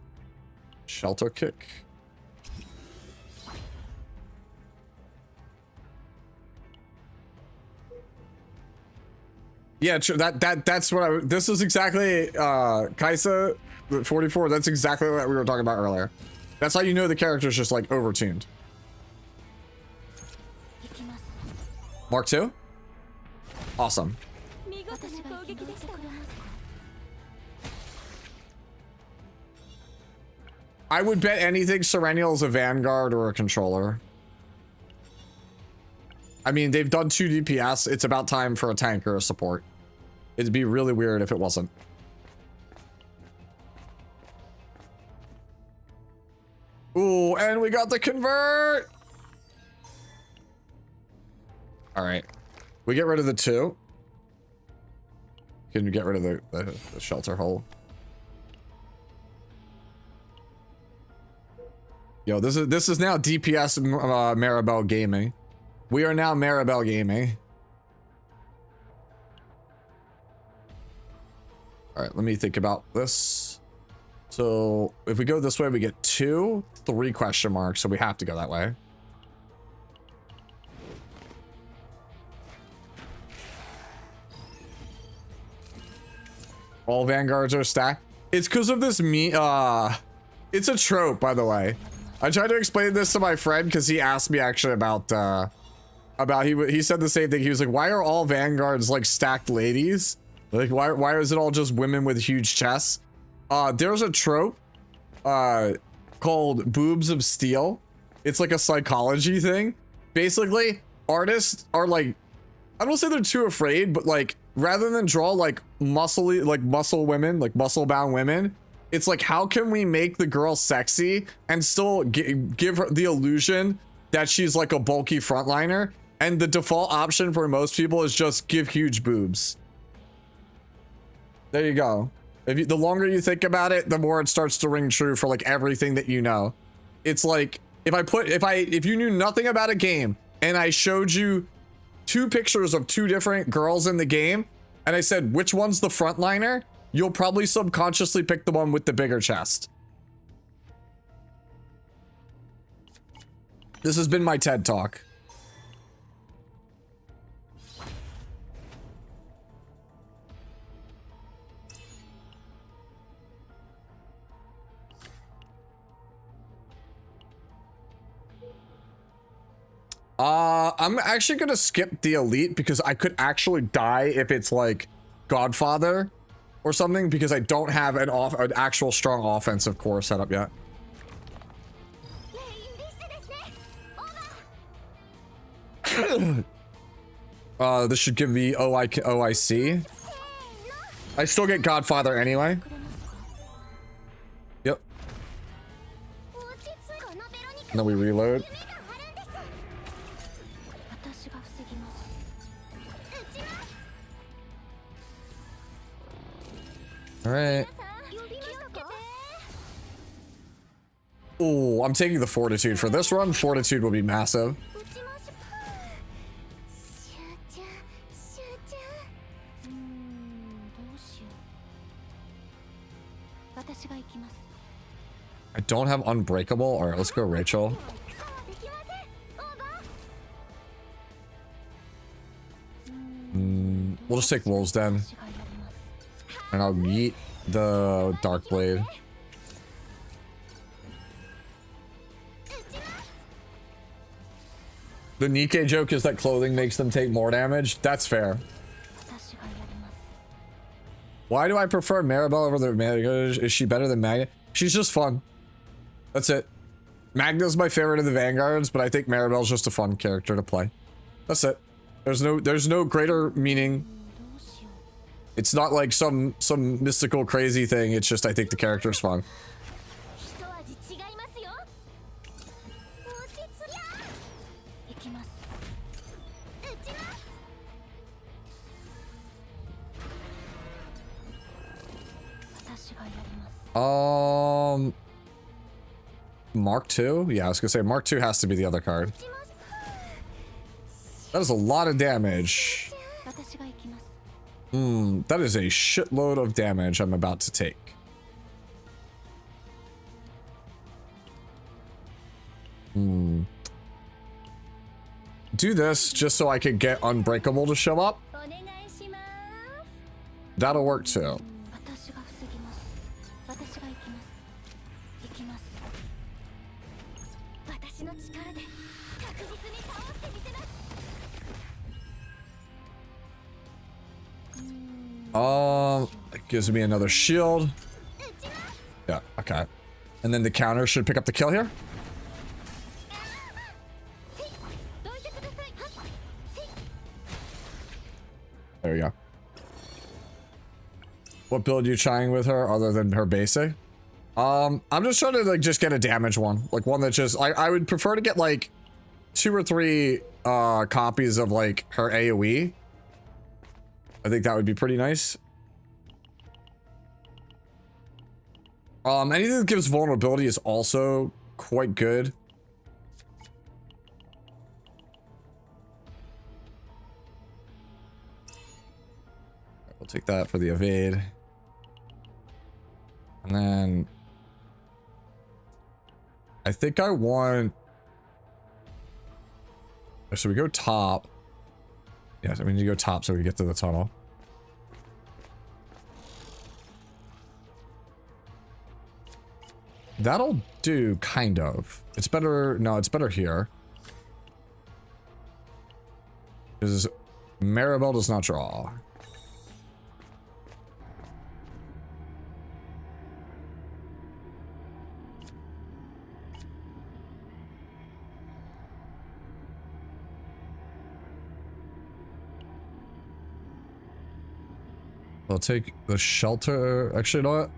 Shelter kick. Yeah, that's what this is exactly Kaisa 44. That's exactly what we were talking about earlier. That's how you know the character's just like overtuned. Mark II? Awesome. I would bet anything Serenial is a Vanguard or a controller. I mean, they've done 2 DPS. It's about time for a tank or a support. It'd be really weird if it wasn't. Ooh, and we got the convert. All right. We get rid of the 2. Can you get rid of the shelter hole? Yo, this is now DPS Maribel Gaming. We are now Maribel Gaming. All right, let me think about this. So if we go this way, we get 2, 3 question marks. So we have to go that way. All vanguards are stacked. It's because of this it's a trope, by the way. I tried to explain this to my friend because he asked me actually about he said the same thing. He was like, why are all vanguards like stacked ladies? Like why is it all just women with huge chests? There's a trope called boobs of steel. It's like a psychology thing. Basically, artists are like, I don't say they're too afraid, but like rather than draw like muscle women, like muscle bound women, it's like, how can we make the girl sexy and still give her the illusion that she's like a bulky frontliner? And the default option for most people is just give huge boobs. There you go. The longer you think about it, the more it starts to ring true for like everything that you know. It's like if you knew nothing about a game and I showed you 2 pictures of 2 different girls in the game and I said which one's the frontliner, you'll probably subconsciously pick the one with the bigger chest. This has been my TED Talk. I'm actually gonna skip the elite because I could actually die if it's like Godfather or something, because I don't have an actual strong offensive core set up yet. This should give me OIC. I still get Godfather anyway. Yep. And then we reload. All right. Oh, I'm taking the fortitude for this run. Fortitude will be massive. I don't have unbreakable. All right, let's go Rachel. We'll just take Wolves Den. And I'll yeet the Dark Blade. The Nikkei joke is that clothing makes them take more damage. That's fair. Why do I prefer Maribel over the Magna? Is she better than Magna? She's just fun. That's it. Magna's my favorite of the Vanguards, but I think Maribel's just a fun character to play. That's it. There's no greater meaning. It's not like some mystical crazy thing. It's just I think the character's fun. Mark II? Yeah, I was gonna say Mark II has to be the other card. That is a lot of damage. That is a shitload of damage I'm about to take. Do this just so I could get Unbreakable to show up. That'll work too. It gives me another shield. Yeah, okay. And then the counter should pick up the kill here. There we go. What build are you trying with her other than her basic? I'm just trying to like just get a damage one, like one that just I would prefer to get like 2 or 3 copies of like her AoE. I think that would be pretty nice. Anything that gives vulnerability is also quite good. We'll take that for the evade. And then I think I want, so we go top. Yes, I mean, you go top so we get to the tunnel. That'll do, kind of. It's better, no, it's better here. Because Maribel does not draw. I'll take the shelter. Actually, you know what?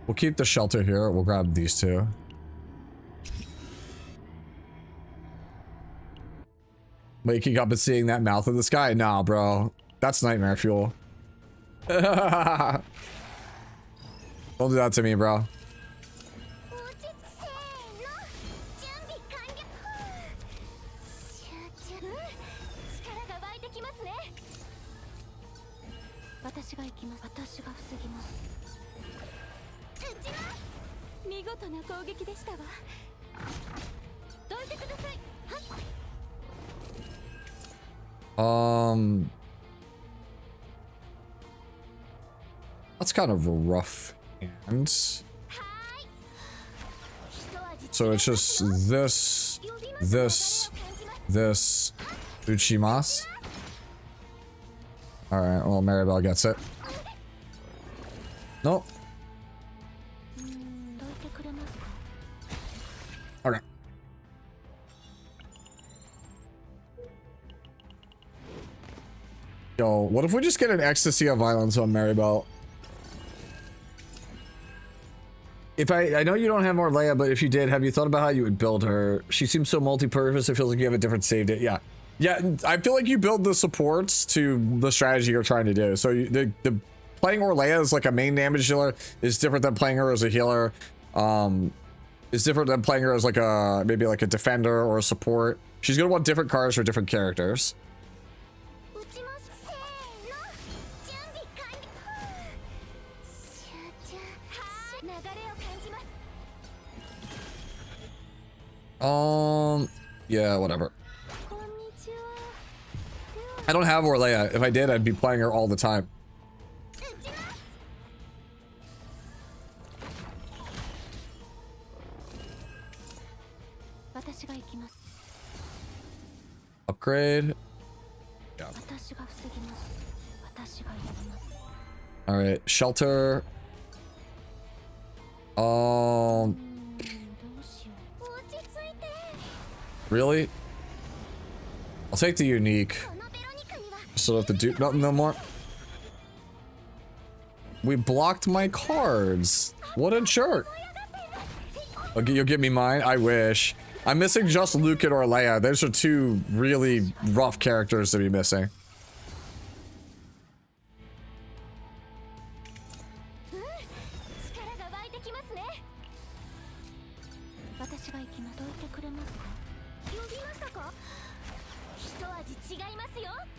We'll keep the shelter here. We'll grab these two. Waking up and seeing that mouth in the sky? Nah, bro. That's nightmare fuel. Don't do that to me, bro. That's kind of a rough hand. So it's just this, Uchimas. Alright, well, Maribel gets it. Nope. Okay. Yo, what if we just get an ecstasy of violence on Maribel? If I know you don't have more Leia, but if you did, have you thought about how you would build her? She seems so multi-purpose, it feels like you have a different save date. Yeah. Yeah, I feel like you build the supports to the strategy you're trying to do. So the playing Orleia as like a main damage dealer is different than playing her as a healer. It's different than playing her as like a, maybe like a defender or a support. She's gonna want different cards for different characters. Yeah, whatever. I don't have Orleia. If I did, I'd be playing her all the time. Upgrade. Yeah. All right, shelter. Really? I'll take the unique. So have to do nothing no more. We blocked my cards. What a jerk. Okay, you'll give me mine? I wish. I'm missing just Luke and Orleia. Those are 2 really rough characters to be missing.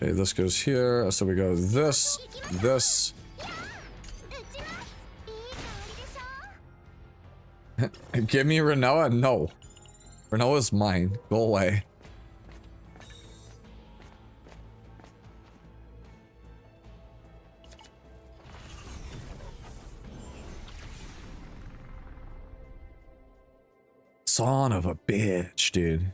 Okay, this goes here. So we go this, this. Give me Renoa? No. Renoa's mine. Go away. Son of a bitch, dude.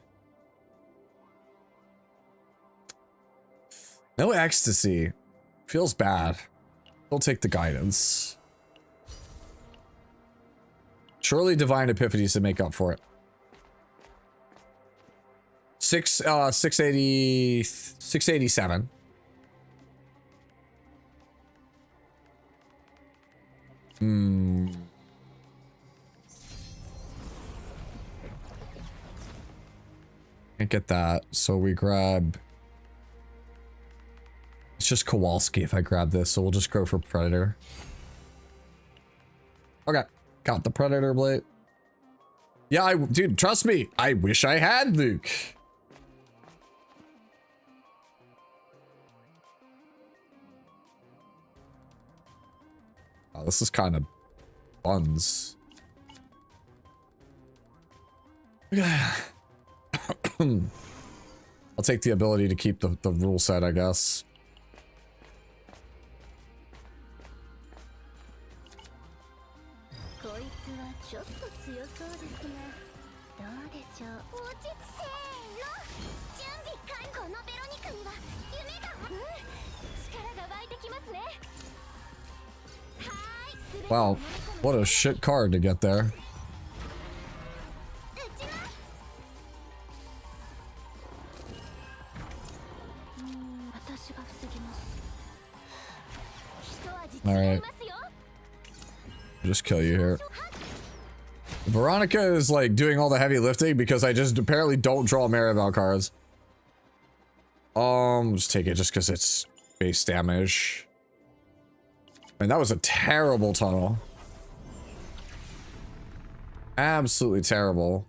No ecstasy. Feels bad. We'll take the guidance. Surely divine epiphanies to make up for it. 687. Can't get that. So we grab... It's just Kowalski if I grab this, so we'll just go for Predator. Okay. Got the Predator Blade. Yeah, dude, trust me. I wish I had Luke. Oh, this is kind of buns. I'll take the ability to keep the rule set, I guess. Wow, what a shit card to get there. Alright. Just kill you here. Veronica is like doing all the heavy lifting because I just apparently don't draw Maribel cards. Just take it just because it's base damage. Man, that was a terrible tunnel. Absolutely terrible.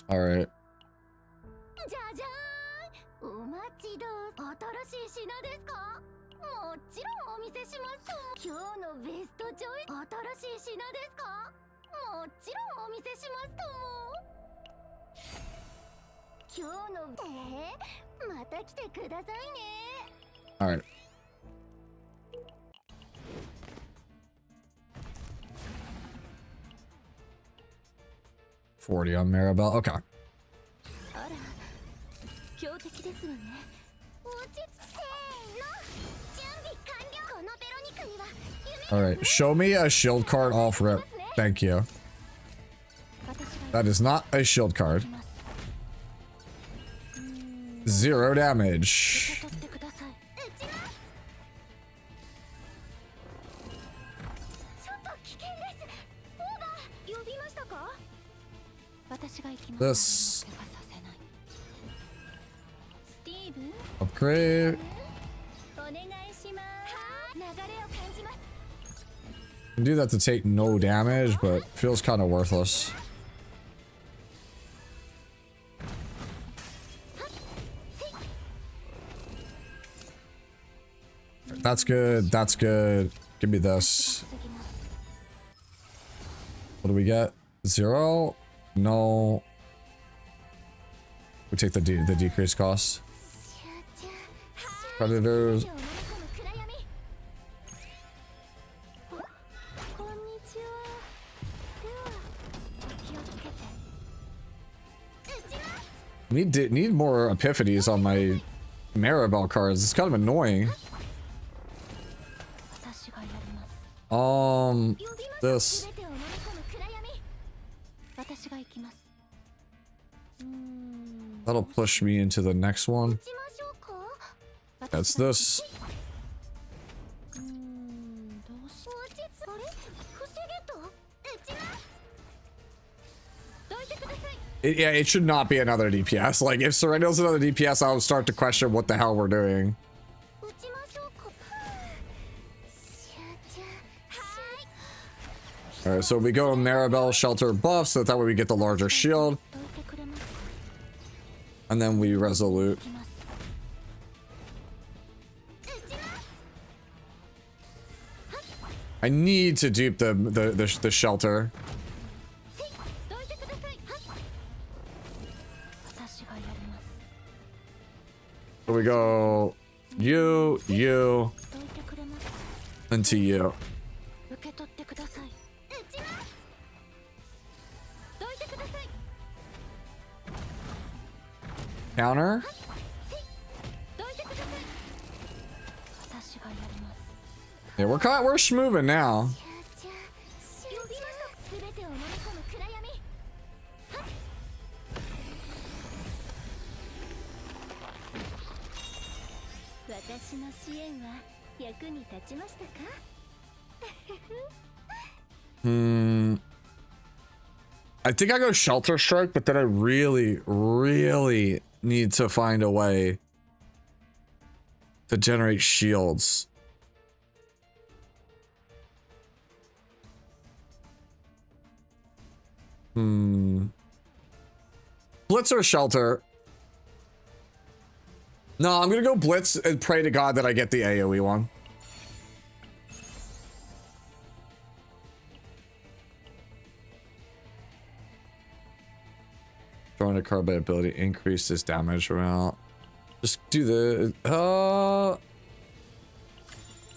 All right. All right. $40 on Maribel. Okay. All right. Show me a shield card off rip. Thank you. That is not a shield card. 0 damage. This upgrade. Can do that to take no damage, but feels kind of worthless. That's good. That's good. Give me this. What do we get? 0? No. We take the decreased cost. Predators. Need more epiphanies on my Maribel cards. It's kind of annoying. This. That'll push me into the next one. That's this. Yeah, it should not be another DPS. Like, if Serendo's another DPS, I'll start to question what the hell we're doing. Alright, so we go Maribel Shelter buff, so that way we get the larger shield. And then we Resolute. I need to dupe the shelter. So we go you, and to you. Counter. Yeah, we're schmoving now. 私の支援は役に立ちましたか？ I think I go Shelter Strike, but then I really, really need to find a way to generate shields. Blitz or Shelter? No, I'm gonna go Blitz and pray to God that I get the AoE one. Throwing a card by ability, increase this damage amount. Just do the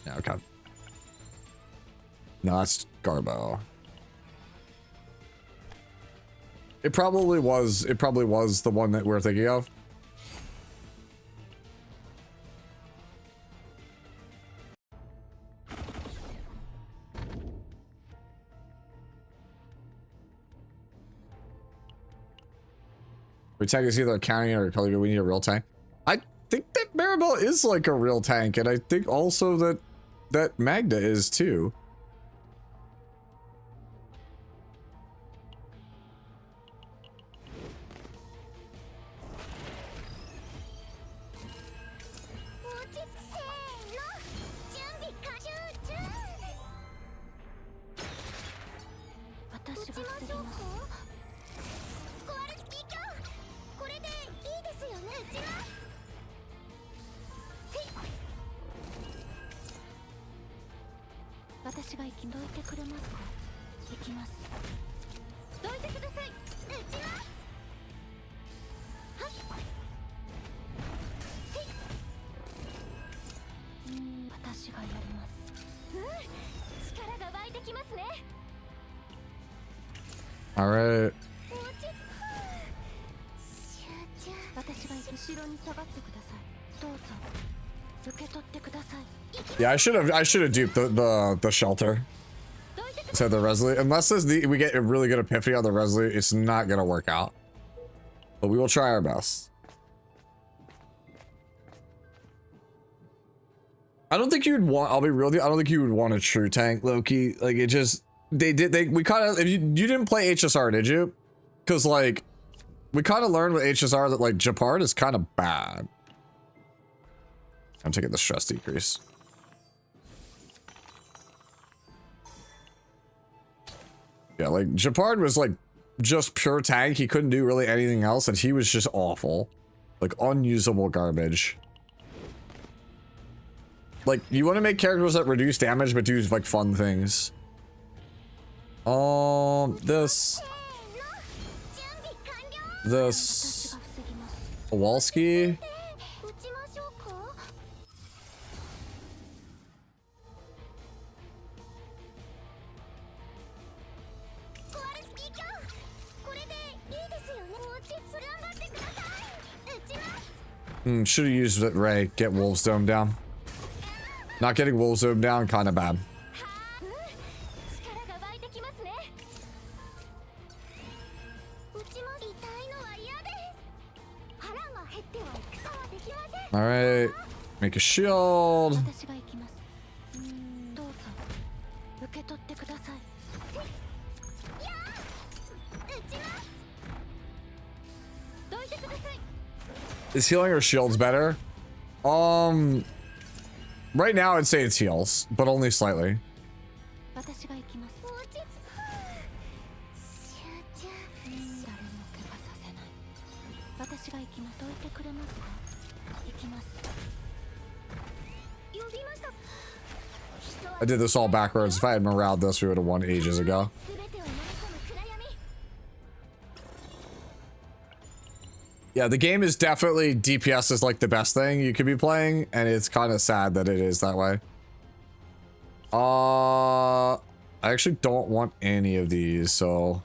yeah, okay. No, that's Garbo. It probably was the one that we're thinking of. We tank is either a county or a color. We need a real tank. I think that Maribel is like a real tank, and I think also that Magda is too. All right. Yeah, I should have duped the Shelter. So the Resolute, unless we get a really good Epiphany on the Resolute, it's not gonna work out. But we will try our best. I don't think you'd want, I'll be real with you, I don't think you would want a true tank, Loki. Like, it just, we kind of, if you didn't play HSR, did you? Because, like, we kind of learned with HSR that, like, Japard is kind of bad. I'm taking the stress decrease. Yeah, like, Japard was, like, just pure tank. He couldn't do really anything else, and he was just awful. Like, unusable garbage. Like, you want to make characters that reduce damage, but do, like, fun things. This. Kowalski. Should have used it, Ray. Get Wolf's Dome down. Not getting Wolf's Dome down, kind of bad. All right, make a shield. Is healing or shields better? Right now I'd say it's heals, but only slightly. I did this all backwards. If I had moraled this, we would have won ages ago. Yeah, the game is definitely, DPS is like the best thing you could be playing, and it's kind of sad that it is that way. I actually don't want any of these, so...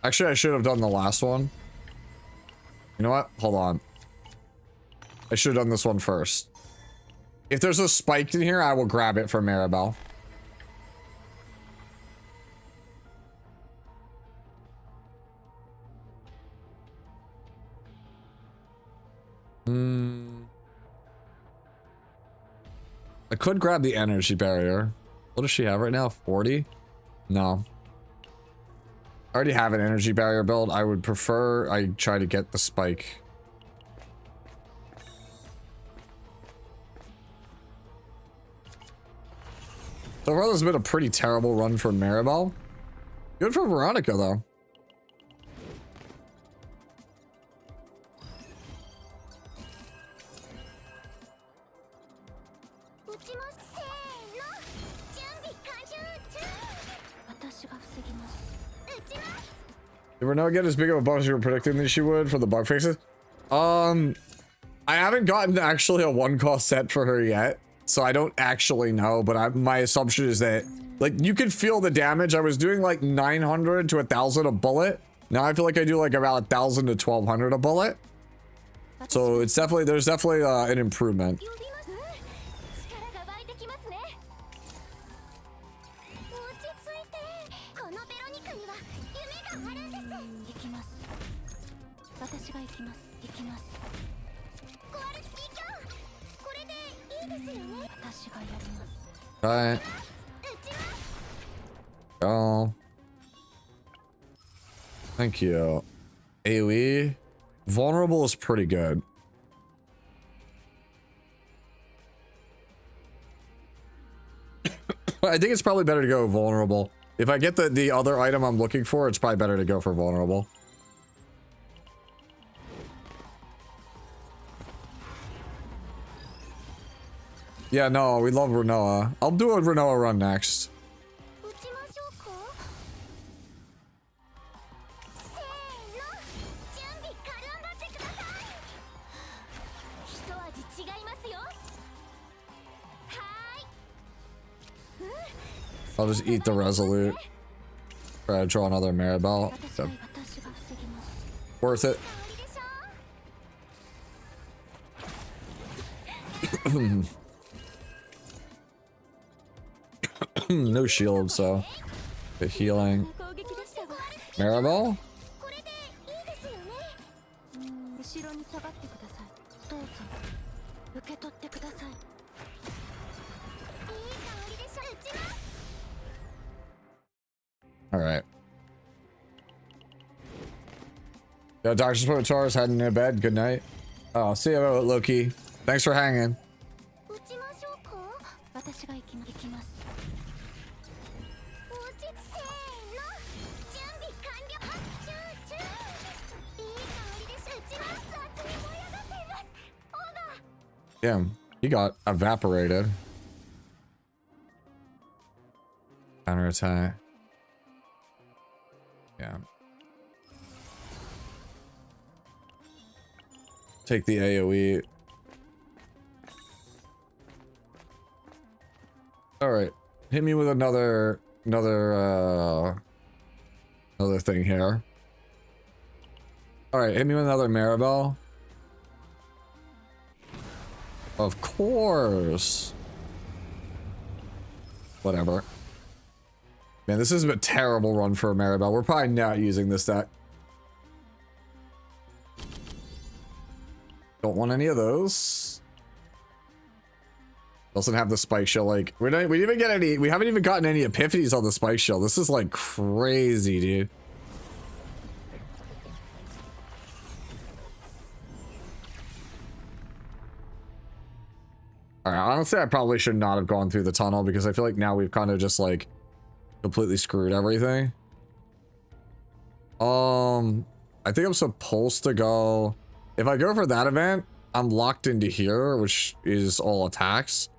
Actually, I should have done the last one. You know what? Hold on. I should have done this one first. If there's a spike in here, I will grab it for Maribel. I could grab the energy barrier. What does she have right now? 40? No. I already have an energy barrier build. I would prefer I try to get the spike. So far, this has been a pretty terrible run for Maribel. Good for Veronica, though. Did Renault get as big of a bonus you were predicting that she would for the bug fixes? I haven't gotten actually a one-cost set for her yet, so I don't actually know, but my assumption is that, like, you could feel the damage. I was doing like 900 to 1,000 a bullet. Now I feel like I do like about 1,000 to 1,200 a bullet. So it's definitely, there's definitely an improvement. Alright. Go. Thank you. AoE. Vulnerable is pretty good. I think it's probably better to go vulnerable. If I get the other item I'm looking for, it's probably better to go for vulnerable. Yeah, no, we love Renoa. I'll do a Renoa run next. I'll just eat the Resolute. Try to draw another Maribel. So. Worth it. No shield, so good healing. Maribel? Alright. Yo, Dr. Spotaurus heading to bed. Good night. Oh, see you, Loki. Thanks for hanging. Damn, he got evaporated. Counter attack. Yeah. Take the AoE. All right, hit me with another thing here. All right, hit me with another Maribel. Of course. Whatever. Man, this is a terrible run for a Maribel. We're probably not using this deck. Don't want any of those. Doesn't have the spike shell. Like we didn't even get any. We haven't even gotten any epiphanies on the spike shell. This is like crazy, dude. Alright, honestly, I probably should not have gone through the tunnel because I feel like now we've kind of just like completely screwed everything. I think I'm supposed to go. If I go for that event, I'm locked into here, which is all attacks.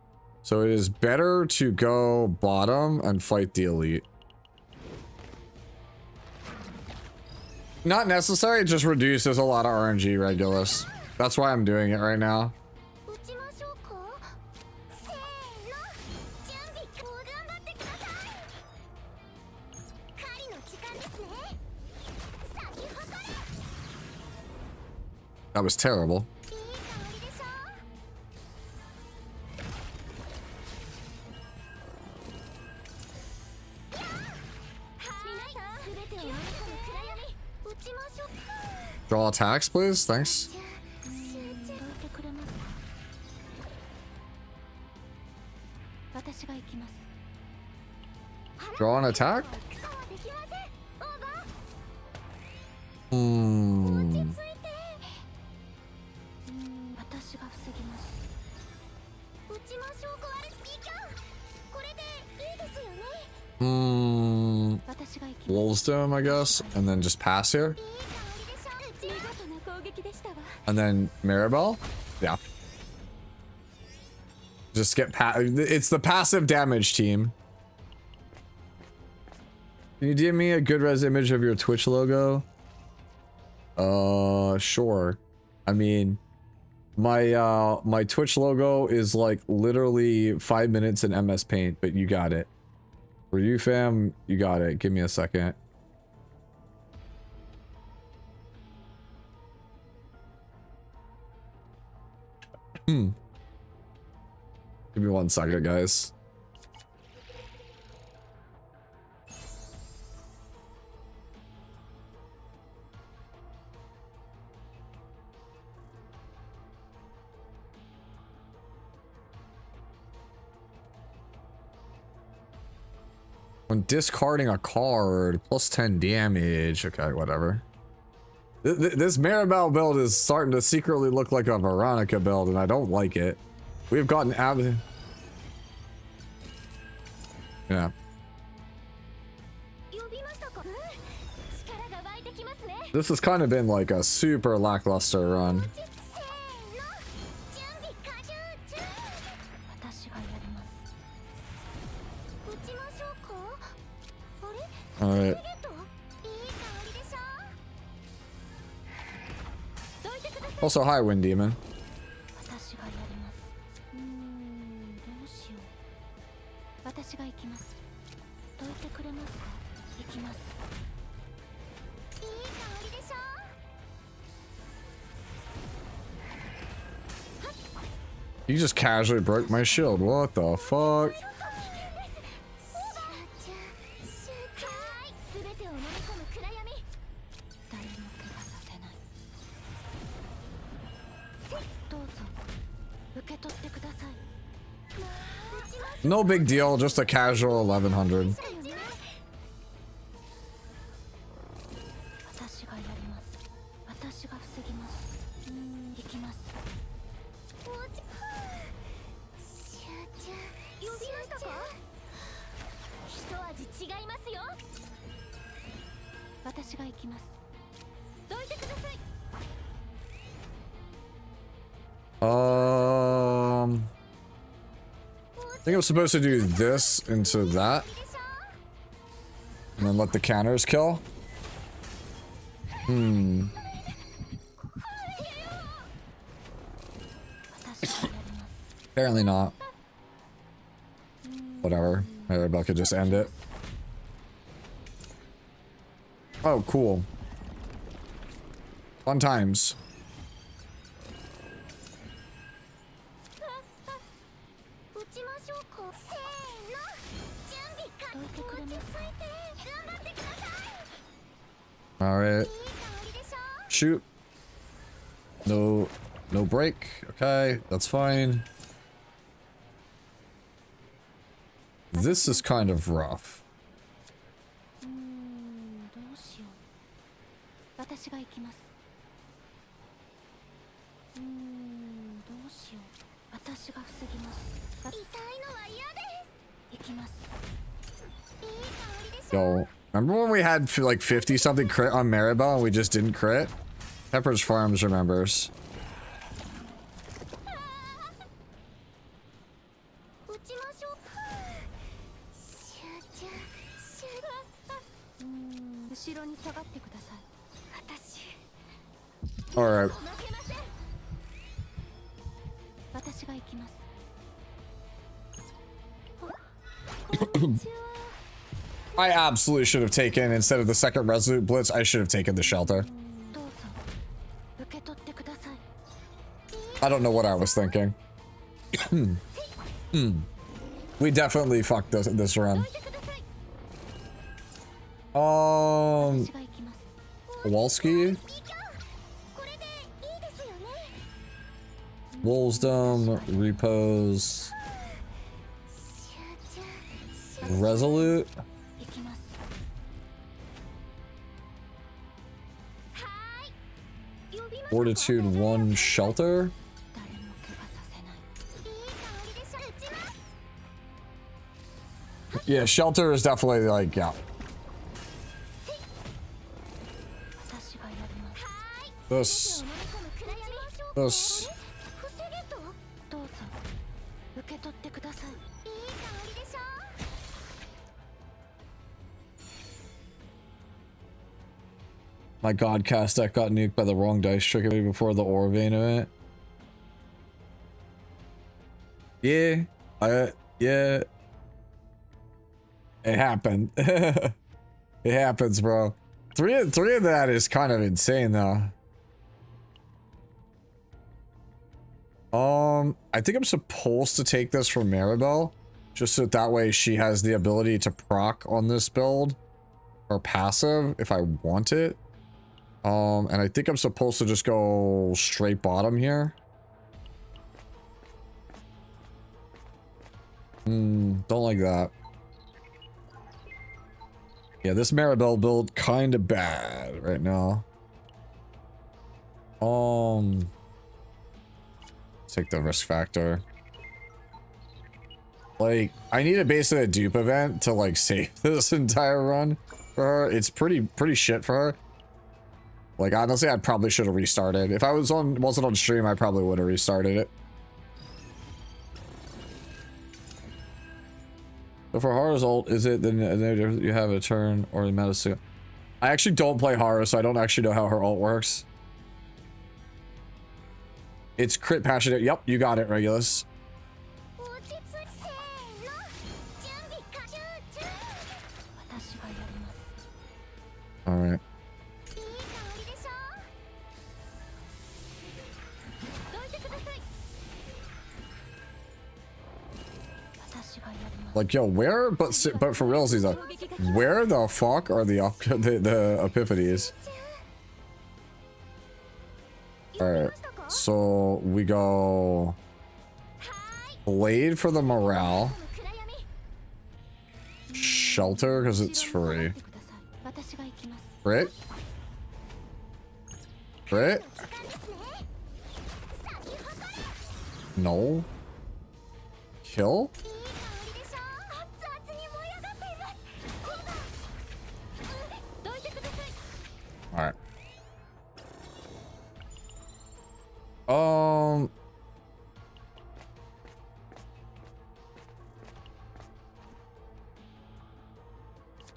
So it is better to go bottom and fight the elite. Not necessary, it just reduces a lot of RNG Regulus. That's why I'm doing it right now. That was terrible. Draw attacks, please. Thanks. Draw an attack? 戦はできませんオーバー Hmm. 落ち着いて私が防ぎます撃ちましょうかピーキャンこれでいいですよね Hmm. 私が行きます Wolfstone, I guess, and then just pass here, いい香りでしょ見事な攻撃でしたわ and then Maribel. Yeah. Just get it's the passive damage team. Can you DM me a good res image of your Twitch logo? Sure. I mean, my Twitch logo is like literally 5 minutes in MS Paint, but you got it. For you, fam, you got it. Give me a second. Give me 1 second, guys. When discarding a card, plus 10 damage. Okay, whatever. This Maribel build is starting to secretly look like a Veronica build, and I don't like it. We've gotten yeah. 呼びましたか力が湧いてきますね This has kind of been like a super lackluster run. せーの準備完了私がやります撃ちましょうかあれ Alright. いい香りでしょどいてください Also, hi, Wind Demon. 私がやりますどうしよう私が行きますどいてくれますか行きますいい香りでしょ You just casually broke my shield. What the fuck? 全てを飲み込む暗闇誰も怪我させないどうぞ受け取ってください No big deal, just a casual 1100. 私がやります私が防ぎます行きます呼びましたか一味違いますよ私が行きますどいてください I think I'm supposed to do this into that, and then let the counters kill. Apparently not. Whatever. Maribel could just end it. Oh, cool. Fun times. 撃ちましょうかせーの準備完了落ち着いて頑張ってください Alright. いい香りでしょ Shoot. No break. Okay, that's fine. This is kind of rough. どうしよう私が行きますどうしよう私が防ぎます痛いのは嫌です行きますいい香りでしょ Yo, remember when we had like 50 something crit on Maribel and we just didn't crit? Pepper's Farms remembers. 撃ちましょう集中後ろに下がってください私 Alright. 負けません私が行きます I absolutely should have taken, instead of the second Resolute Blitz, I should have taken the shelter. どうぞ受け取ってください I don't know what I was thinking. We definitely fucked this run. どいてください Um, 私が行きます Walski? これでいいですよね Wolvesdom, Repose, 集中 Resolute? Fortitude 1 shelter. 誰も怪我させない。いい香りでしょ。撃ちます。 Yeah, shelter is definitely like, yeah. 私がやります。 This. 飲み込む暗闇。 This. 防げと。どうぞ受け取ってください。いい香りでしょ。 My god, cast deck got nuked by the wrong dice trick before the Orvane event. Yeah, yeah. It happened. It happens, bro. Three of that is kind of insane, though. I think I'm supposed to take this from Maribel, just so that way she has the ability to proc on this build, or passive if I want it. And I think I'm supposed to just go straight bottom here. Don't like that. Yeah, this Maribel build kind of bad right now. Take the risk factor. Like, I need basically a dupe event to like save this entire run for her. It's pretty shit for her. Like, honestly, I probably should have restarted. If I wasn't on stream, I probably would have restarted it. So for Haru's ult, is it then you have a turn or the medicine? I actually don't play Haru, so I don't actually know how her ult works. It's crit passionate. Yep, you got it, Regulus. All right. Like, yo, where? But for real, he's like, where the fuck are the epiphanies? All right, so we go blade for the morale, shelter because it's free. Crit, crit. No. Kill. All right.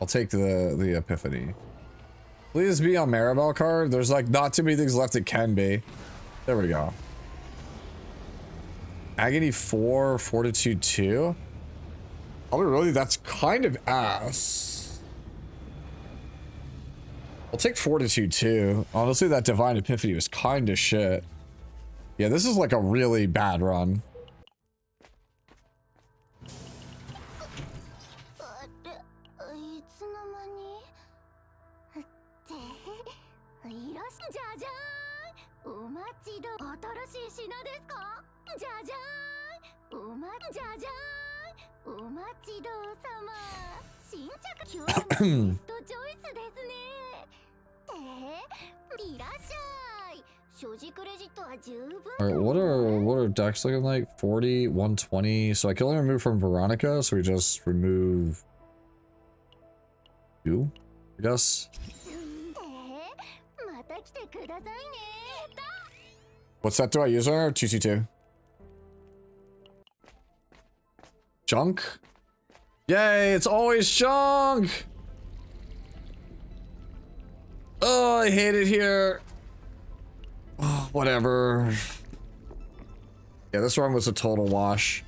I'll take the epiphany. Please be on Maribel card. There's like not too many things left it can be. There we go. Agony 4, Fortitude 2. Oh, really? That's kind of ass. I'll take Fortitude 2. Honestly, that Divine Epiphany was kind of shit. Yeah, this is like a really bad run. Alright, what are decks looking like? 40, 120. So I can only remove from Veronica, so we just remove 2, I guess. What set do I use her? 222. Junk? Yay, it's always junk! Oh, I hate it here. Oh, whatever. Yeah, this run was a total wash.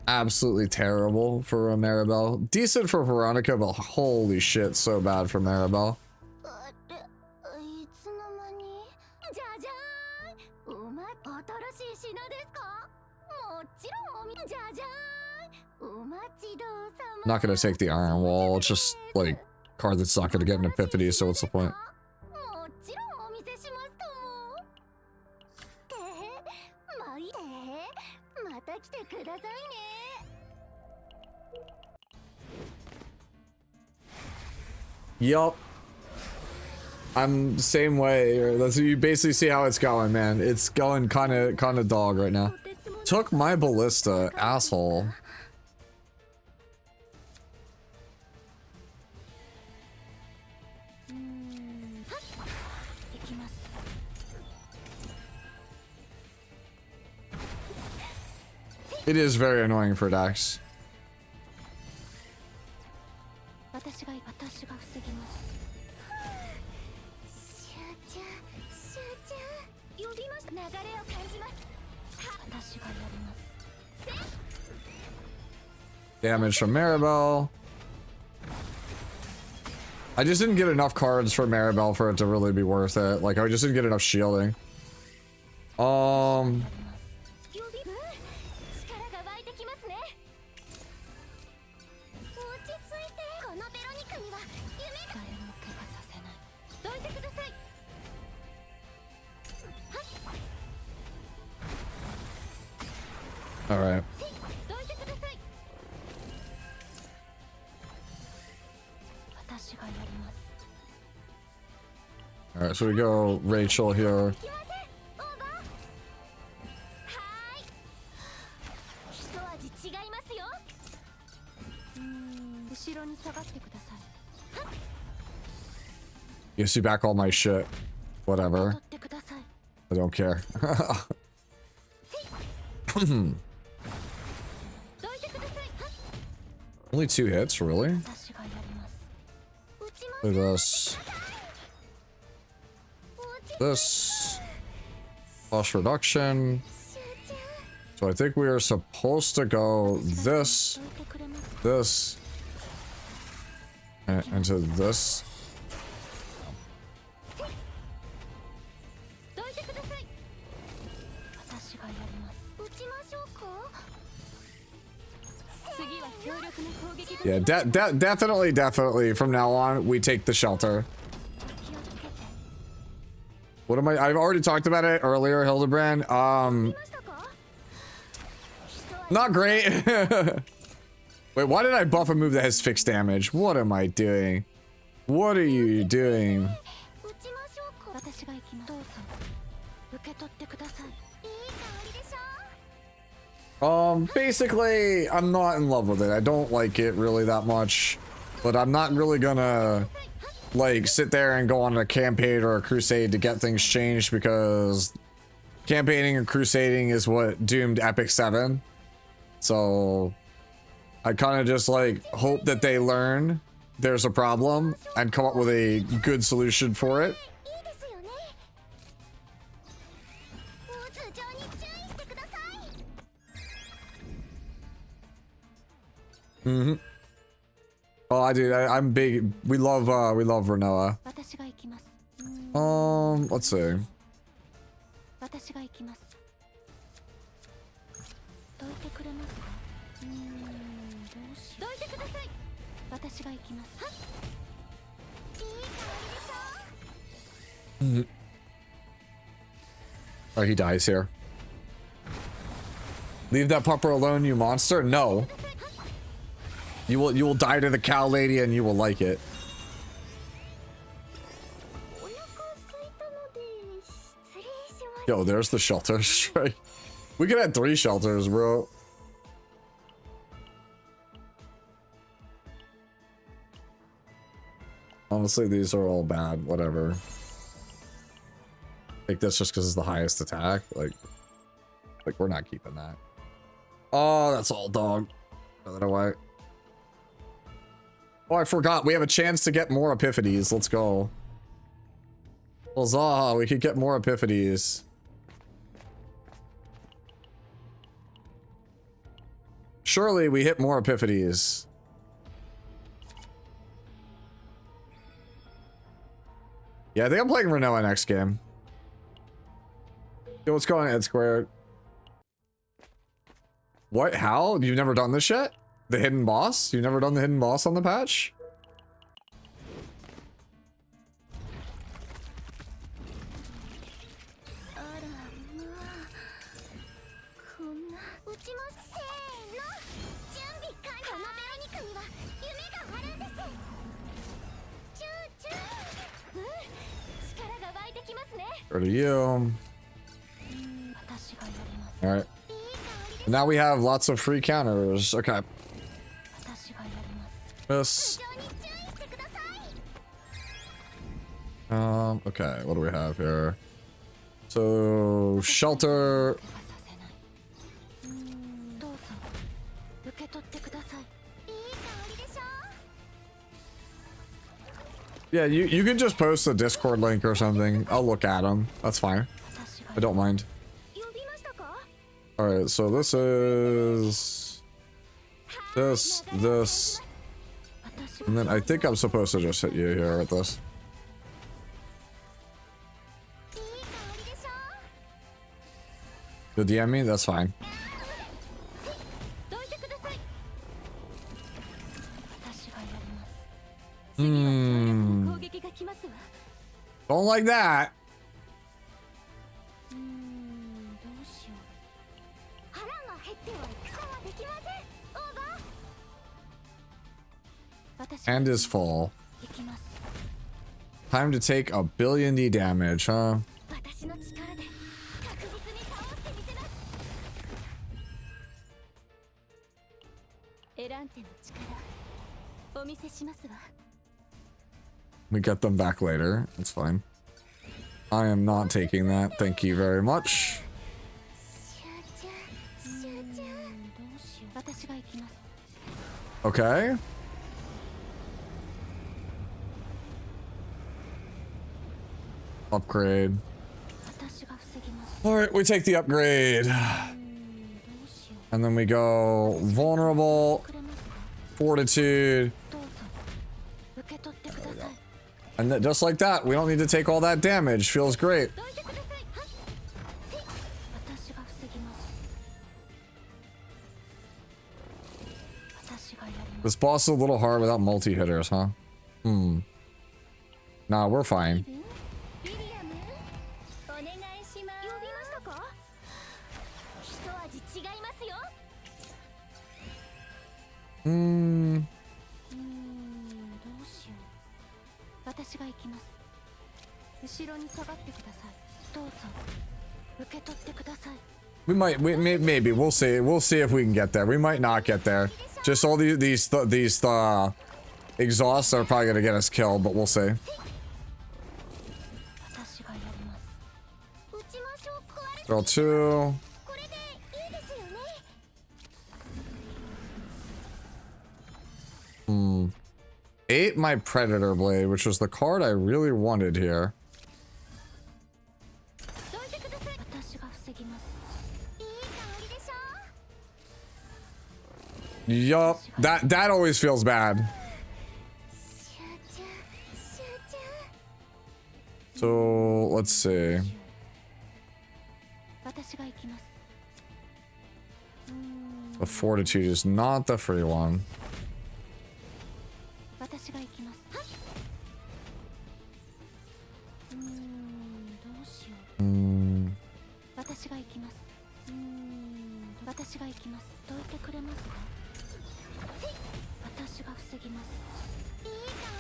Absolutely terrible for Maribel. Decent for Veronica, but holy shit, so bad for Maribel. Not gonna take the Iron Wall. It's just like card that's not gonna get an epiphany, so what's the point? Yup. I'm the same way. That's you basically see how it's going, man. It's going kind of dog right now. Took my ballista, asshole. It is very annoying for Dax. Damage from Maribel. I just didn't get enough cards for Maribel for it to really be worth it. Like, I just didn't get enough shielding. All right. All right, so we go Rachel here. You see back all my shit. Whatever. I don't care. Only 2 hits, really? Look at this. This. Cost reduction. So I think we are supposed to go this, this, and into this. Yeah, definitely from now on, we take the shelter. What am I? I've already talked about it earlier, Hildebrand. Not great. Wait, why did I buff a move that has fixed damage? What am I doing? What are you doing? Basically, I'm not in love with it. I don't like it really that much, but I'm not really gonna like sit there and go on a campaign or a crusade to get things changed, because campaigning and crusading is what doomed Epic 7. So I kind of just like hope that they learn there's a problem and come up with a good solution for it. Mm-hmm. Oh, I'm big. We love Renoa. Let's see. Mm-hmm. Oh, he dies here. Leave that pupper alone, you monster. No. You will die to the cow lady and you will like it. Yo, there's the shelters, right? We could have 3 shelters, bro. Honestly, these are all bad. Whatever. Take this just because it's the highest attack. Like we're not keeping that. Oh, that's all dog. Throw that away. Oh, I forgot. We have a chance to get more epiphanies. Let's go. Huzzah, we could get more epiphanies. Surely we hit more epiphanies. Yeah, I think I'm playing Renoa next game. Yo, what's going on, Ed Squared? What? How? You've never done this yet? The hidden boss? You've never done the hidden boss on the patch? Go to you. 私がやります All right. Now we have lots of free counters. Okay. 私がやります This. 非常に注意してください Okay. What do we have here? So shelter. 怪我させないどうぞ受け取ってくださいいい香りでしょ Yeah, you can just post a Discord link or something. I'll look at them. That's fine. 私が I don't mind. 呼びましたか All right. So this is this, 私 and then I think I'm supposed to just hit you here with this. いい香りでしょ You DM me? That's fine. どいてください私がやります Hmm. 攻撃が来ますわ Don't like that. どうしよう腹が減っては戦はできませんオーバー私 And is full. 行きます Time to take a billion D damage, huh? 私の力で確実に倒してみせますエランテの力お見せしますわ We get them back later. That's fine. I am not taking that. Thank you very much. 集中どうしよう私が行きます Okay. Upgrade. 私が防ぎます All right, we take the upgrade. どうしよ And then we go う vulnerable, くれますか fortitude, どうぞ受け取ってください and just like that, we don't need to take all that damage. Feels great. どいてくださいはい私が防ぎます私がやります This boss is a little hard without multi-hitters, huh? Nah, we're fine. ウィリアムお願いします呼びましたか一味違いますよどうしよう私が行きます後ろに下がってくださいどうぞ受け取ってください Maybe we'll see. We'll see if we can get there. We might not get there. Just all these exhausts are probably gonna get us killed, but we'll see. 私がやります撃ちましょう壊れ Draw 2. これでいいですよね Ate my Predator Blade, which was the card I really wanted here. どいてください私が防ぎますいい香りでしょ Yup. That always feels bad. 集中集中 So let's see. 私が行きます The Fortitude is not the free one. 私が行きますはいどうしよう私が行きます私が行きますどいてくれますか私が防ぎますいい香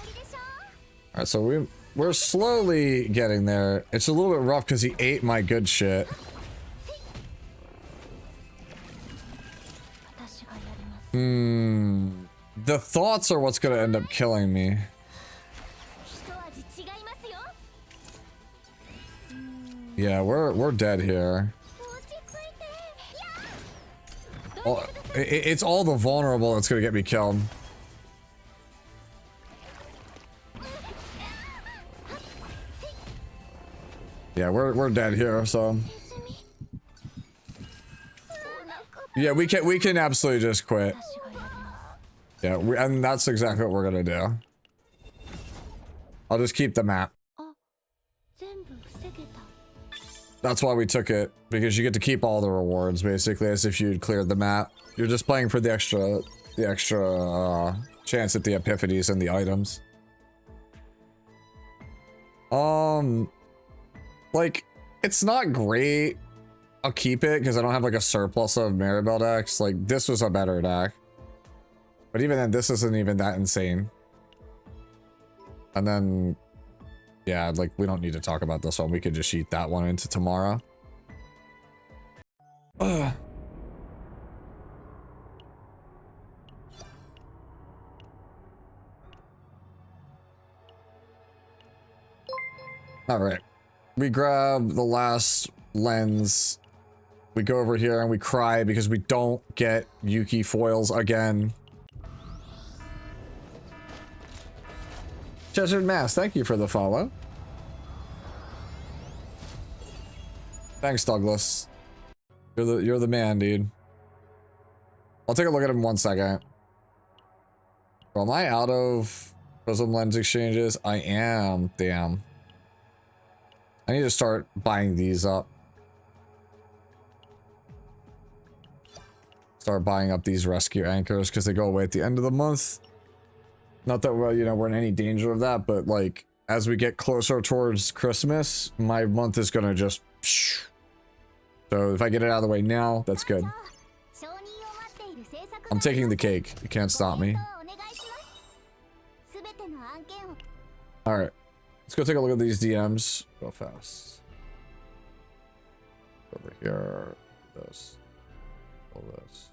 りでしょ Alright, so we're slowly getting there. It's a little bit rough because he ate my good shit. 私がやります The thoughts are what's gonna end up killing me. 一味違いますよ Yeah, we're dead here. 落ち着いてや Oh, it's all the vulnerable that's gonna get me killed. Yeah, we're dead here, so yeah, we can absolutely just quit. 私がやります Yeah, and that's exactly what we're gonna do. I'll just keep the map. あ全部防げた That's why we took it, because you get to keep all the rewards, basically, as if you'd cleared the map. You're just playing for the extra chance at the epiphanies and the items. Like, it's not great. I'll keep it, because I don't have, like, a surplus of Maribel decks. Like, this was a better deck. But even then, this isn't even that insane. And then Yeah, like, we don't need to talk about this one. We could just eat that one into tomorrow. Ugh. All right. We grab the last lens. We go over here and we cry because we don't get Yuki foils again. Chesed Mass, thank you for the follow. Thanks, Douglas. You're the man, dude. I'll take a look at him 1 second. Well, am I out of Prism Lens exchanges? I am. Damn. I need to start buying these up. Start buying up these rescue anchors because they go away at the end of the month. Not that we're, you know, we're in any danger of that, but like as we get closer towards Christmas, my month is gonna just. So if I get it out of the way now, that's good. I'm taking the cake. You can't stop me. All right, let's go take a look at these DMs real fast. Over here, this, all this.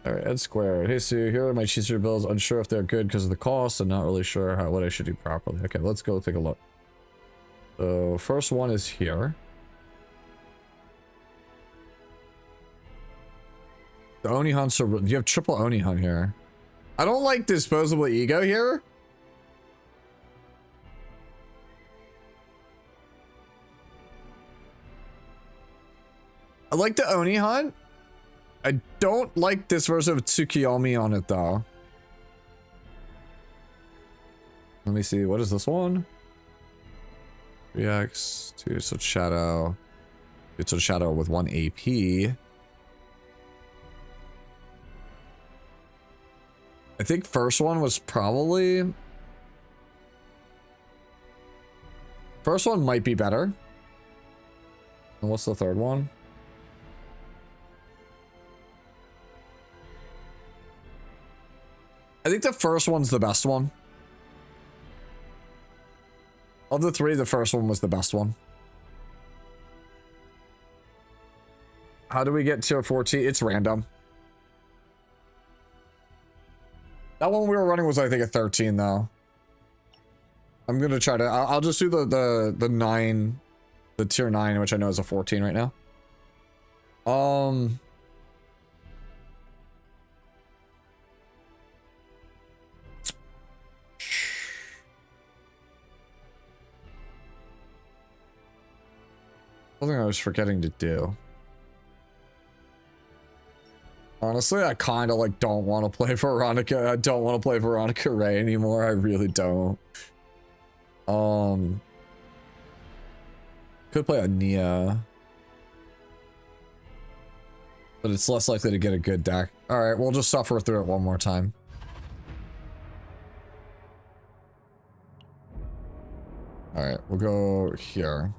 All right, Ed Square. Hey Sue, here are my Chizuru bills. Unsure if they're good because of the cost and not really sure what I should do properly. Okay, let's go take a look. So first one is here. The Oni-Han, so you have triple Oni-Han here. I don't like disposable ego here. I like the Oni-Han. I don't like this version of Tsukiyomi on it though. Let me see, what is this one? 3x, 2 such shadow. It's a shadow with 1 AP. I think first one was probably... First one might be better. And what's the third one? I think the first one's the best one. Of the three, the first one was the best one. How do we get tier 14? It's random. That one we were running was, I think, a 13, though. I'm gonna try to... I'll just do the 9... The tier 9, which I know is a 14 right now. Something I was forgetting to do. Honestly, I kind of like don't want to play Veronica. I don't want to play Veronica Ray anymore. I really don't. Could play a Nia. But it's less likely to get a good deck. Alright, we'll just suffer through it one more time. Alright, we'll go here.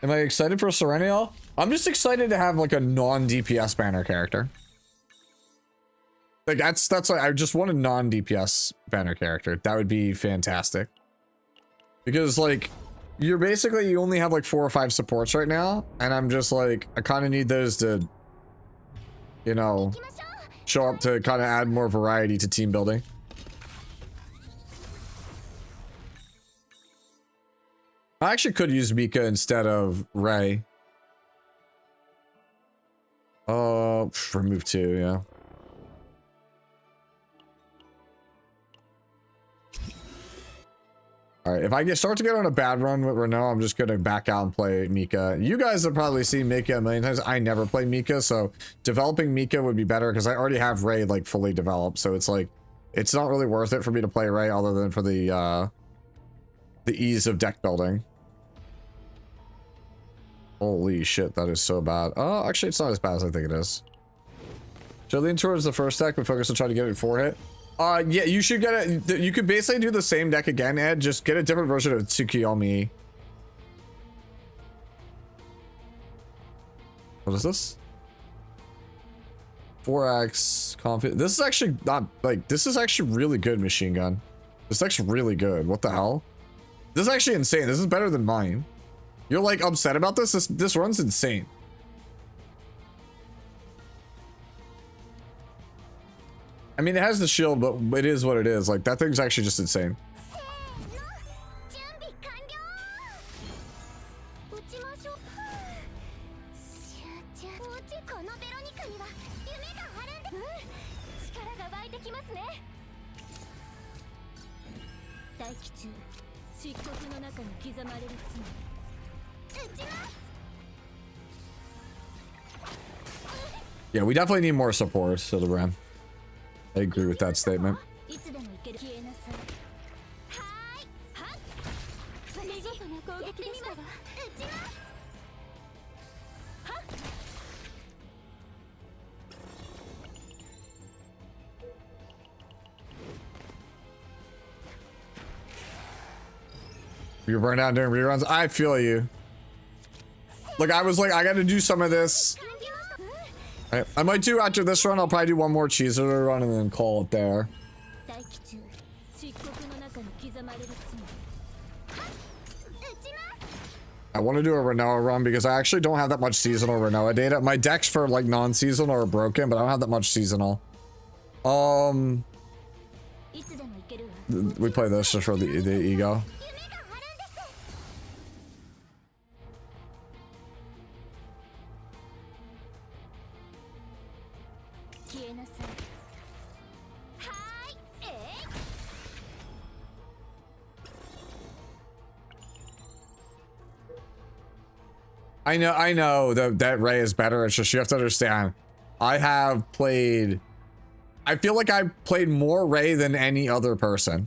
Am I excited for Serenial? I'm just excited to have like a non-DPS banner character. Like that's like, I just want a non-DPS banner character. That would be fantastic. Because like you only have like 4 or 5 supports right now, and I'm just like I kind of need those to, you know, show up to kind of add more variety to team building. I actually could use Mika instead of Ray. Remove 2, yeah. Alright, if I start to get on a bad run with Renault, I'm just gonna back out and play Mika. You guys have probably seen Mika a million times. I never play Mika, so developing Mika would be better because I already have Ray like fully developed, so it's like it's not really worth it for me to play Ray other than for the ease of deck building. Holy shit, that is so bad. Oh, actually, it's not as bad as I think it is. Should I lean towards the first deck, but focus on trying to get it 4-hit? Yeah, you should get it. You could basically do the same deck again, Ed. Just get a different version of Tsukiyomi. What is this? 4x confidence. This is actually not like, this is actually really good machine gun. This is actually really good. What the hell? This is actually insane. This is better than mine. You're like upset about this? This run's insane. I mean, it has the shield, but it is what it is. Like, that thing's actually just insane. Yeah, we definitely need more support to the ram. I agree with that statement. You're burned out during reruns. I feel you. Look, I was like, I got to do some of this. I might do after this run. I'll probably do one more Chizuru run and then call it there. I want to do a Renoa run because I actually don't have that much seasonal Renoa data. My decks for like non-seasonal are broken, but I don't have that much seasonal. We play this just for the ego. I know that Ray is better. It's just you have to understand. I feel like I played more Ray than any other person.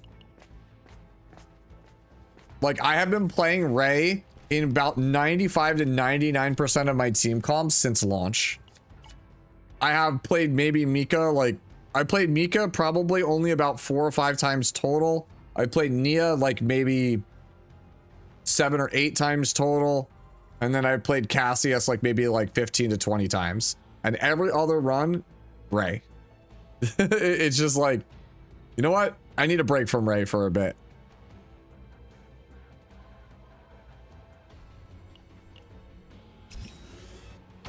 Like, I have been playing Ray in about 95 to 99% of my team comps since launch. I have played maybe Mika, like, I played Mika probably only about 4 or 5 times total. I played Nia like maybe 7 or 8 times total. And then I played Cassius like maybe like 15 to 20 times. And every other run, Ray. It's just like, you know what? I need a break from Ray for a bit.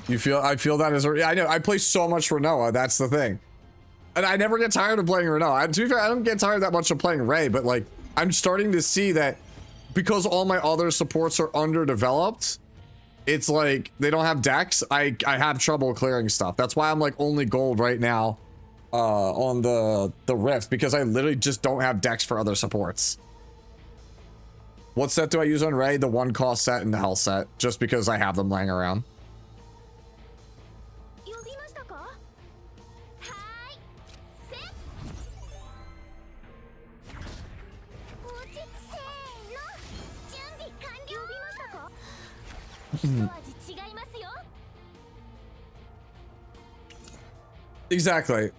I feel that as a, I know, I play so much Renoa, that's the thing. And I never get tired of playing Renoa. To be fair, I don't get tired that much of playing Ray, but like, I'm starting to see that because all my other supports are underdeveloped, it's like they don't have decks. I have trouble clearing stuff. That's why I'm like only gold right now on the Rift, because I literally just don't have decks for other supports. What set do I use on Ray? The 1 cost set and the health set, just because I have them laying around. Exactly.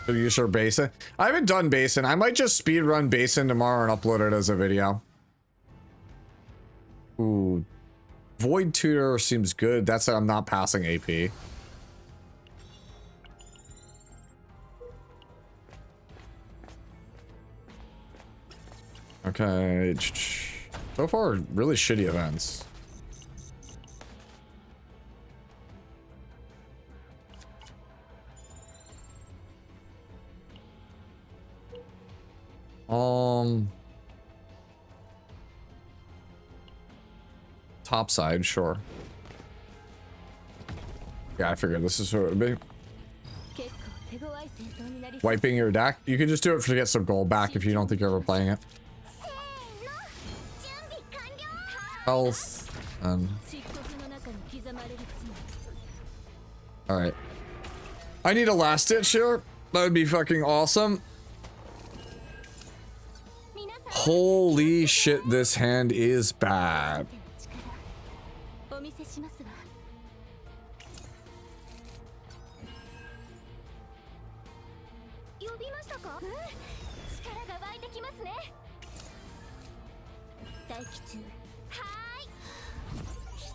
You sure Basin? I haven't done Basin. I might just speedrun Basin tomorrow and upload it as a video. Ooh. Void Tutor seems good. That's I'm not passing AP. Okay. So far, really shitty events. Top side, sure. Yeah, I figured this is what it would be. Wiping your deck? You can just do it to get some gold back if you don't think you're ever playing it. Health. Alright. I need a last ditch here. That would be fucking awesome. Holy shit, this hand is bad. お見せしますわ。呼びましたか？うん、力が湧いてきますね。待機中。は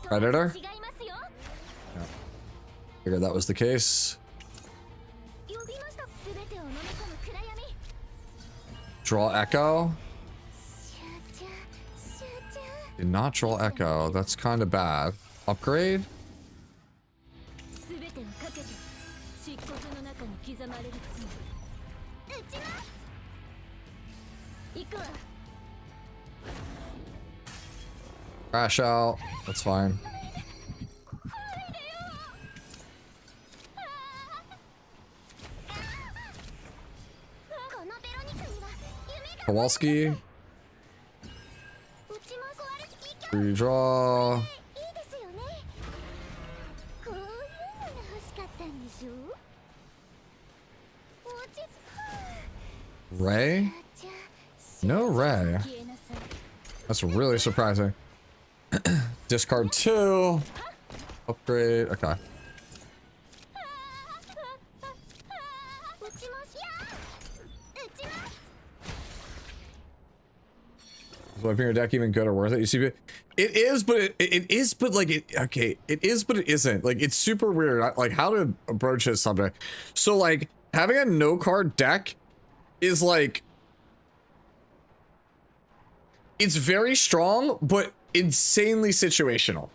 ーい。 Predator? 違いますよ。 Figured that was the case. 呼びました。すべてを飲み込む暗闇。 Draw Echo? 集中、集中。 Did not draw Echo. That's kind of bad. Upgrade? すべてをかけて漆黒の中に刻まれる罪。撃ちます。行くわ。 Crash out. That's fine. このベロニカには夢が。 Kowalski. 撃ちます。壊れスキー Redraw. いいですよね。こういうのが欲しかったんでしょ。落ち着く。 Ray? じゃ No Ray. あ消えなさい。 That's really surprising. Discard 2. Upgrade. Okay. 撃ちます。撃ちます。 Is wiping your deck even good or worth it? You see, it is, but it is, but like it. Okay, it is, but it isn't. Like it's super weird. Like how to approach this subject. So like having a no card deck is like it's very strong, but insanely situational.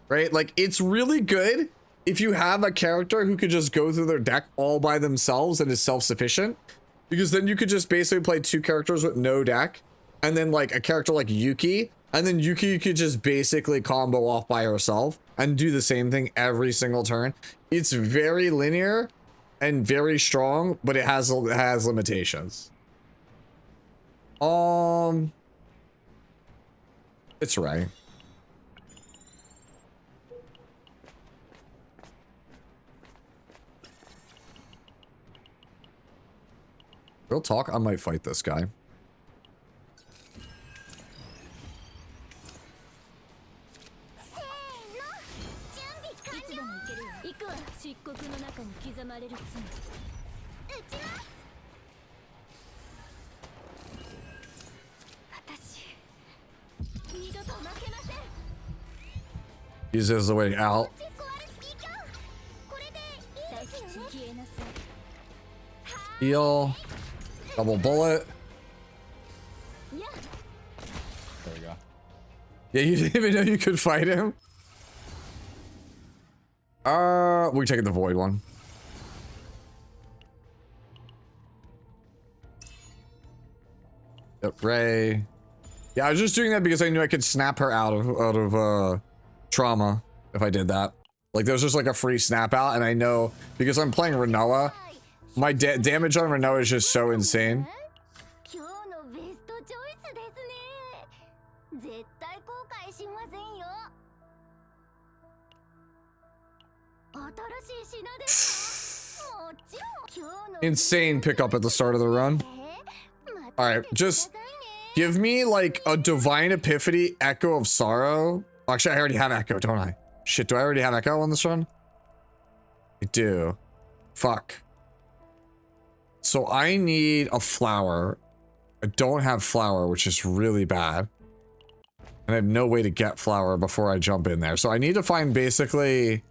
Right? Like it's really good if you have a character who could just go through their deck all by themselves and is self-sufficient. Because then you could just basically play two characters with no deck, and then like a character like Yuki, and then Yuki could just basically combo off by herself and do the same thing every single turn. It's very linear and very strong, but it has limitations. It's right. Real talk, I might fight this guy. せーの。準備完了。いつでも行けるよ。行くわ。漆黒の中に刻まれる罪。撃ちます。私、二度と負けません。 Use it as a way out. 壊れスキー鏡。これでいいですよね。消えなさい。 Heal. Double bullet. やっ。 There we go. Yeah, you didn't even know you could fight him? We're taking the void one. Yep, Ray. Yeah, I was just doing that because I knew I could snap her out of trauma if I did that. Like there's just like a free snap out, and I know because I'm playing Renoa, my damage on Renoa is just so insane. 今日のベストチョイスですね。絶対後悔しませんよ。新しい品ですか？もちろん。今日の Insane pickup at the start of the run. Alright, just give me like a Divine Epiphany Echo of Sorrow. Actually, I already have Echo, don't I? Shit, do I already have Echo on this run? I do. Fuck. So I need a flower. I don't have flower, which is really bad. And I have no way to get flower before I jump in there. So I need to find basically...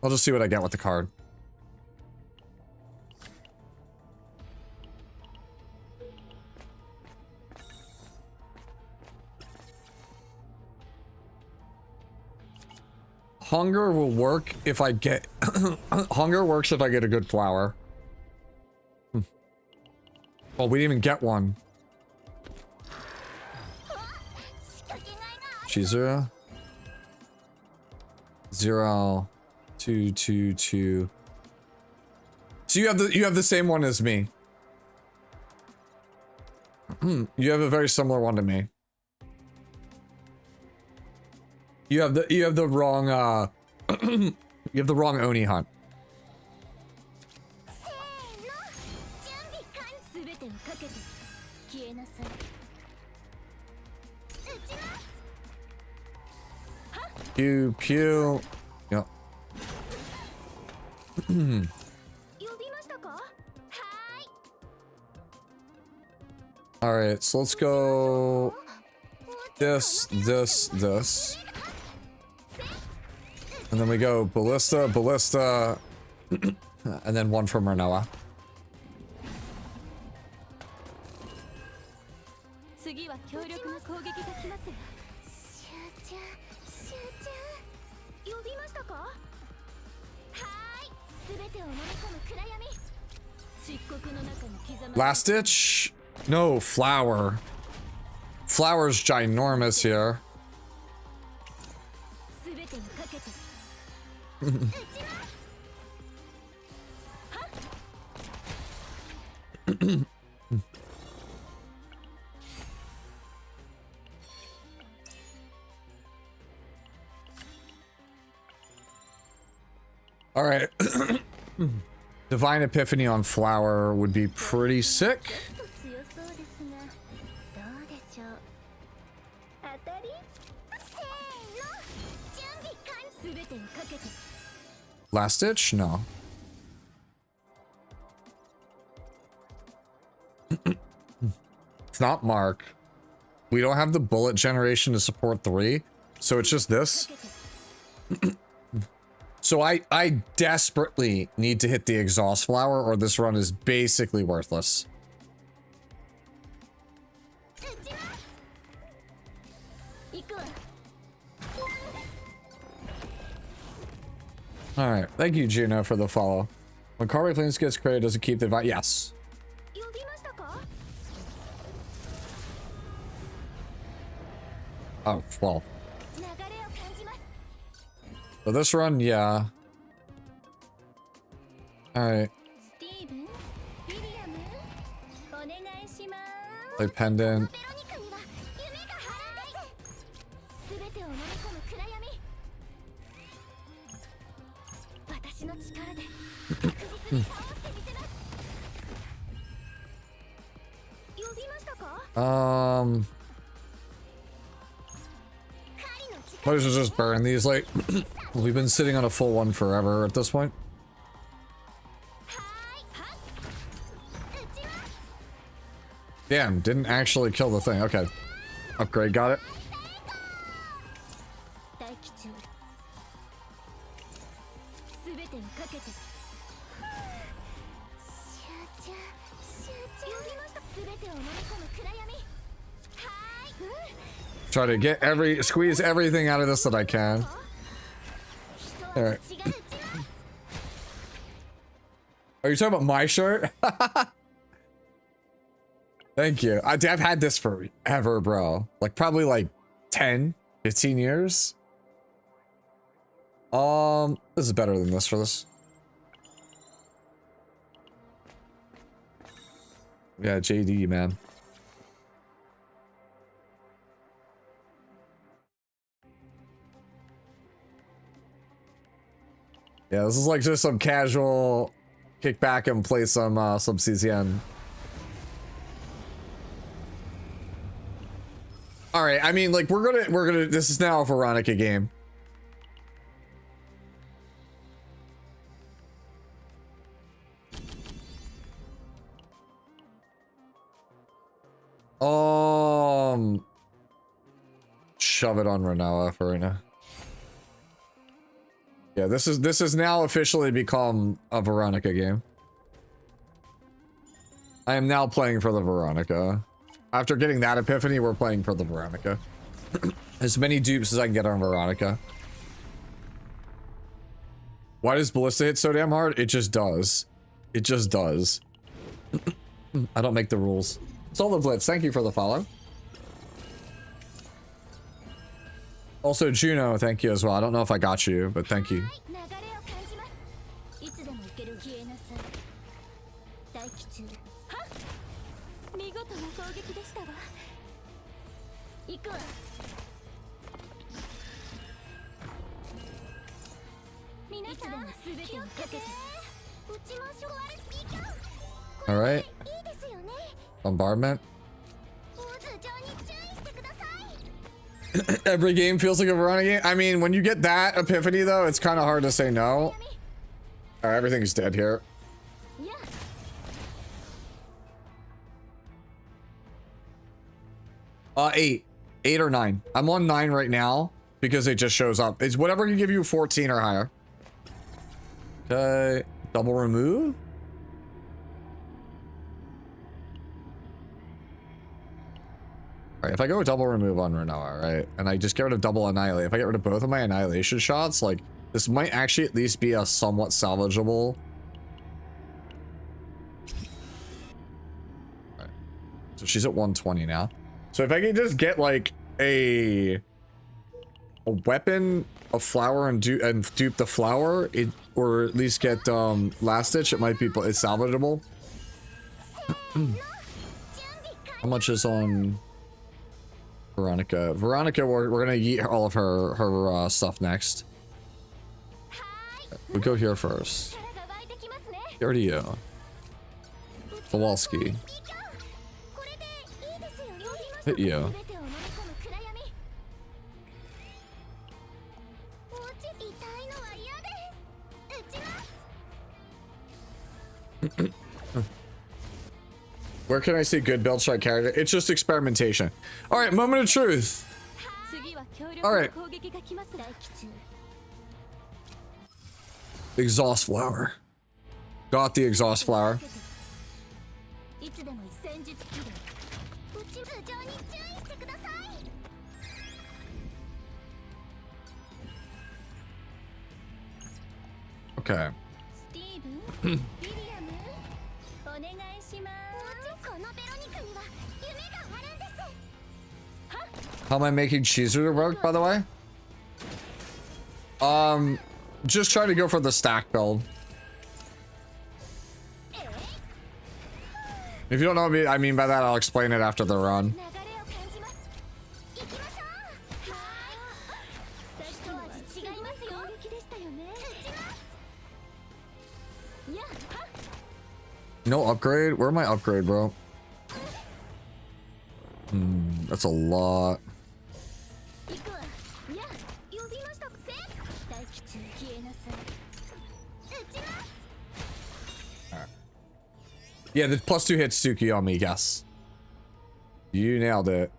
I'll just see what I get with the card. Hunger will work if I get... Hunger works if I get a good flower. Oh, we didn't even get one. Chizuru. 0, 2, 2, 2. So you have the same one as me. You have a very similar one to me. You have the wrong you have the wrong Oni hunt. Pew pew. Yep. All right, so let's go this, and then we go ballista, ballista, and then one from Renoa. Last ditch? No, flower. Flower's ginormous here. All right. Divine Epiphany on flower would be pretty sick. Last ditch? No. It's not Mark. We don't have the bullet generation to support 3, so it's just this. So I desperately need to hit the exhaust flower, or this run is basically worthless. All right, thank you, Juno, for the follow. When Carver Cleans gets created, does it keep the advice? Yes. Oh, well. For this run, yeah. All right. Play pendant. Might as well just burn these, like, we've been sitting on a full one forever at this point. Damn, didn't actually kill the thing. Okay. Upgrade, got it. Try to get squeeze everything out of this that I can. All right. Are you talking about my shirt? Thank you. I've had this forever, bro. Like probably like 10, 15 years. This is better than this for this. Yeah, JD, man. Yeah, this is like just some casual kick back and play some CCN. All right, I mean, like we're gonna. This is now a Veronica game. Shove it on Renoa for right now. Yeah, this is now officially become a Veronica game. I am now playing for the Veronica. After getting that epiphany, we're playing for the Veronica. As many dupes as I can get on Veronica. Why does Ballista hit so damn hard? It just does. It just does. I don't make the rules. Solar Blitz, thank you for the follow. Also, Juno, thank you as well. I don't know if I got you, but thank you. All right. Bombardment. Every game feels like a Veronica game. I mean, when you get that epiphany, though, it's kind of hard to say no. Oh, everything's dead here. Eight or 9. I'm on 9 right now because it just shows up. It's whatever can give you 14 or higher. Okay, double remove. All right, if I go with double remove on Renoa, right, and I just get rid of double annihilate, if I get rid of both of my annihilation shots, like, this might actually at least be a somewhat salvageable. All right. So she's at 120 now. So if I can just get like a weapon, a flower, and dupe the flower, or at least get last ditch, it might be it's salvageable. How much is on Veronica? Veronica, we're gonna eat all of her stuff next. We go here first. Here to you, Kowalski. Hit you. Where can I see good build strike character? It's just experimentation. All right, moment of truth. All right. Exhaust flower. Got the exhaust flower. Okay. How am I making Chizuru work, by the way? Just trying to go for the stack build. If you don't know what I mean by that, I'll explain it after the run. No upgrade? Where my upgrade, bro? That's a lot. Alright. Yeah, the +2 hits Suki on me, yes. You nailed it.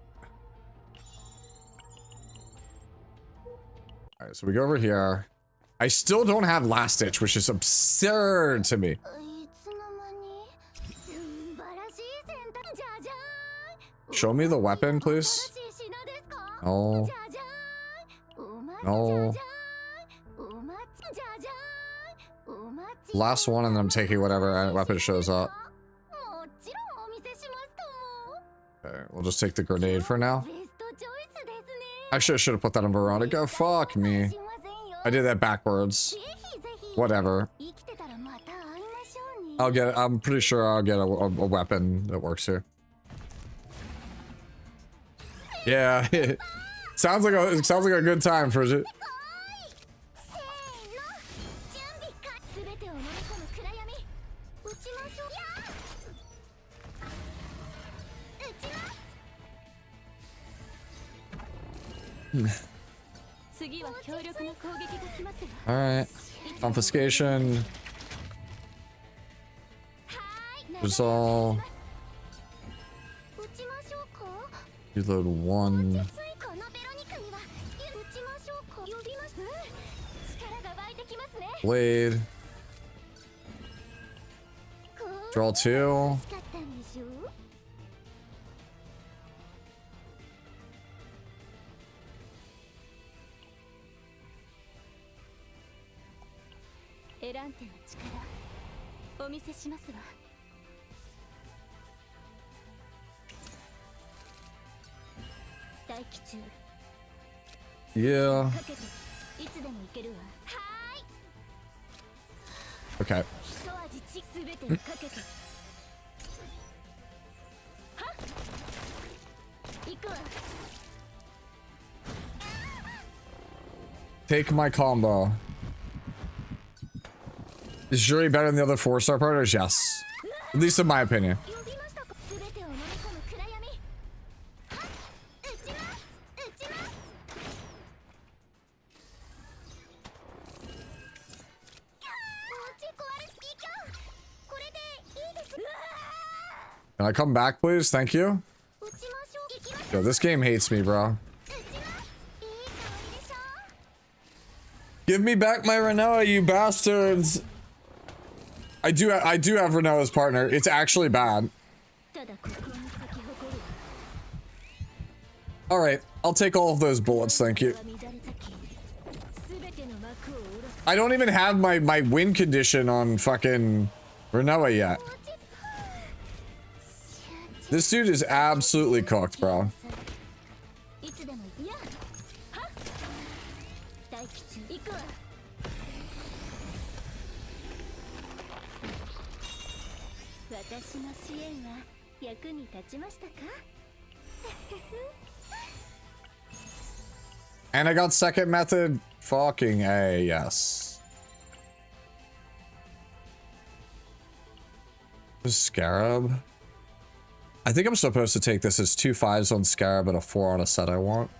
Alright, so we go over here. I still don't have last ditch, which is absurd to me. Show me the weapon, please. No. No. Last one, and then I'm taking whatever weapon shows up. Okay, we'll just take the grenade for now. I should have put that on Veronica. Fuck me. I did that backwards. Whatever. I'll get. I'm pretty sure I'll get a weapon that works here. Yeah, it sounds like a good time for it. All right, confiscation. Resolve. Reload 1. Blade. Draw 2. Yeah. Okay. Take my combo. Is Jury better than the other 4-star partners? Yes. At least in my opinion. Can I come back, please? Thank you. Yo, this game hates me, bro. Give me back my Renoa, you bastards. I do have Renoa's partner. It's actually bad. All right, I'll take all of those bullets, thank you. I don't even have my win condition on fucking Renoa yet. This dude is absolutely cooked, bro. And I got second method. Fucking A, yes. Scarab. I think I'm supposed to take this as 2 5s on Scarab and a 4 on a set I want.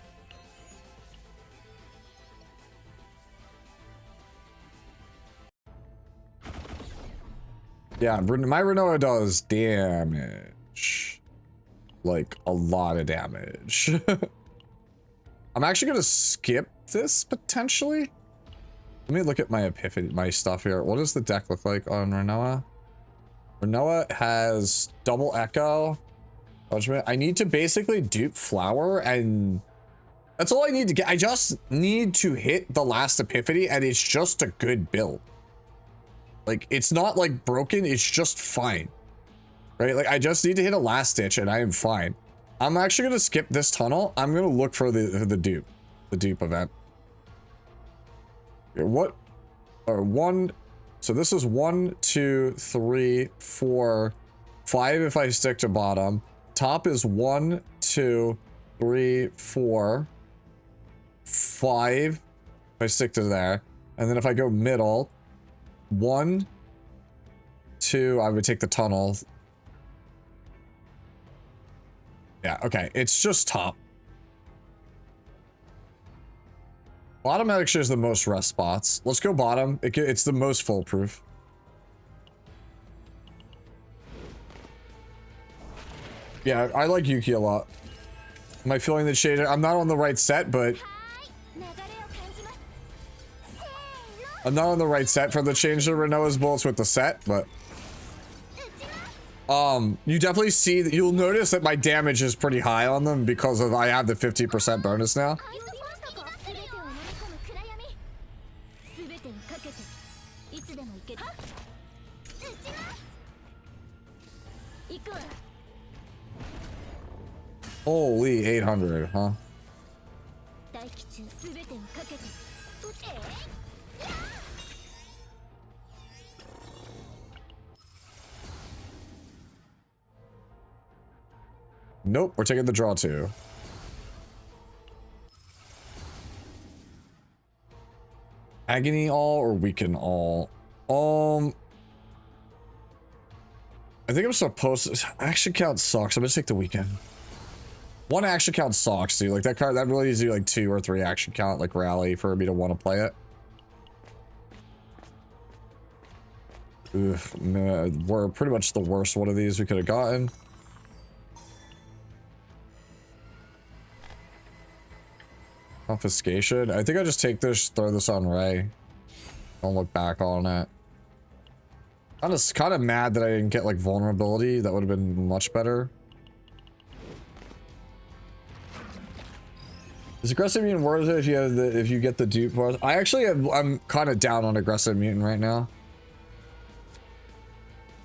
Yeah, my Renoa does damage. Like, a lot of damage. I'm actually gonna skip this, potentially. Let me look at my epiphany, my stuff here. What does the deck look like on Renoa? Renoa has double echo. I need to basically dupe Flower, and that's all I need to get. I just need to hit the last epiphany, and it's just a good build. Like, it's not like broken, it's just fine. Right? Like, I just need to hit a last ditch, and I am fine. I'm actually gonna skip this tunnel. I'm gonna look for the dupe event. What? Or one. So this is 1, 2, 3, 4, 5 if I stick to bottom. Top is 1, 2, 3, 4, 5 if I stick to there. And then if I go middle, 1, 2, I would take the tunnel. Yeah, okay. It's just top. Bottom actually is the most rest spots. Let's go bottom. It's the most foolproof. Yeah, I like Yuki a lot. Am I feeling the shade? I'm not on the right set, but... I'm not on the right set for the change to Renoa's bullets with the set, but... you definitely see that you'll notice that my damage is pretty high on them because of I have the 50% bonus now. Holy 800, huh? Nope, we're taking the draw too. Agony all or weaken all? I think I'm supposed to action count sucks. I'm gonna take the weekend. One action count sucks, dude. Like that card that really needs to do like 2 or 3 action count like rally for me to want to play it. Ugh, man, we're pretty much the worst one of these we could have gotten. Confiscation. I think I just take this, throw this on Ray. Don't look back on it. I'm just kind of mad that I didn't get like vulnerability. That would have been much better. Is aggressive mutant worth it if you get the dupe bars? I'm kind of down on aggressive mutant right now.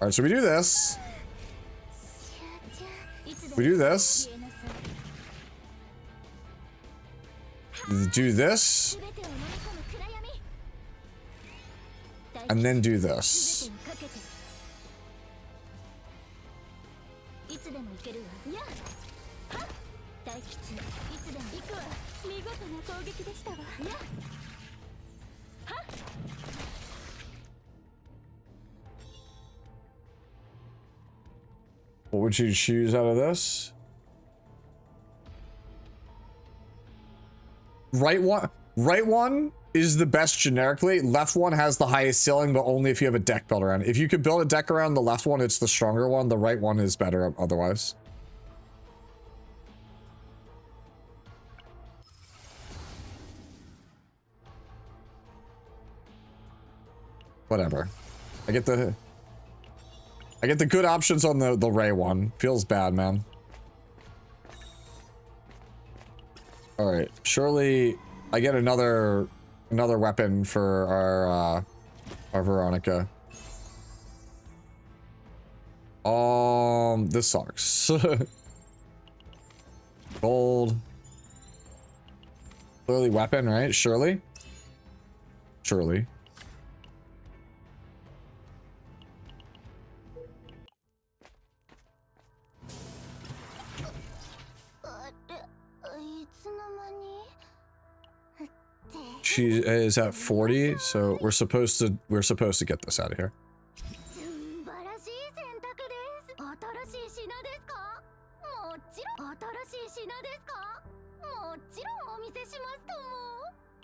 All right, so we do this. We do this. Do this. And then do this. What would you choose out of this? Right one is the best generically. Left one has the highest ceiling, but only if you have a deck built around it. If you could build a deck around the left one, it's the stronger one. The right one is better otherwise. Whatever. I get the good options on the Ray one. Feels bad, man. All right, surely I get another weapon for our Veronica. This sucks. Gold. Clearly weapon, right? Surely. Surely. She is at 40, so we're supposed to get this out of here.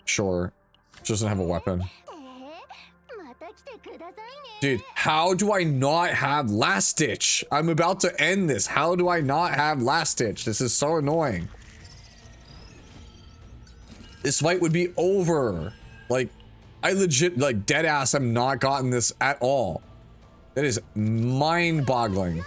Sure. She doesn't have a weapon. Dude, how do I not have last stitch? I'm about to end this. How do I not have last stitch? This is so annoying. This fight would be over. Like, I legit, like, dead ass, I'm not gotten this at all. That is mind-boggling.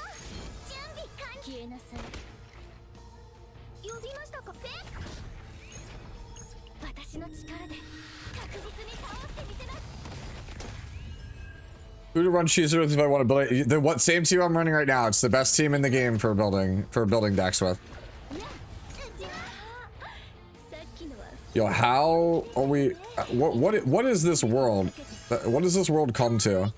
Who to run Chizuru if I want to build it? The what same team I'm running right now? It's the best team in the game for building decks with. Yo, how are we? What is this world? What does this world come to?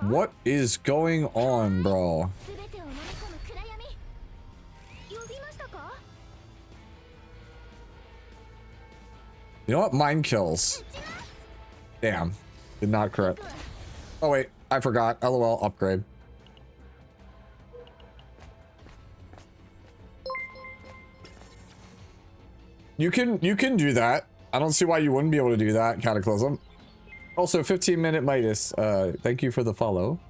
What is going on, bro? You know what? Mine kills. Damn. Did not crit. Oh wait, I forgot. LOL, upgrade. You can do that. I don't see why you wouldn't be able to do that, Cataclysm. Also, 15-minute Midas. Thank you for the follow.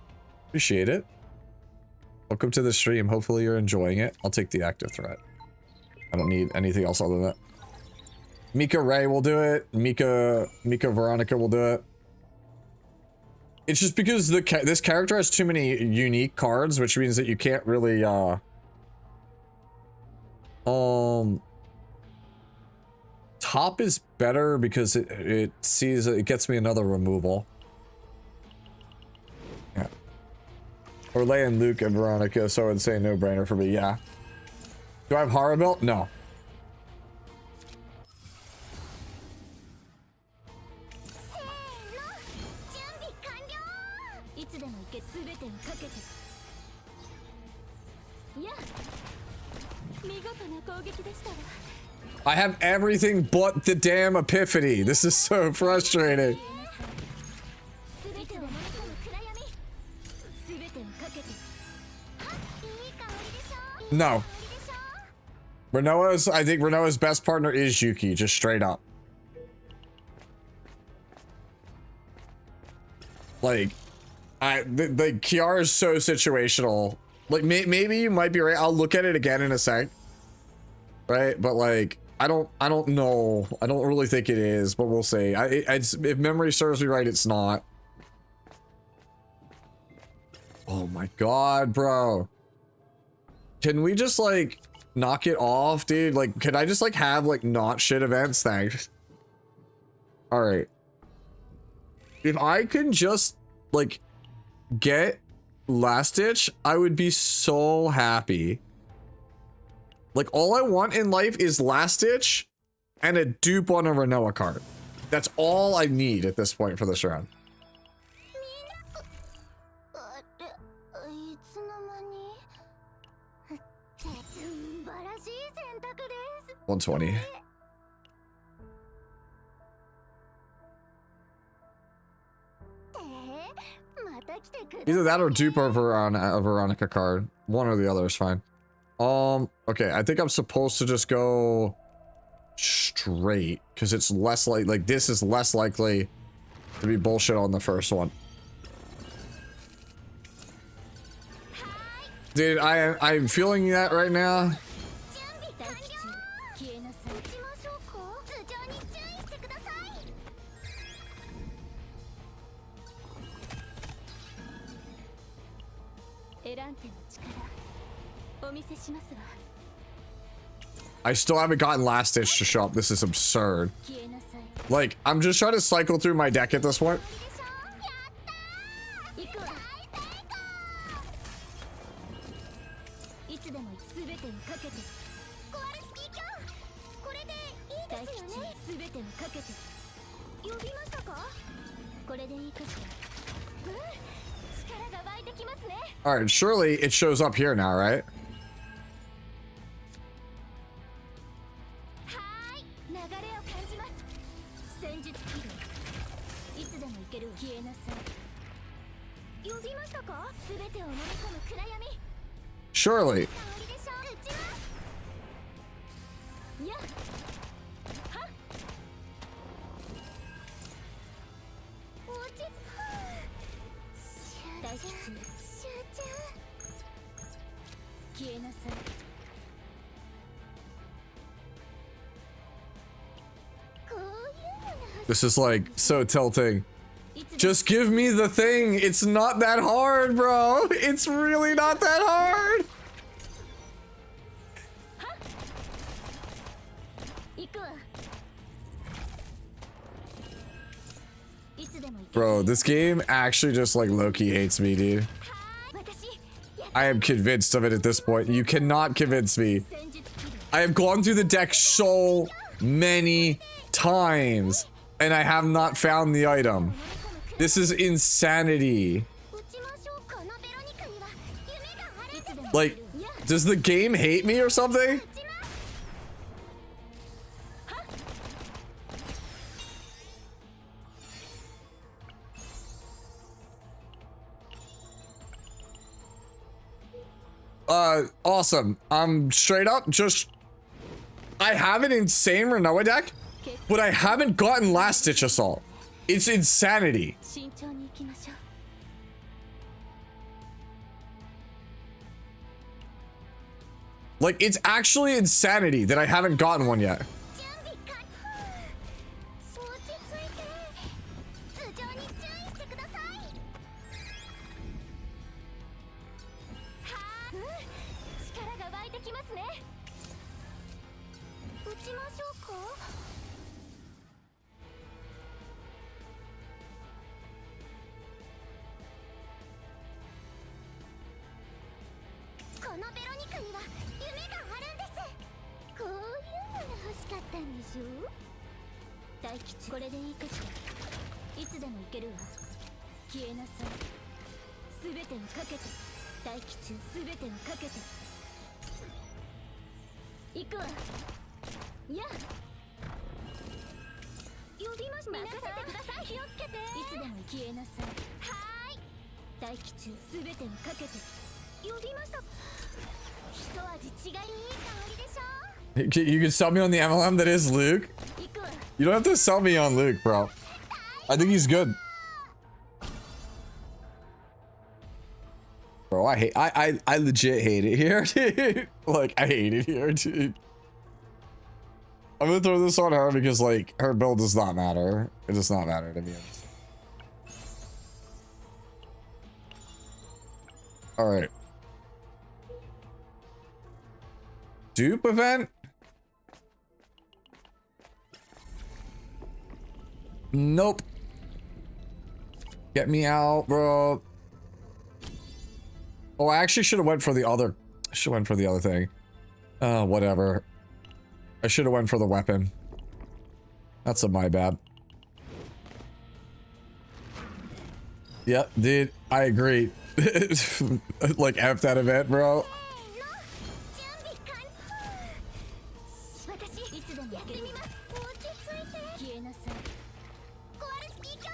Appreciate it. Welcome to the stream. Hopefully you're enjoying it. I'll take the active threat. I don't need anything else other than that. Mika Ray will do it. Mika Veronica will do it. It's just because this character has too many unique cards, which means that you can't really top is better because it gets me another removal. Yeah. Orlay and Luke and Veronica, so I would say no brainer for me. Yeah. Do I have Horror Belt? No. I have everything but the damn Epiphany. This is so frustrating. No. I think Renoa's best partner is Yuki, just straight up. Like, the Kiara is so situational. Like, maybe you might be right. I'll look at it again in a sec. Right? But like, I don't know. I don't really think it is, but we'll see. If memory serves me right, it's not. Oh my god, bro. Can we just like knock it off, dude? Like, can I just like have like not shit events? Thanks. All right. If I can just like get Last Ditch, I would be so happy. Like, all I want in life is Last Ditch and a dupe on a Renoa card. That's all I need at this point for this round. あれいつの間に素晴らしい選択です。 120. また来てくれ Either that or dupe a Veronica card. One or the other is fine. Okay, I think I'm supposed to just go straight because it's less like this is less likely to be bullshit on the first one. Dude, I'm feeling that right now. 大吉消えなさい。打ちましょうか。頭上に注意してください。エランテの力お見せしますわ。 I still haven't gotten last ditch to show up. This is absurd. 消えなさい。 Like, I'm just trying to cycle through my deck at this point. 行くわ。いつでも全てをかけて。コアレスキー卿、これでいいですよね。全てをかけて。呼びましたか？これでいいかしら。力が湧いてきますね。 All right, surely it shows up here now, right? 流れを感じます。戦術起動。いつでも行けるわ。消えなさい。呼びましたか？全てを飲み込む暗闇。 Surely. 香りでしょ。撃ちます。やっ。はっ。落ち。大吉。集中。消えなさい。 This is like so tilting. Just give me the thing. It's not that hard, bro. It's really not that hard. Bro, this game actually just like Loki hates me, dude. I am convinced of it at this point. You cannot convince me. I have gone through the deck so many times and I have not found the item. This is insanity. Like, does the game hate me or something? Awesome. I'm straight up just... I have an insane Renoa deck, but I haven't gotten Last Ditch Assault. It's insanity. Like, it's actually insanity that I haven't gotten one yet. You can sell me on the MLM that is Luke. You don't have to sell me on Luke, bro. I think he's good. Bro, I legit hate it here, dude. Like, I hate it here, dude. I'm gonna throw this on her because, like, her build does not matter. It does not matter to me. Alright. Dupe event? Nope. Get me out, bro. Oh, I actually should have went for the other. I should have went for the other thing. Whatever. I should have went for the weapon. That's my bad. Yep, dude, I agree. Like F that event, bro. 私いつでもやってみます。落ち着いて消えなさい。壊れスピーカー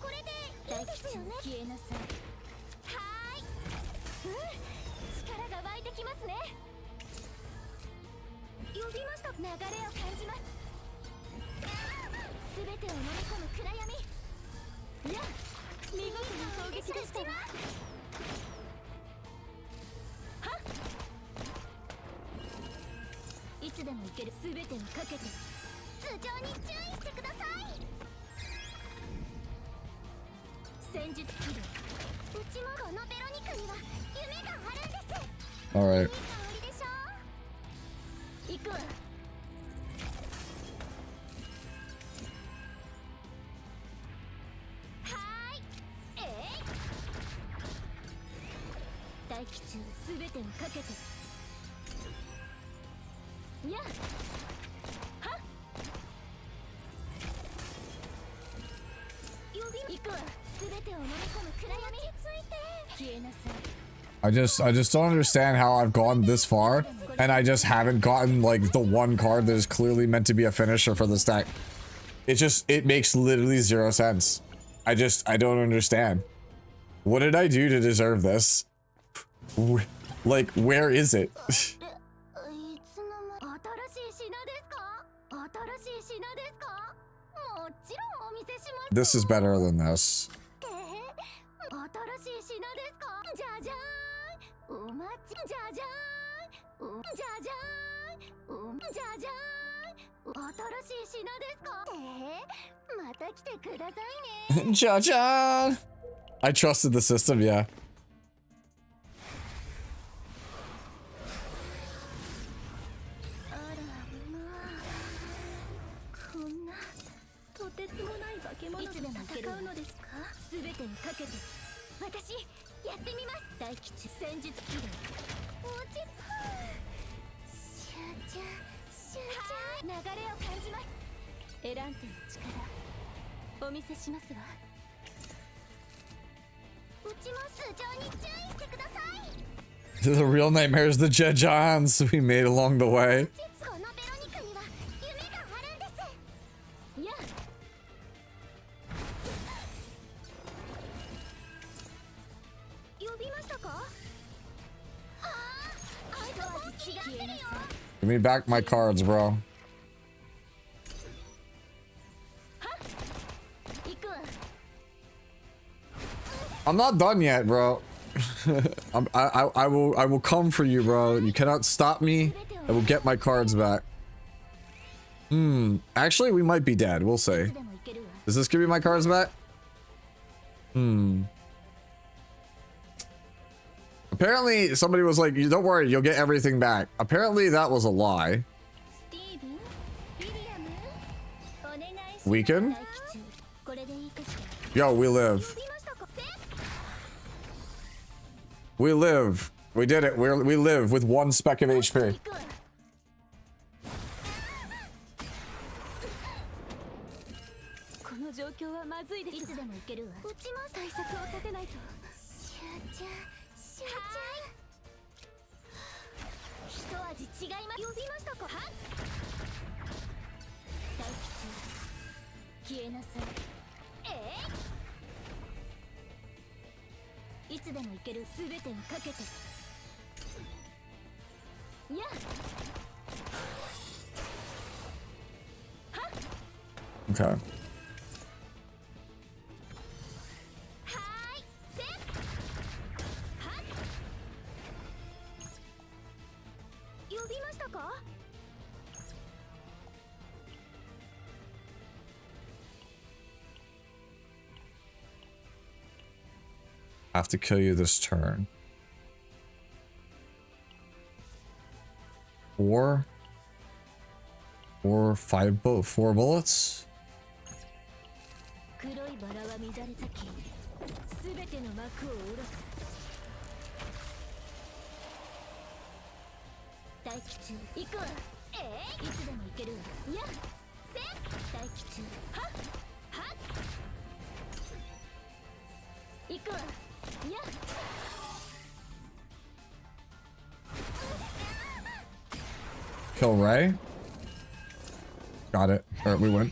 これでいいですよね。消えなさい。はーい、力が湧いてきますね。呼びました。流れを感じます。すべてを飲み込む暗闇。いや、見事な攻撃でしたわ。いつでもいける。すべてをかけて頭上に注意してください。戦術起動。うちもこのベロニカには夢があるんです。 Alright. いい香りでしょ。行くわ。はーい、大気中すべてをかけて。いや、はっ、呼び行くわ。すべてを飲み込む暗闇。ついて消えなさい。I just don't understand how I've gone this far and I just haven't gotten like the one card that is clearly meant to be a finisher for this deck. It makes literally zero sense. I don't understand. What did I do to deserve this? Like, where is it? いつの間新しい品ですか？新しい品ですか？もちろんお見せします。 This is better than this. 新しい品ですか？じゃじゃーん。お待ち。じゃじゃーん。じゃじゃーん。じゃじゃーん。新しい品ですか？また来てくださいね。Cha-cha! I trusted the system, yeah. あらまあ、こんなとてつもない化け物と戦うのですか？すべてをかけて私やってみます。大吉戦術起動。落ちシューチャーシューチャー。流れを感じます。エランテの力お見せしますわ。うちも頭上に注意してください。 The real nightmares, the Jejons we made along the way. このベロニカには夢があるんです。いや、呼びましたか？ああ、相手も違ってるよ。 Give me back my cards, bro. 行くわ。 I'm not done yet, bro. I will come for you, bro. You cannot stop me. I will get my cards back. Actually, we might be dead. We'll see. いつでもいけるわ。 Does this give me my cards back? Apparently, somebody was like, don't worry, you'll get everything back. Apparently, that was a lie. スティーブン、ウィリアム、お願いします。 Weaken? 大吉これでいいかしら。 Yo, we live. 呼びましたか？ We live. We did it. We live with 1 speck of HP. 行くわ。この状況はまずいです。いつでも行けるわ。うちも対策を立てないと。シューチャーシューチャー。一味違います。呼びましたか？はっ。大吉消えなさい。いつでも行ける。すべてをかけて。いや。 Okay. はーい、せっはっ。呼びましたか？ Have to kill you this turn. 4 or 4 bullets? 黒いバラは乱れ咲き、すべての幕を下ろす。大気中行くわ。いつでも行けるわ。いや、せっ大気中はっはっ。行くわ。いや。Kill Ray. Got it. All right, we win.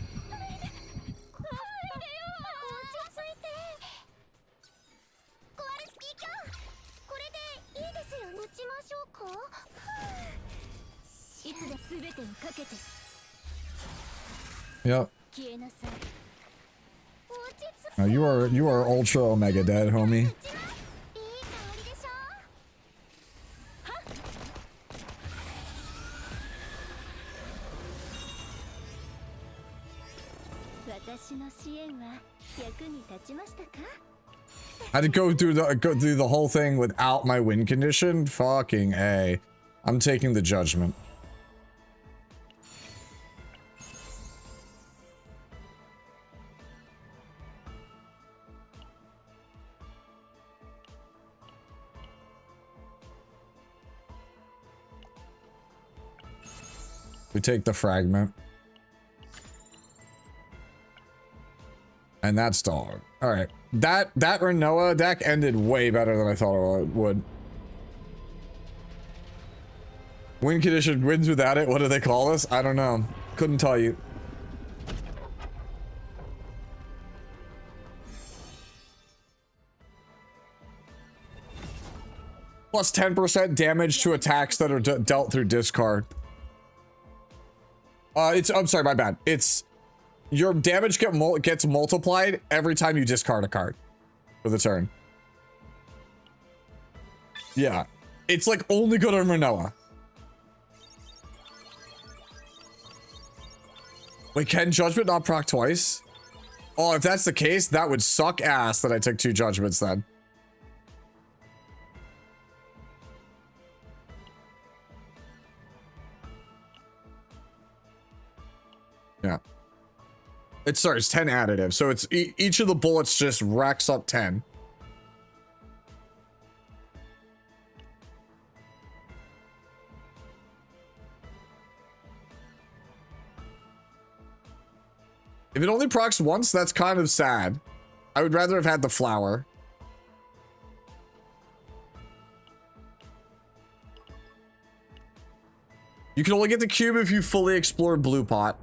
いつで全てをかけて Yep. 消えなさい。 Now you are ultra omega dead, homie. いい香りでしょ。私の支援は役に立ちましたか？ I had to go through the whole thing without my win condition. Fucking A. I'm taking the judgment. We take the fragment. And that's dog. Alright. That Renoa deck ended way better than I thought it would. Win condition wins without it. What do they call this? I don't know. Couldn't tell you. Plus 10% damage to attacks that are dealt through discard. I'm sorry, my bad. It's your damage gets multiplied every time you discard a card for the turn. Yeah. It's like only good on Renoa. Wait, can Judgment not proc twice? Oh, if that's the case, that would suck ass that I took 2 Judgments then. Yeah. It's 10 additive, so it's each of the bullets just racks up 10. If it only procs once, that's kind of sad. I would rather have had the flower. You can only get the cube if you fully explored Blue Pot.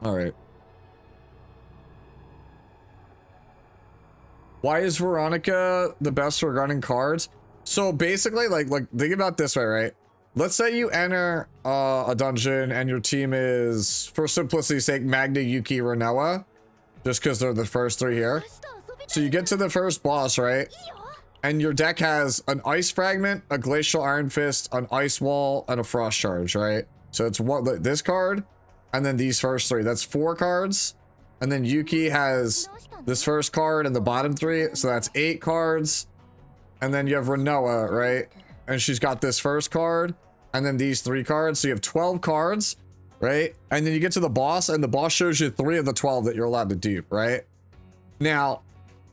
All right. Why is Veronica the best for running cards? So basically, like think about it this way, right? Let's say you enter a dungeon and your team is, for simplicity's sake, Magna, Yuki, Renoa, just because they're the first 3 here. So you get to the first boss, right? And your deck has an Ice Fragment, a Glacial Iron Fist, an Ice Wall, and a Frost Charge, right? So it's this card, and then these first 3. That's 4 cards. And then Yuki has this first card and the bottom 3, so that's 8 cards. And then you have Renoa, right? And she's got this first card, and then these 3 cards, so you have 12 cards, right? And then you get to the boss, and the boss shows you 3 of the 12 that you're allowed to dupe, right? Now,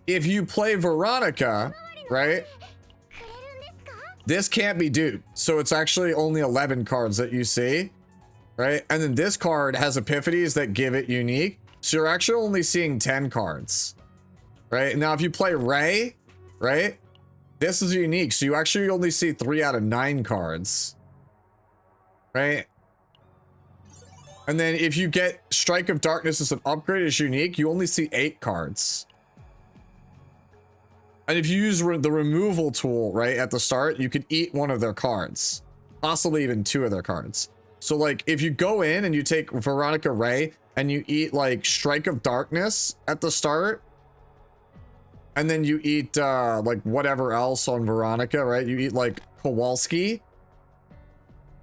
if you play Veronica, right? This can't be duped, so it's actually only 11 cards that you see, right? And then this card has epiphanies that give it unique, so you're actually only seeing 10 cards, right? Now, if you play Ray, right? This is unique, so you actually only see 3 out of 9 cards, right? And then if you get Strike of Darkness as an upgrade as unique, you only see 8 cards. And if you use the removal tool, right, at the start, you could eat 1 of their cards, possibly even 2 of their cards. So like if you go in and you take Veronica Ray and you eat like Strike of Darkness at the start, and then you eat like whatever else on Veronica, right? You eat like Kowalski.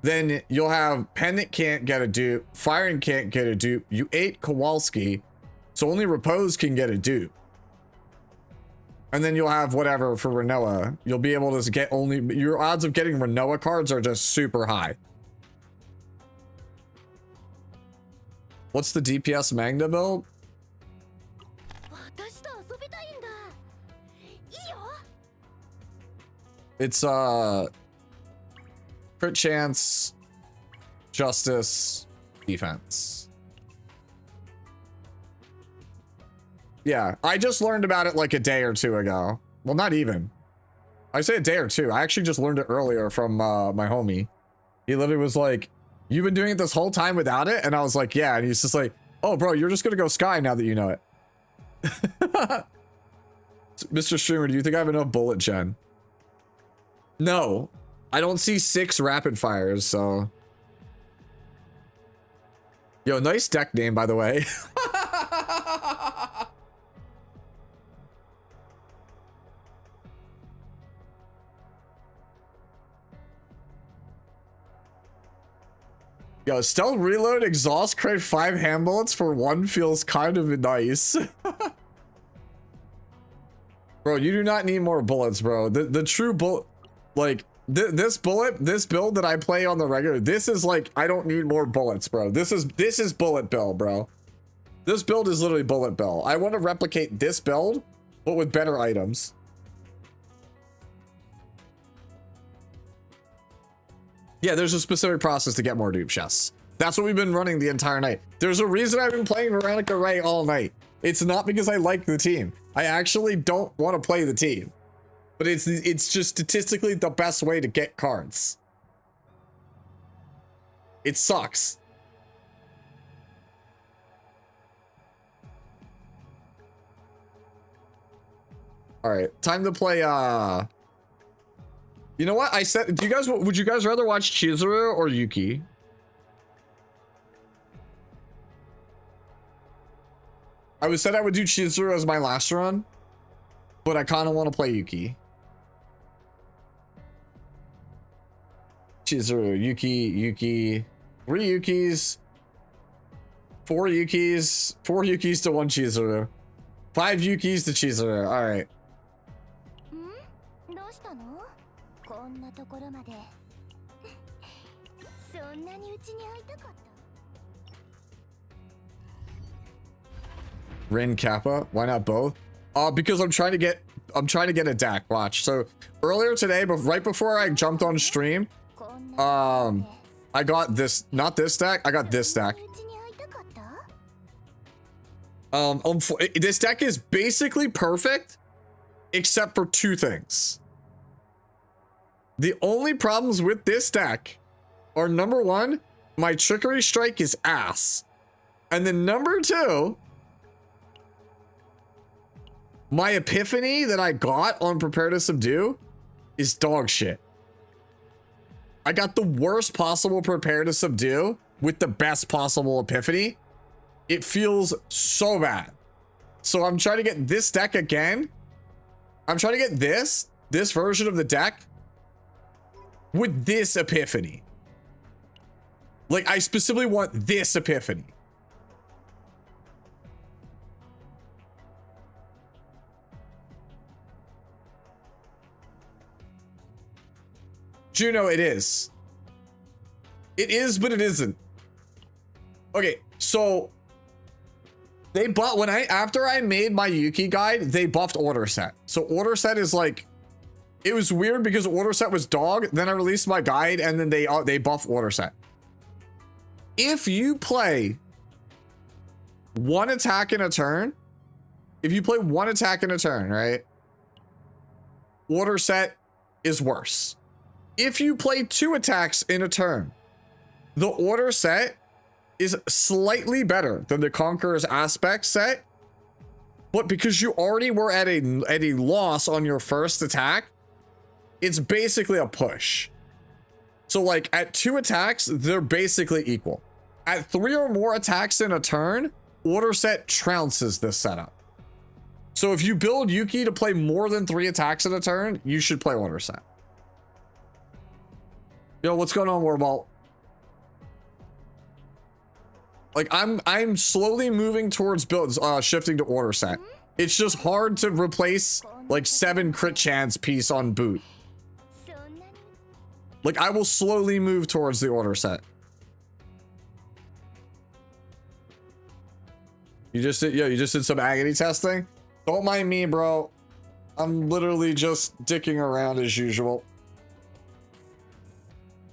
Then you'll have Pendant can't get a dupe. Firing can't get a dupe. You ate Kowalski. So only Repose can get a dupe. And then you'll have whatever for Renoa. You'll be able to get only... Your odds of getting Renoa cards are just super high. What's the DPS Magna build? It's crit chance, justice, defense. Yeah, I just learned about it like a day or two ago. Well, not even. I say a day or two. I actually just learned it earlier from my homie. He literally was like, "You've been doing it this whole time without it?" And I was like, "Yeah." And he's just like, "Oh, bro, you're just gonna go Sky now that you know it." Mr. Streamer, do you think I have enough bullet gen? No, I don't see 6 rapid fires, so. Yo, nice deck name, by the way. Yo, stealth reload, exhaust, crate 5 hand bullets for 1 feels kind of nice. Bro, you do not need more bullets, bro. The true bullet, like this build that I play on the regular, this is like, I don't need more bullets, bro. This is bullet bill, bro. This build is literally bullet bill. I want to replicate this build, but with better items. Yeah, there's a specific process to get more dupe chests. That's what we've been running the entire night. There's a reason I've been playing Veronica Ray all night. It's not because I like the team. I actually don't want to play the team. But it's just statistically the best way to get cards. It sucks. All right, time to play you know what? I said, would you guys rather watch Chizuru or Yuki? I said I would do Chizuru as my last run, but I kind of want to play Yuki. Chizuru, Yuki, 3 Yukis, 4 Yukis, 4 Yukis to 1 Chizuru, 5 Yukis to Chizuru. All right. Rin Kappa, why not both? Because I'm trying to get a deck. Watch. So earlier today, but right before I jumped on stream, I got this, not this deck, I got this deck. This deck is basically perfect except for 2 things. The only problems with this deck are, number 1, my Trickery Strike is ass. And then number 2, my Epiphany that I got on Prepare to Subdue is dog shit. I got the worst possible Prepare to Subdue with the best possible Epiphany. It feels so bad. So I'm trying to get this deck again. I'm trying to get this version of the deck with this Epiphany. Like, I specifically want this Epiphany. Juno, it is. It is, but it isn't. Okay, so they bought after I made my Yuki guide, they buffed Order Set. So Order Set is like, it was weird because Order Set was dog. Then I released my guide, and then they buff Order Set. If you play 1 attack in a turn, right? Order Set is worse. If you play 2 attacks in a turn, the Order Set is slightly better than the Conqueror's Aspect set, but because you already were at a loss on your first attack, it's basically a push. So like at 2 attacks, they're basically equal. At 3 or more attacks in a turn, Order Set trounces this setup. So if you build Yuki to play more than 3 attacks in a turn, you should play Order Set. Yo, what's going on, Warball? Like, I'm slowly moving towards builds, shifting to Order Set. It's just hard to replace like 7 crit chance piece on boot. Like, I will slowly move towards the Order Set. You just did some agony testing? Don't mind me, bro. I'm literally just dicking around as usual.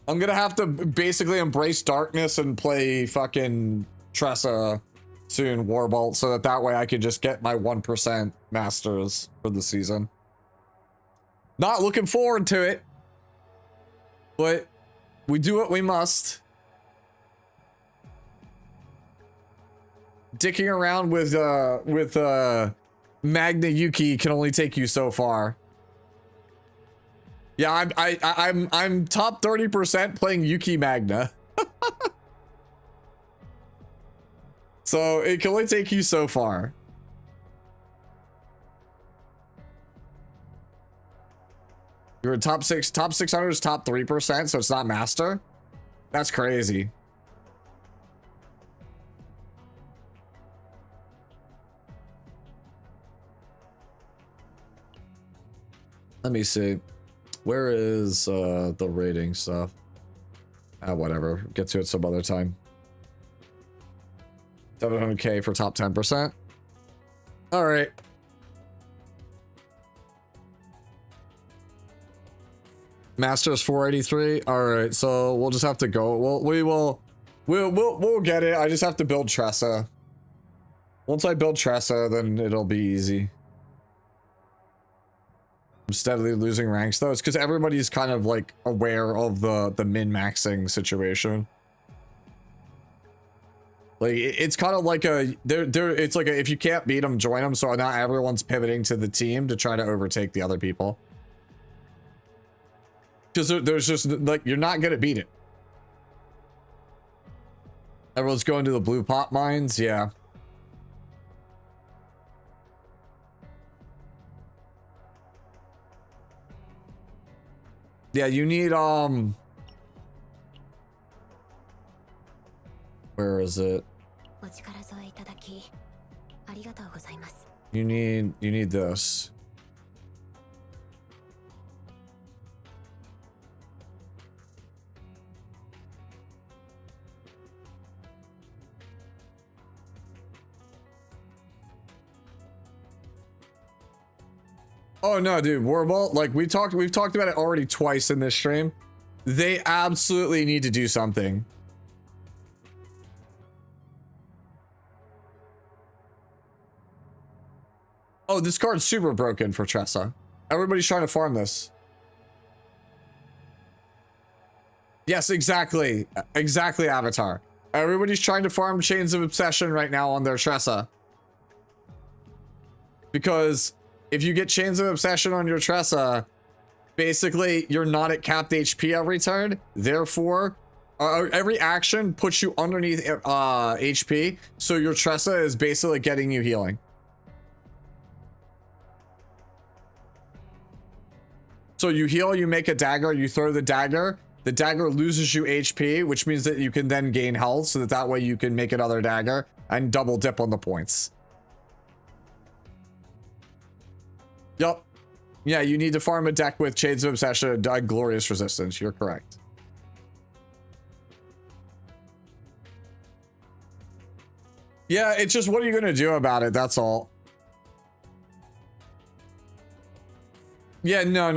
I'm gonna have to basically embrace darkness and play fucking Tressa soon, Warbolt, so that way I can just get my 1% masters for the season. Not looking forward to it, but we do what we must. Dicking around with Magna Yuki can only take you so far. Yeah, I'm top 30% playing Yuki Magna. So it can only take you so far. You're in top 600 is top 3%, so it's not master. That's crazy. Let me see. Where is the rating stuff? Ah, whatever. Get to it some other time. 700k for top 10%. All right. Masters 483. All right, so we'll just have to go. We'll get it. I just have to build Tressa. Once I build Tressa, then it'll be easy. I'm steadily losing ranks though. It's because everybody's kind of like aware of the min-maxing situation. Like it's kind of like a it's like a, if you can't beat them, join them. So now everyone's pivoting to the team to try to overtake the other people. Because there's just like you're not gonna beat it. Everyone's going to the blue pot mines, yeah. Yeah, you need where is it? You need this. Oh no, dude, Warbolt, like we've talked about it already twice in this stream. They absolutely need to do something. Oh, this card's super broken for Tressa. Everybody's trying to farm this. Yes, exactly. Exactly, Avatar. Everybody's trying to farm Chains of Obsession right now on their Tressa. Because if you get Chains of Obsession on your Tressa, basically you're not at capped HP every turn. Therefore, every action puts you underneath HP. So your Tressa is basically getting you healing. So you heal, you make a dagger, you throw the dagger loses you HP, which means that you can then gain health so that way you can make another dagger and double dip on the points. Yup. Yeah, you need to farm a deck with Chains of Obsession and Glorious Resistance. You're correct. Yeah, it's just what are you going to do about it? That's all. Yeah, no.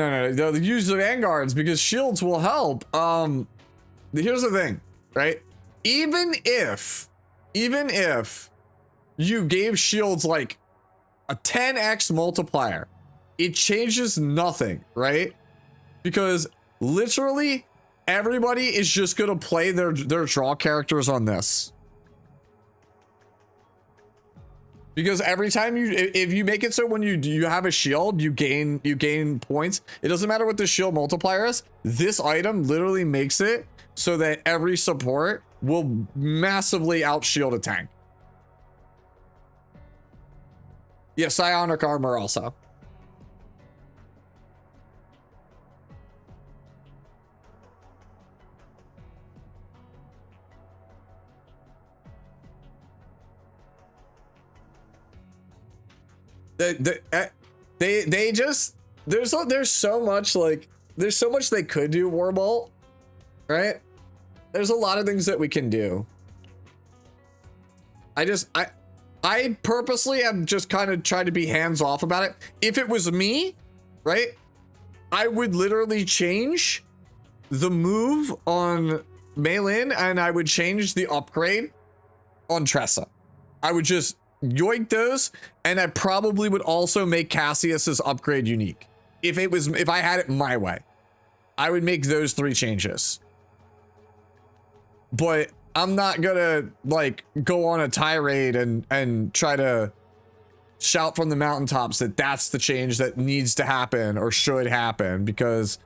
Use the Vanguards because shields will help. Here's the thing, right? Even if you gave shields like a 10x multiplier, it changes nothing, right? Because literally everybody is just gonna play their draw characters on this. Because every time if you make it so when you have a shield, you gain points. It doesn't matter what the shield multiplier is. This item literally makes it so that every support will massively outshield a tank. Yeah, psionic armor also. They just there's so much they could do, Warbolt, right? There's a lot of things that we can do. I purposely am just kind of trying to be hands off about it. If it was me, right, I would literally change the move on Maylin and I would change the upgrade on Tressa. I would just yoink those, and I probably would also make Cassius's upgrade unique. If I had it my way, I would make those 3 changes. But I'm not gonna like go on a tirade and try to shout from the mountaintops that that's the change that needs to happen or should happen, because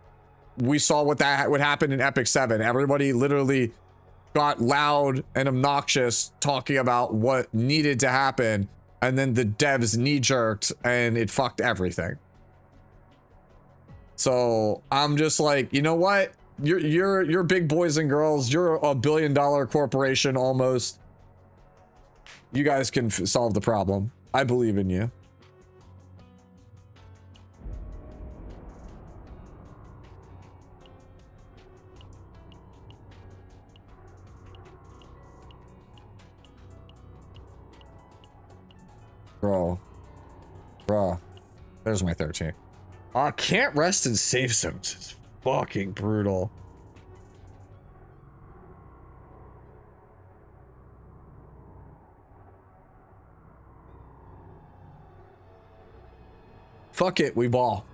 we saw what happened in Epic 7. Everybody literally got loud and obnoxious talking about what needed to happen, and then the devs knee-jerked and it fucked everything. So I'm just like, you know what? You're big boys and girls. You're $1 billion corporation almost. You guys can solve the problem. I believe in you. Bro. There's my 13. I can't rest in safe zones. It's fucking brutal. Fuck it, we ball.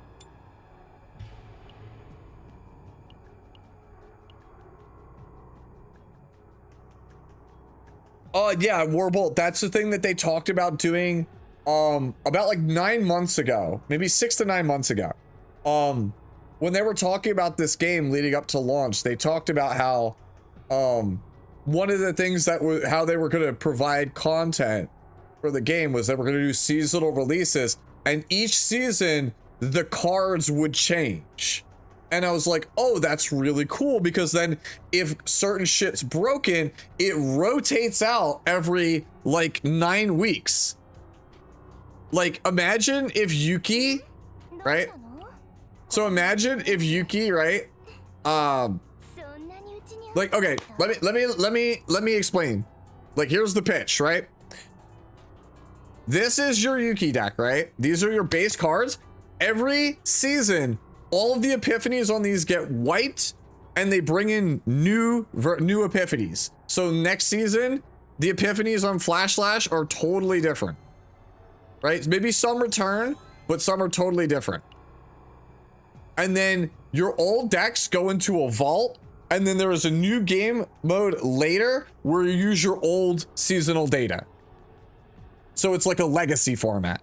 Yeah, Warbolt, that's the thing that they talked about doing about like 9 months ago, maybe 6 to 9 months ago. When they were talking about this game leading up to launch, they talked about how one of the things that how they were going to provide content for the game was they were going to do seasonal releases, and each season the cards would change. And I was like, oh, that's really cool, because then if certain shit's broken, it rotates out every like 9 weeks. Like, imagine if Yuki, right? So imagine if Yuki, right? Like, okay, let me explain. Like, here's the pitch, right? This is your Yuki deck, right? These are your base cards. Every season, all of the epiphanies on these get wiped, and they bring in new epiphanies. So next season, the epiphanies on Flash Slash are totally different, right? Maybe some return, but some are totally different. And then your old decks go into a vault, and then there is a new game mode later where you use your old seasonal data. So it's like a legacy format.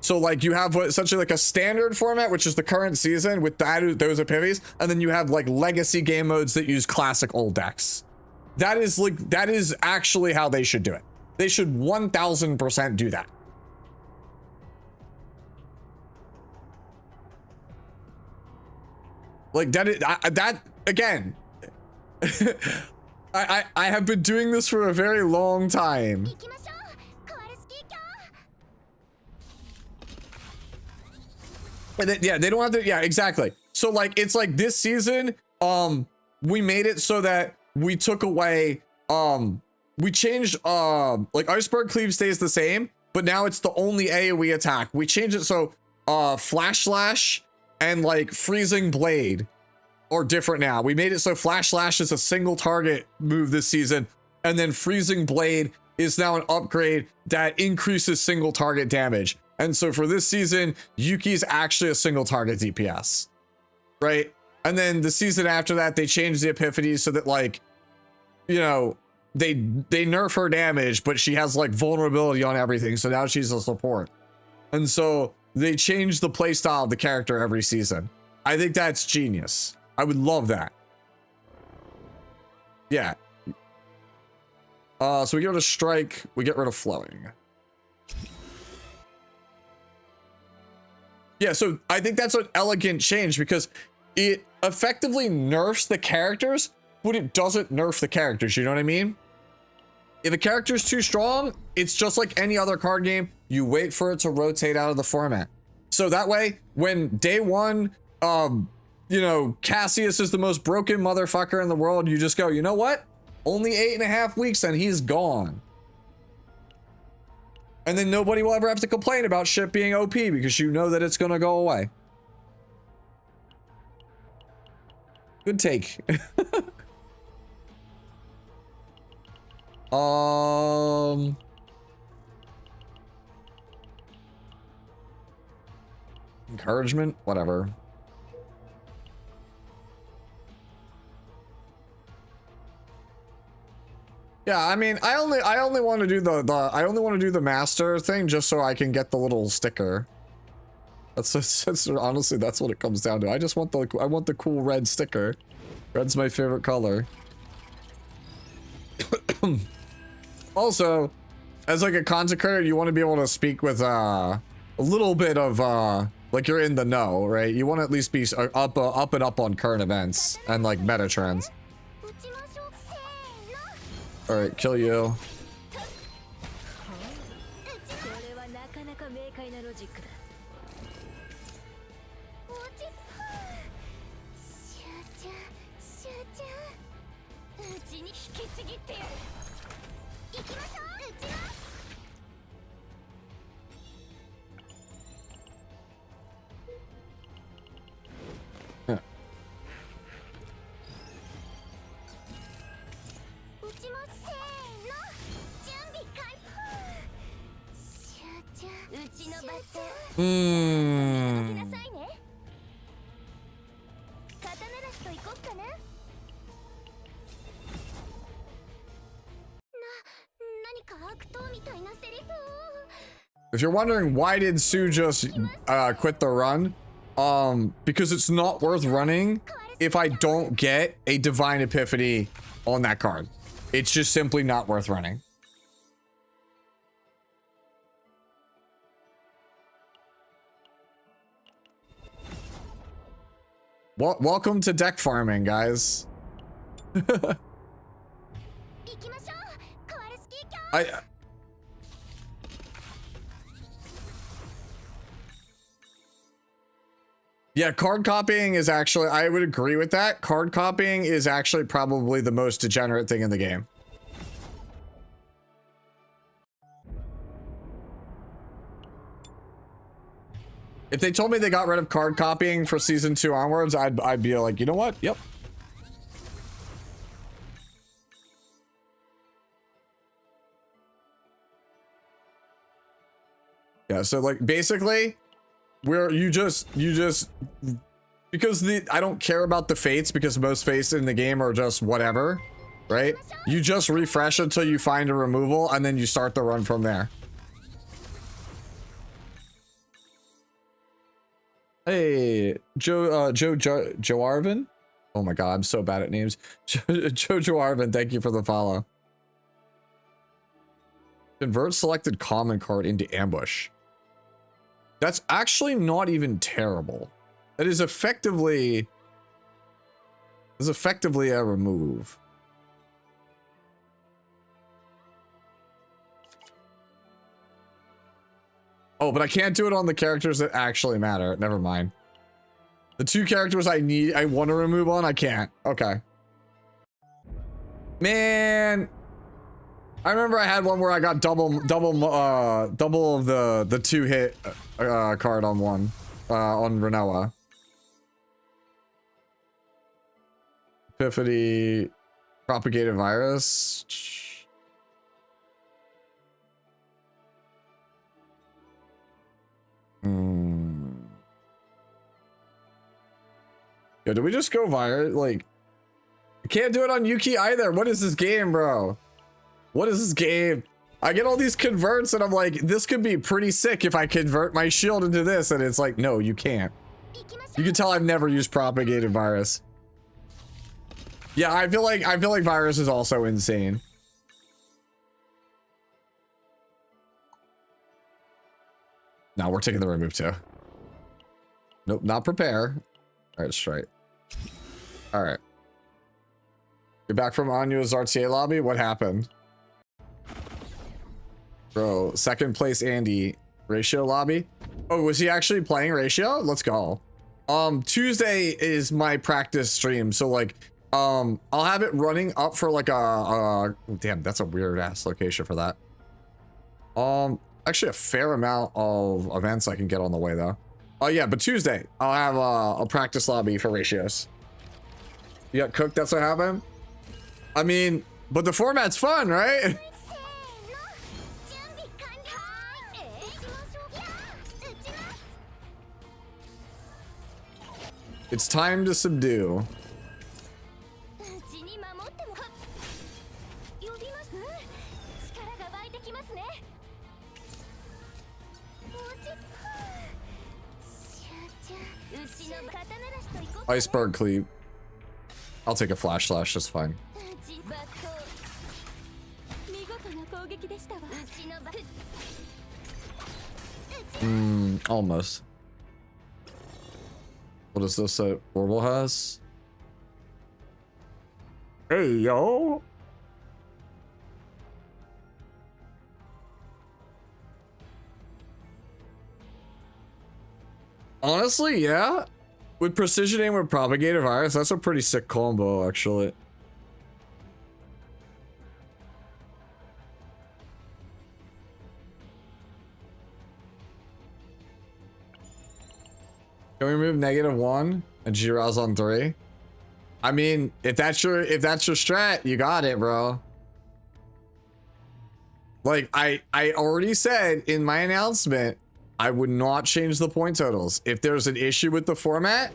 So like you have essentially like a standard format, which is the current season with those epiphanies, and then you have like legacy game modes that use classic old decks. That is actually how they should do it. They should 1000% do that. Like that again. I have been doing this for a very long time. And then, yeah, they don't have to, yeah, exactly. So like, it's like this season, we made it so that we took away, we changed, like Iceberg Cleave stays the same, but now it's the only AoE attack. We changed it so, Flash Slash and like Freezing Blade are different now. We made it so Flash Slash is a single target move this season, and then Freezing Blade is now an upgrade that increases single target damage. And so for this season, Yuki's actually a single target DPS, right? And then the season after that, they changed the epiphanies so that like, you know, they nerf her damage, but she has like vulnerability on everything. So now she's a support. And so they changed the playstyle of the character every season. I think that's genius. I would love that. Yeah. So we get rid of Strike, we get rid of Flowing. Yeah, so I think that's an elegant change because it effectively nerfs the characters, but it doesn't nerf the characters, you know what I mean? If a character's too strong, it's just like any other card game. You wait for it to rotate out of the format. So that way, when day one, you know, Cassius is the most broken motherfucker in the world, you just go, you know what? Only 8.5 weeks and he's gone. And then nobody will ever have to complain about shit being OP because you know that it's gonna go away. Good take. Encouragement, whatever. Yeah, I mean, I only want to do the master thing just so I can get the little sticker. That's honestly, that's what it comes down to. I just want the cool red sticker. Red's my favorite color. Also, as like a content creator, you want to be able to speak with a little bit of like you're in the know, right? You want to at least be up and up on current events and like meta trends. All right, kill you. If you're wondering why did Sue just quit the run, because it's not worth running if I don't get a Divine Epiphany on that card. It's just simply not worth running. Welcome to deck farming, guys. Yeah, card copying is actually, I would agree with that. Card copying is actually probably the most degenerate thing in the game. If they told me they got rid of card copying for season 2 onwards, I'd be like, you know what? Yep. Yeah, so like basically where you just because I don't care about the fates because most fates in the game are just whatever, right? You just refresh until you find a removal and then you start the run from there. Hey, Joe Arvin. Oh my god, I'm so bad at names. Joe Arvin, thank you for the follow. Convert selected common card into ambush. That's actually not even terrible. That is effectively a remove. Oh, but I can't do it on the characters that actually matter. Never mind. The 2 characters I want to remove on, I can't. Okay. Man, I remember I had one where I got double of the 2 hit card on one on Renoa. Epiphany, propagated virus. Yo, did we just go viral? Like, I can't do it on Yuki either. What is this game, bro? What is this game? I get all these converts and I'm like, this could be pretty sick if I convert my shield into this. And it's like, no, you can't. You can tell I've never used propagated virus. Yeah, I feel like virus is also insane. No, we're taking the remove too. Nope, not prepare. All right, straight. All right. You're back from Anya's RTA lobby? What happened? Bro, second place Andy. Ratio lobby? Oh, was he actually playing Ratio? Let's go. Tuesday is my practice stream, so like, I'll have it running up for like damn, that's a weird ass location for that. Actually a fair amount of events I can get on the way though. Oh yeah, but Tuesday I'll have a practice lobby for Ratios. You got cooked, that's what happened? I mean, But the format's fun, right? せーの準備完了。撃ちましょう。やー撃ちます。 It's time to subdue. うちに守っても。呼びます。力が湧いてきますね。落ち。集中。うちの刀なしといこう。 Iceberg cleave. I'll take a flash slash, that's fine. バット見事な攻撃でしたわ。うちのバッ Almost. What is this that Orbital has? Hey, yo! Honestly, yeah. With precision aim with propagated virus, that's a pretty sick combo, actually. Can we remove -1 and Giraz on 3? I mean, if that's your strat, you got it, bro. Like I already said in my announcement, I would not change the point totals. If there's an issue with the format,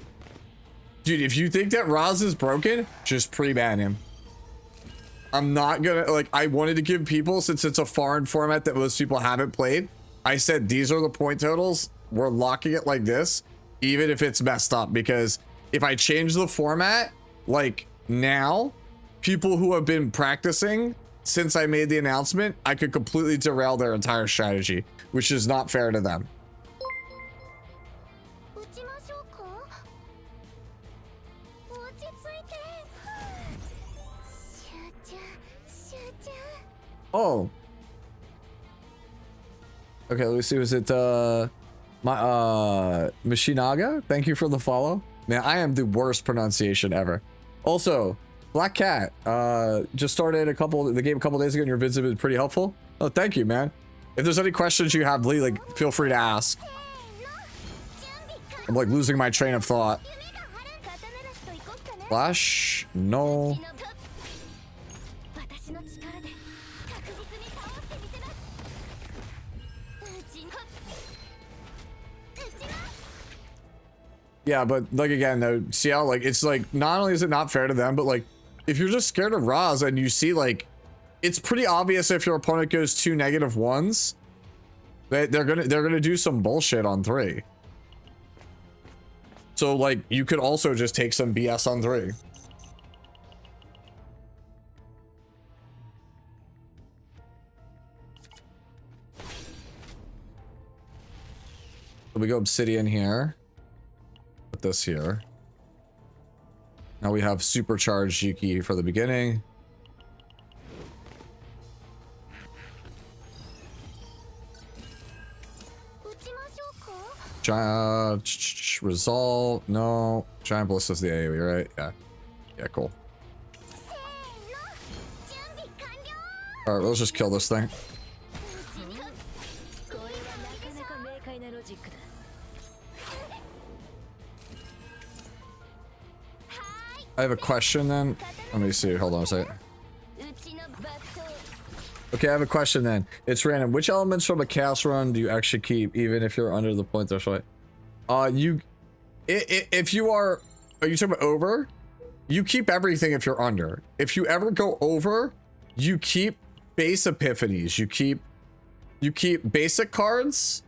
dude, if you think that Raz is broken, just pre-ban him. I'm not gonna, like, I wanted to give people, since it's a foreign format that most people haven't played, I said these are the point totals. We're locking it like this, even if it's messed up, because if I change the format, like now, people who have been practicing since I made the announcement, I could completely derail their entire strategy, which is not fair to them. 撃ちましょうか。落ち着いて。集中集中。 Oh. Okay, let me see. Was it Machinaga? Thank you for the follow. Man, I am the worst pronunciation ever. Also, Black Cat, just started the game a couple days ago, and your vids have been pretty helpful. Oh, thank you, man. If there's any questions you have, Lee, like, feel free to ask. I'm like losing my train of thought. Flash? No. 私の力で確実に倒してみせます。撃ちます。 Yeah, but like again though, see how like it's like not only is it not fair to them, but like if you're just scared of Raz and you see like it's pretty obvious if your opponent goes 2 -1s that they're gonna do some bullshit on 3. So like you could also just take some BS on 3. So we go Obsidian here. Put this here. Now we have supercharged Yuki for the beginning. Giant resolve. No. Giant Ballista's the AoE, right? Yeah. Yeah, cool. Alright, let's just kill this thing. I have a question then. Let me see. Hold on a second. Okay, I have a question then. It's random. Which elements from a chaos run do you actually keep, even if you're under the point threshold? If you are you talking about over? You keep everything if you're under. If you ever go over, you keep base epiphanies. You keep basic cards.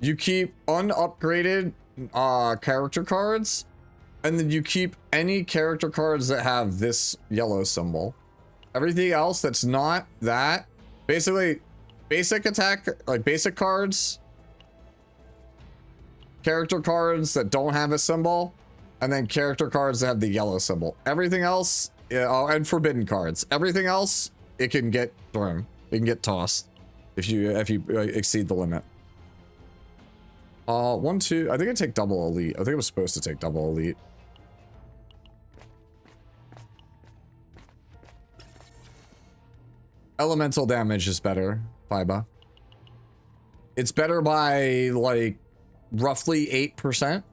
You keep unupgraded character cards. And then you keep any character cards that have this yellow symbol. Everything else that's not that, basically basic attack, like basic cards, character cards that don't have a symbol, and then character cards that have the yellow symbol. Everything else, oh, and forbidden cards. Everything else, it can get thrown. It can get tossed if you exceed the limit. 1, 2. I think I take double elite. I think I was supposed to take double elite. Elemental damage is better, Fiba. It's better by like roughly 8%.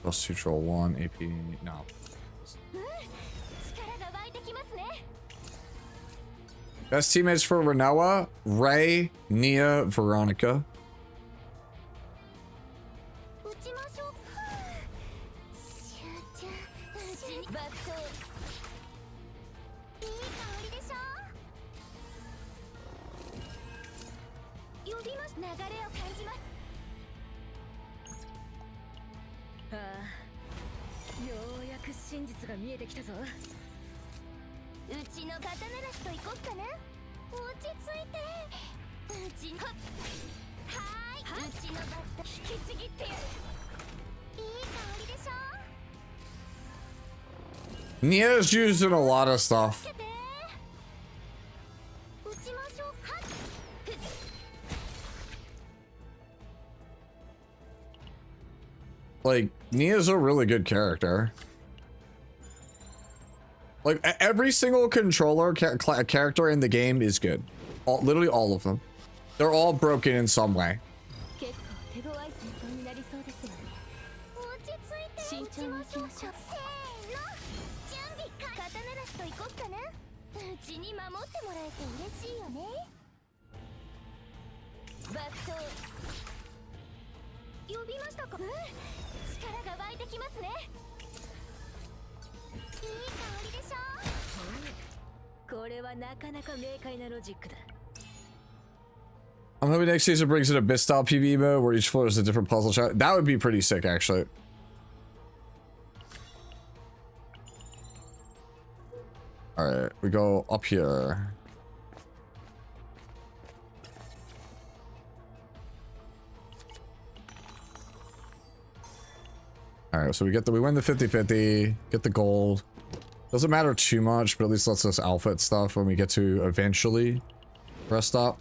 Plus 2 troll 1 AP. No. Best teammates for Renoa, Ray, Nia, Veronica. Nia is used in a lot of stuff. Like, Nia's a really good character. Like, every single controller character in the game is good. Literally all of them. They're all broken in some way. I'm hoping next season brings in a Abyss style PvE mode where each floor is a different puzzle challenge. That would be pretty sick, actually. Alright, we go up here. Alright, so we win the 50-50, get the gold. Doesn't matter too much, but at least lets us outfit stuff when we get to eventually rest up.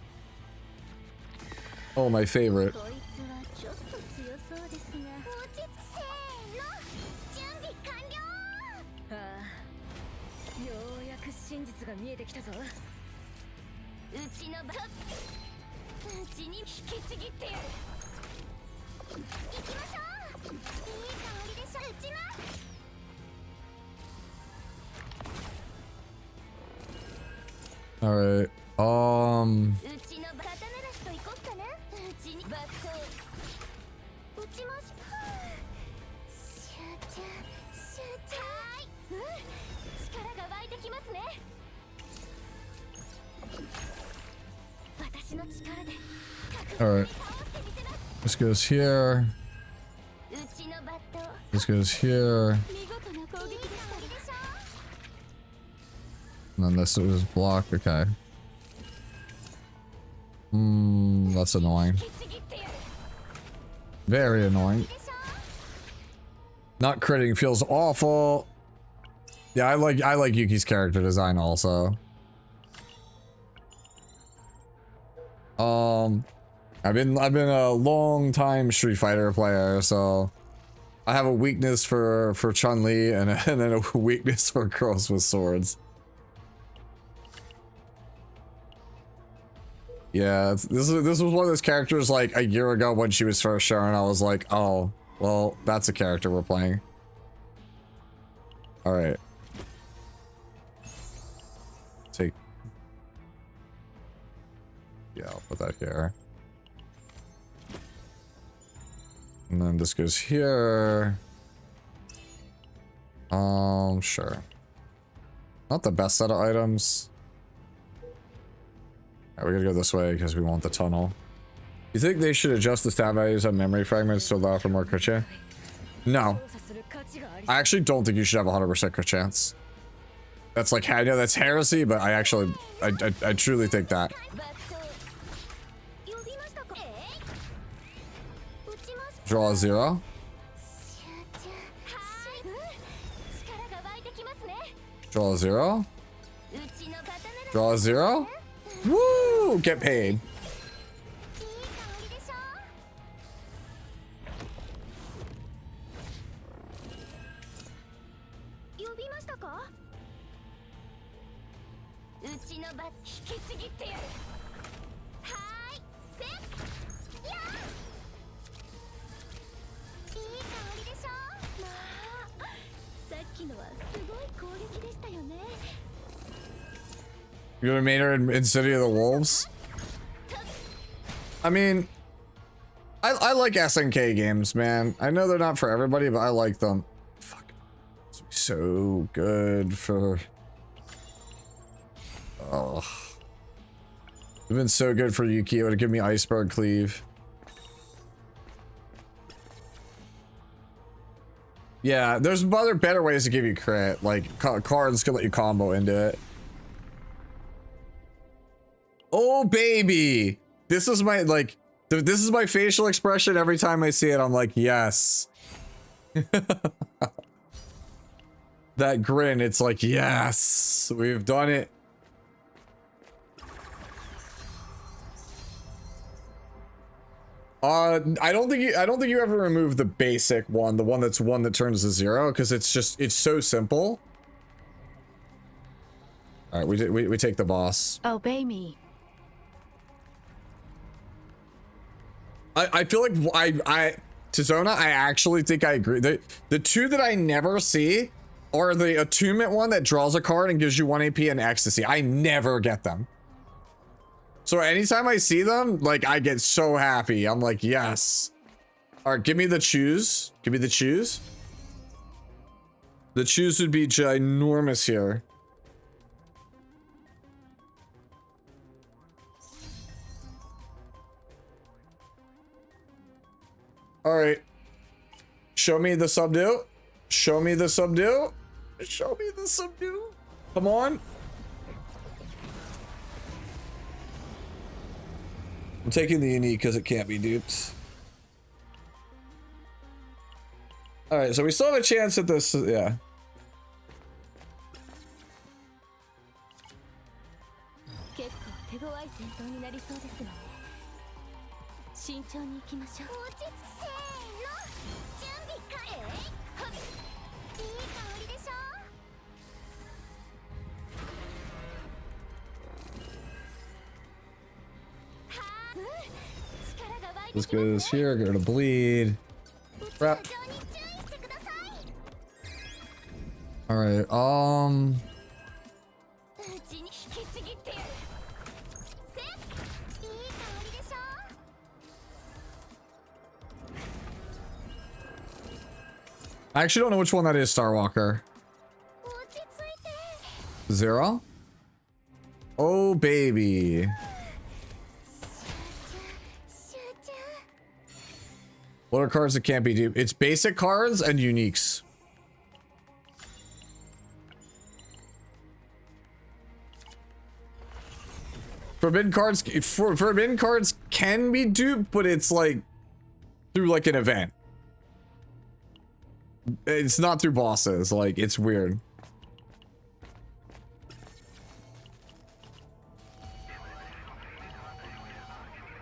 Oh, my favorite. All right. All right. This goes here. This goes here. And then this is block. Okay. That's annoying. Very annoying. Not critting feels awful. Yeah, I like Yuki's character design also. I've been a long time Street Fighter player, so I have a weakness for Chun-Li and then a weakness for girls with swords. Yeah, this was one of those characters like a year ago when she was first shown. I was like, oh, well, that's a character we're playing. All right. Take. Yeah, I'll put that here. And then this goes here. Sure. Not the best set of items. Alright, we're gonna go this way because we want the tunnel. You think they should adjust the stat values on memory fragments to allow for more crit chance? No. I actually don't think you should have 100% crit chance. That's like, I know that's heresy, but I actually, I truly think that. Draw a 0. Draw a 0. Draw a 0. Woo! Get paid. You're gonna main her in City of the Wolves? I mean, I like SNK games, man. I know they're not for everybody, but I like them. Fuck. This would be so good for... Oh. It's been so good for Yukio to give me Iceberg Cleave. Yeah, there's other better ways to give you crit. Like, cards can let you combo into it. Oh, baby! This is my, like... This is my facial expression every time I see it. I'm like, yes. That grin, it's like, yes, we've done it. I don't think you ever remove the basic one, the one that turns to 0, because it's so simple. All right, we take the boss. Obey me. I feel like Tizona, I actually think I agree. The two that I never see are the attunement one that draws a card and gives you 1 AP and ecstasy. I never get them. So anytime I see them, like, I get so happy. I'm like, yes. All right, give me the choose. Give me the choose. The choose would be ginormous here. All right. Show me the subdue. Show me the subdue. Show me the subdue. Come on. I'm taking the unique because it can't be duped. All right, so we still have a chance at this. Yeah. This goes here, go to bleed. Wrap. All right, I actually don't know which one that is, Starwalker. 0? Oh, baby. What are cards that can't be duped? It's basic cards and uniques. Forbidden cards can be duped, but it's like through like an event. It's not through bosses. Like, it's weird.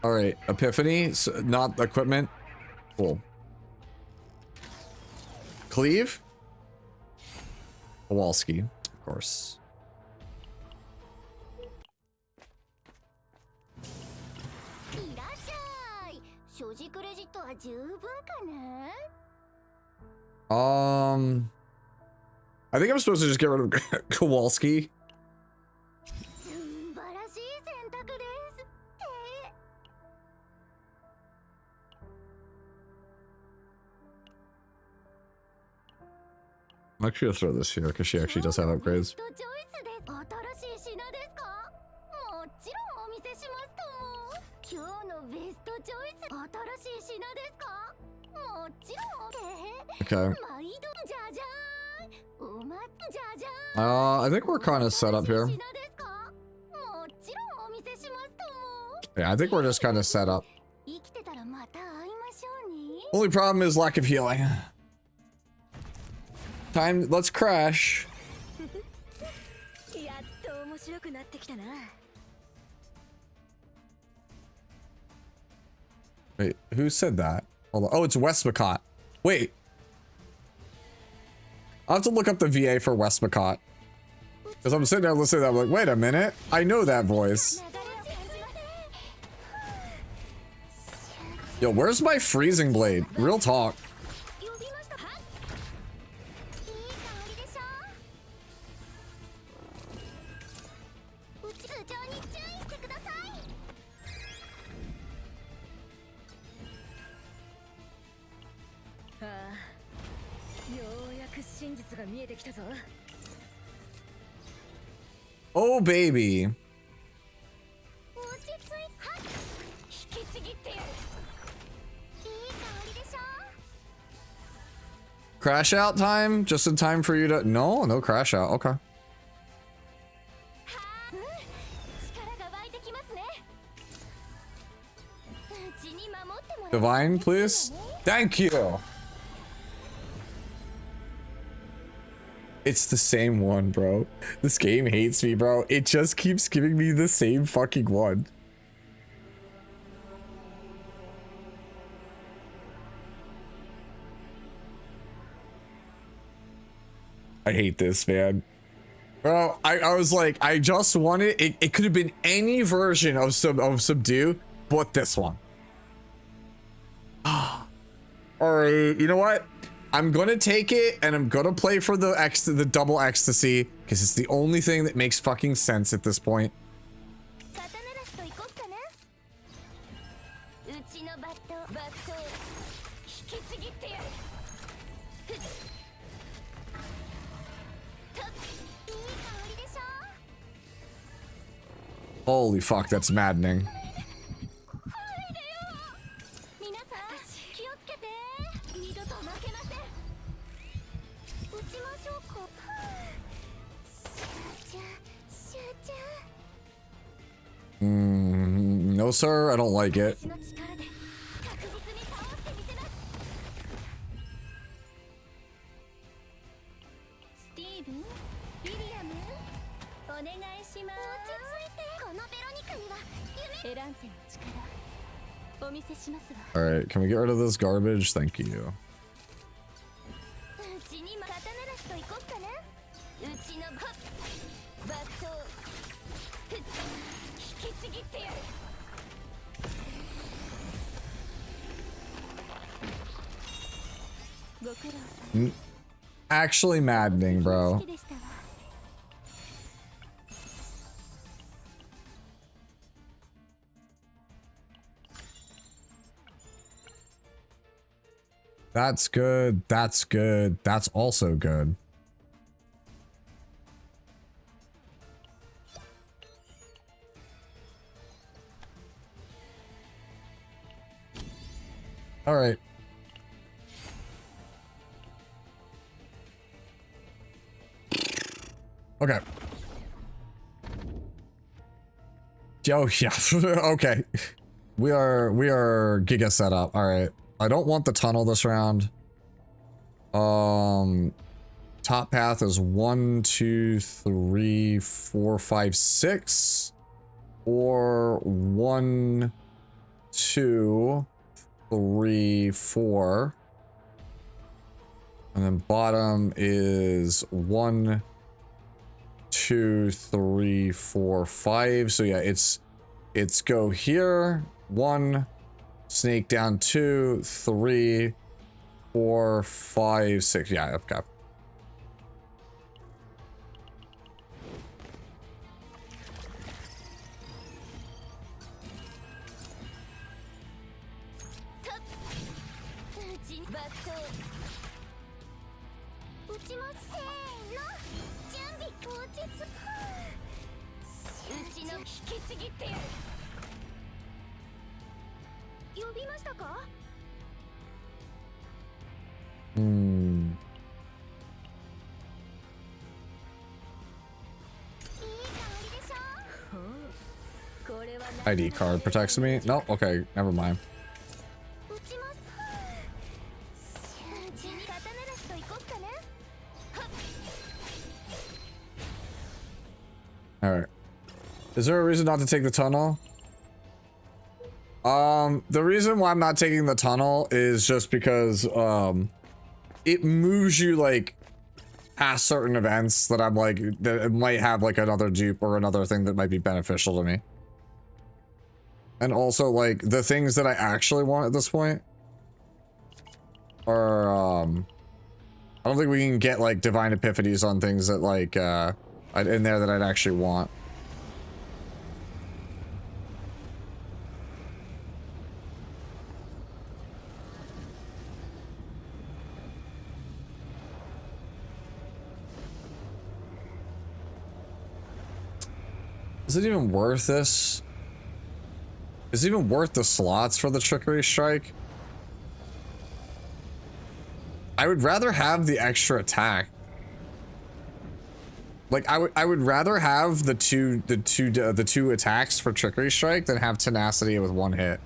All right, Epiphany, so not equipment. Cool. Cleave? Kowalski, of course. I think I'm supposed to just get rid of Kowalski. I'm actually gonna throw this here because she actually does have upgrades. Okay. I think we're kind of set up here. Yeah, I think we're just kind of set up. Only problem is lack of healing. Time, let's crash. Wait, who said that? Hold on. Oh, it's Westmacott. Wait. I'll have to look up the VA for Westmacott. Because I'm sitting there listening to that, I'm like, wait a minute. I know that voice. Yo, where's my freezing blade? Real talk. Oh baby. 落ち着いはい引きちぎってやるいい香りでしょ Crash out time? Just in time for you to... No, no crash out. Okay. はあ力が湧いてきますねうちに守ってもらう Divine, please. Thank you. It's the same one, bro. This game hates me, bro. It just keeps giving me the same fucking one. I hate this, man. Bro, I was like, I just wanted it. It could have been any version of Subdue, but this one. All right, you know what? I'm gonna take it and I'm gonna play for the double ecstasy because it's the only thing that makes fucking sense at this point. 刀なしと行こっかなうちのバット引きちぎってやるふっといい香りでしょ Holy fuck, that's maddening. 皆さん気をつけて二度と負けません打ちましょうか集中 No sir, I don't like it. 私の力で確実に倒してみせますスティーブンウィリアムお願いします落ち着いてこのベロニカには夢エランテの力お見せしますわ All right, can we get rid of this garbage? Thank you. うちに刀なしと行こっかなうちのバットふっ引きちぎってやる ご苦労さん Actually maddening, bro. 好きでしたわ That's good. That's good. That's also good. All right. Okay. Oh yeah. Okay. We are giga set up. All right. I don't want the tunnel this round. Top path is 1, 2, 3, 4, 5, 6. Or 1, 2, 3, 4. And then bottom is 1, 2, 3, 4, 5. So yeah, it's go here. 1, snake down 2, 3, 4, 5, 6. Yeah, okay. ID card protects me. Nope. Okay, never mind. All right. Is there a reason not to take the tunnel? The reason why I'm not taking the tunnel is just because it moves you like past certain events that I'm like that it might have like another dupe or another thing that might be beneficial to me. And also like the things that I actually want at this point are I don't think we can get like divine epiphanies on things that like in there that I'd actually want. Is it even worth this? Is it even worth the slots for the trickery strike? I would rather have the extra attack. Like I would rather have the two attacks for trickery strike than have tenacity with one hit.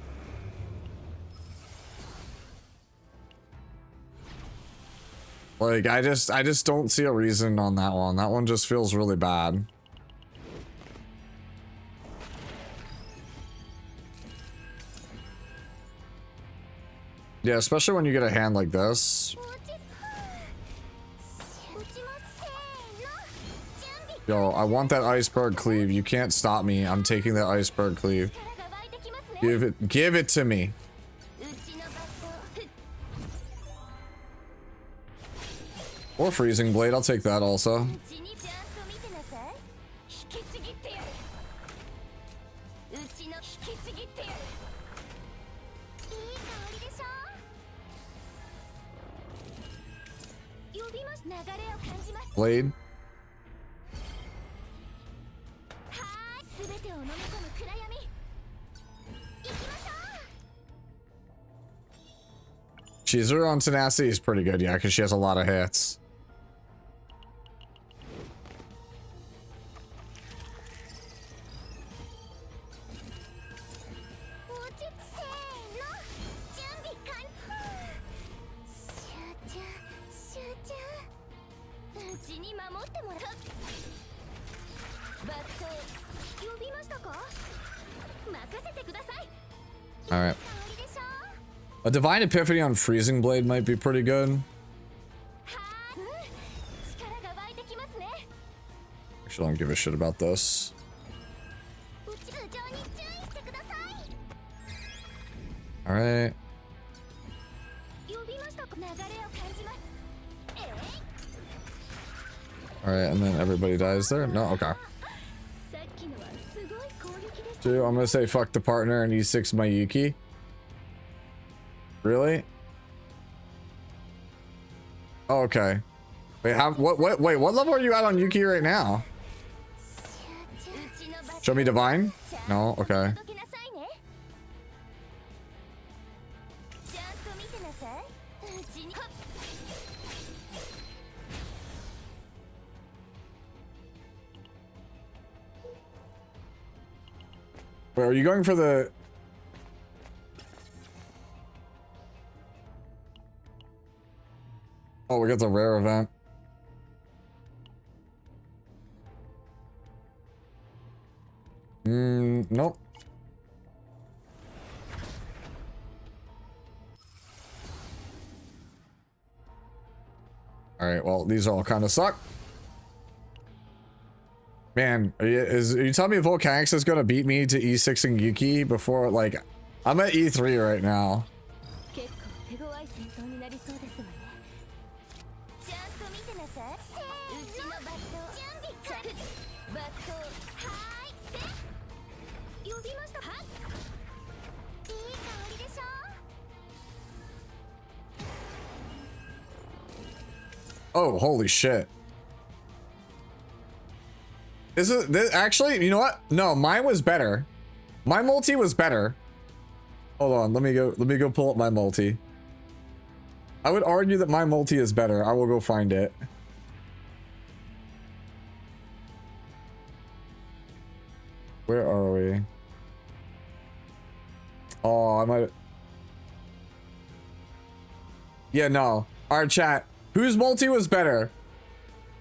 Like I just don't see a reason on that one. That one just feels really bad. Yeah, especially when you get a hand like this. Yo, I want that iceberg cleave. You can't stop me. I'm taking that iceberg cleave. Give it to me. Or freezing blade. I'll take that also. Blade. Chizuru on tenacity is pretty good, yeah, because she has a lot of hits. Alright. A Divine Epiphany on Freezing Blade might be pretty good. Actually, I don't give a shit about this. Alright. Alright, and then everybody dies there? No? Okay. Dude, I'm gonna say fuck the partner and E6 my Yuki. Really? Oh, okay. Wait, wait, what level are you at on Yuki right now? Show me Divine? No? Okay. Wait, are you going for the... Oh, we got the rare event. Nope. Alright, well, these all kind of suck. Man, are you telling me Volcanix is gonna beat me to E6 and Yuki before, like, I'm at E3 right now. Oh, holy shit. This actually, you know what? No, mine was better. My multi was better. Hold on, let me go pull up my multi. I would argue that my multi is better. I will go find it. Where are we? Oh, I might. Yeah, no. Alright, chat. Whose multi was better?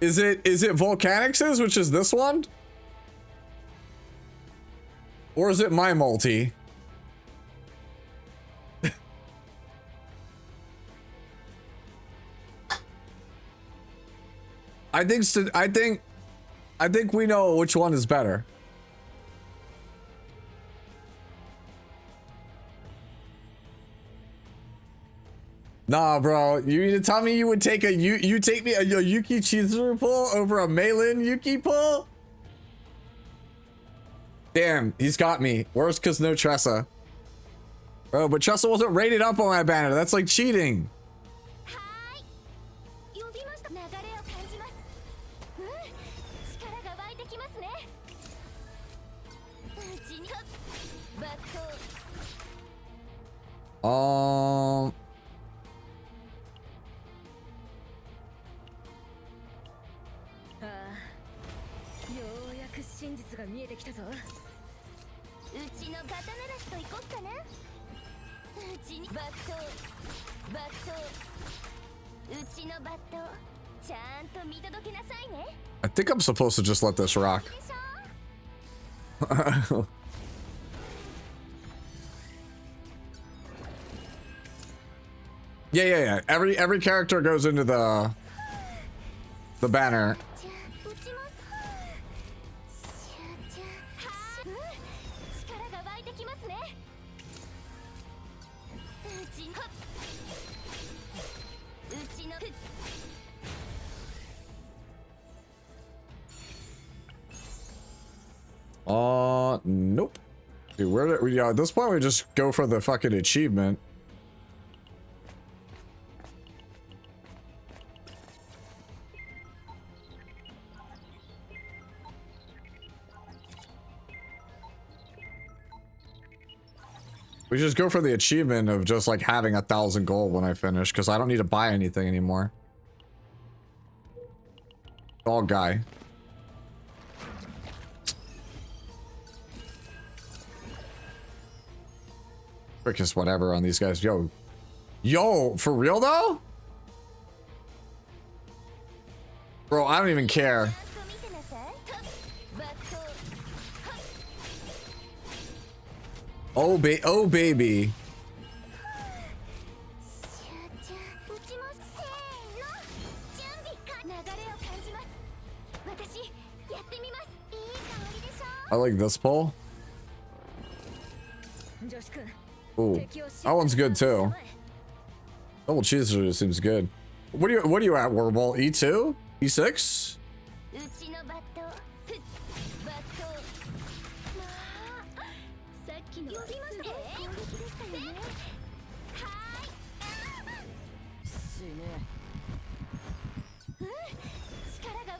Is it Volcanix's, which is this one? Or is it my multi? I think we know which one is better. Nah, bro. You mean to tell me you would take you take me a Yuki Chizuru pull over a Meilin Yuki pull? Damn, he's got me. Worse cause no Tressa. Bro, but Tressa wasn't rated up on my banner. That's like cheating. Um. ああ、ようやく真実が見えてきたぞ。うちの刀なしと行こっかな。うちにバットうちのバットちゃんと見届けなさいね。 I think I'm supposed to just let this rock. でしょ。 Yeah. Every character goes into the banner. じゃあうちもシューちゃんはあ、力が湧いてきますね。うちのNope. Dude, yeah, at this point we just go for the fucking achievement. We just go for the achievement of just like having 1,000 gold when I finish, because I don't need to buy anything anymore. Dog guy. Quickest whatever on these guys. Yo, for real though? Bro, I don't even care. Oh baby. I like this pole. Ooh, that one's good too. Double Chizuru seems good. What are you at, Warball? E2? E6?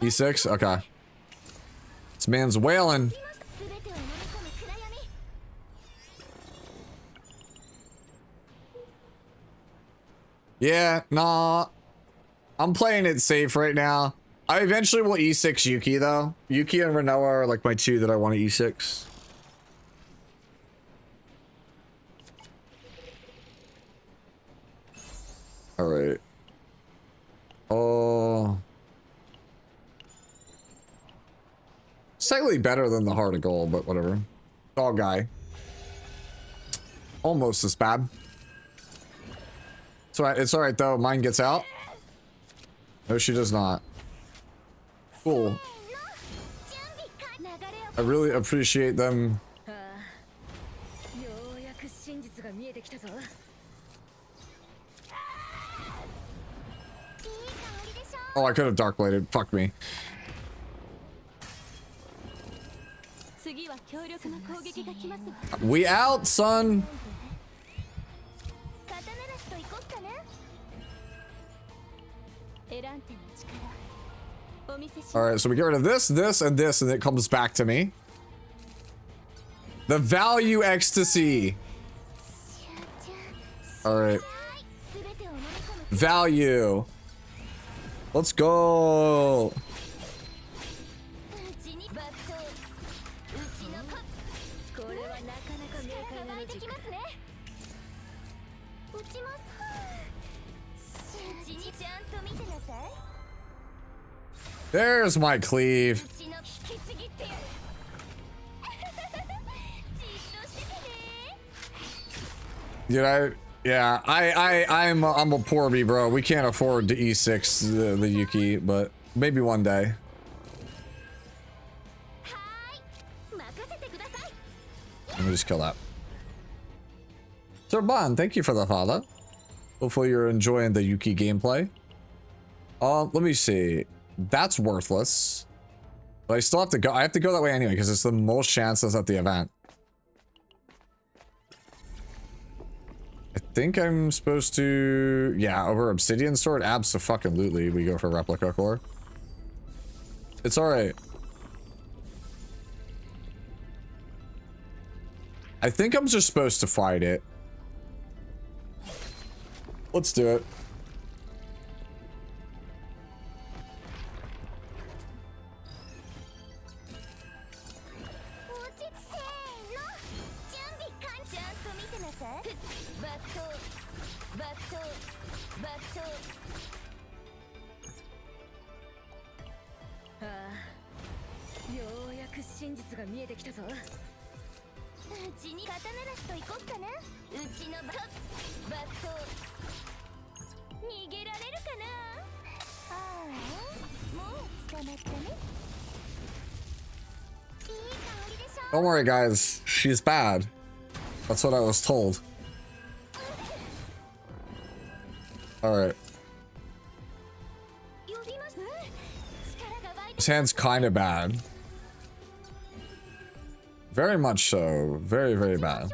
E6? Okay. This man's wailing. Yeah, nah. I'm playing it safe right now. I eventually will E6 Yuki though. Yuki and Renoa are like my two that I want to E6. Alright. Oh. Slightly better than the Heart of Gold, but whatever. Dog guy. Almost as bad. It's alright though. Mine gets out. No, she does not. Cool. I really appreciate them. Oh, I could have dark bladed. Fuck me. We out, son. Alright, so we get rid of this, this, and this, and it comes back to me. The value ecstasy. Alright. Value. Let's go. There's my cleave. Dude, I'm a poor me, bro. We can't afford to E6 the Yuki, but maybe one day. Let me just kill that. Sir Bon, thank you for the follow. Hopefully you're enjoying the Yuki gameplay. Let me see. That's worthless. But I still have to go. I have to go that way anyway, because it's the most chances at the event. I think I'm supposed to... Yeah, over Obsidian Sword? Abso-fucking-lutely we go for Replica Core. It's alright. I think I'm just supposed to fight it. Let's do it. Don't worry, guys. She's bad. That's what I was told. Alright. This hand's kind of bad. Very much so. Very, very bad.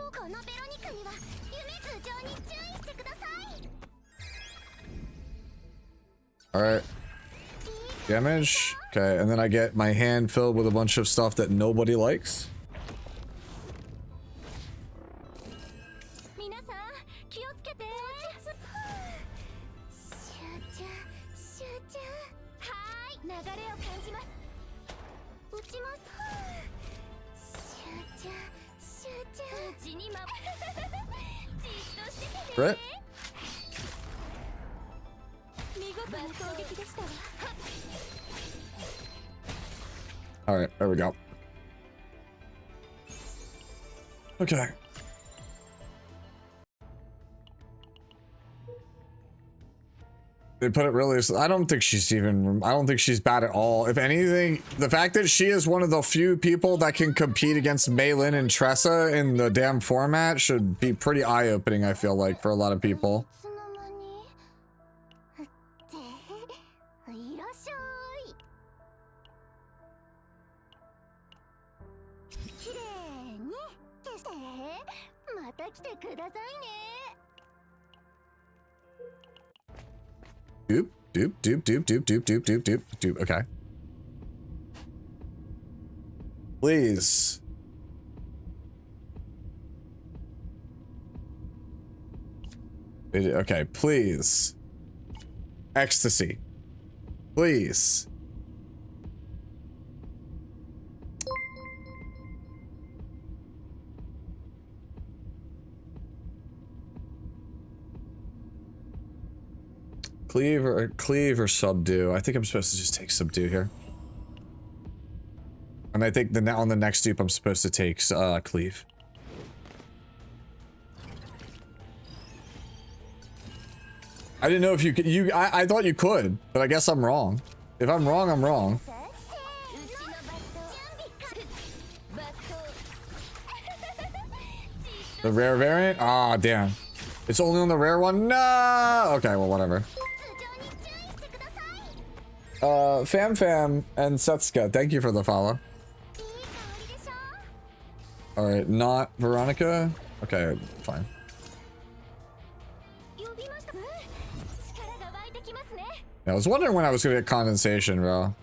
Alright. Damage. Okay, and then I get my hand filled with a bunch of stuff that nobody likes. Right? All right, there we go. Okay. They put it really. I don't think she's even. I don't think she's bad at all. If anything, the fact that she is one of the few people that can compete against Maylin and Tressa in the damn format should be pretty eye-opening. I feel like for a lot of people. Doop, doop, doop, doop, doop, doop, doop, doop, doop, doop. Okay. Please. Okay, please. Ecstasy. Please. Cleave or subdue. I think I'm supposed to just take subdue here. And I think on the next dupe I'm supposed to take cleave. I didn't know if you could. I thought you could, but I guess I'm wrong. If I'm wrong, I'm wrong. The rare variant? Ah, damn. It's only on the rare one? No! Okay, well, whatever. Fam and Setsuka, thank you for the follow. Alright, not Veronica? Okay, fine. Yeah, I was wondering when I was gonna get condensation, bro.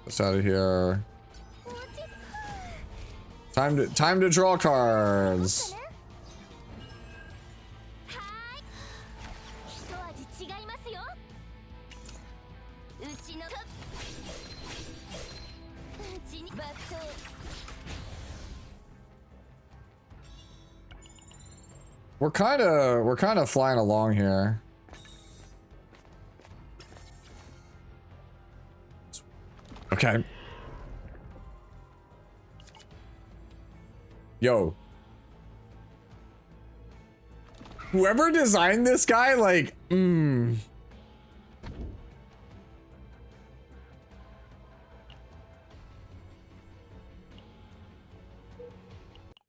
Let's out of here. Time to draw cards. We're kind of flying along here. Okay. Yo. Whoever designed this guy, like,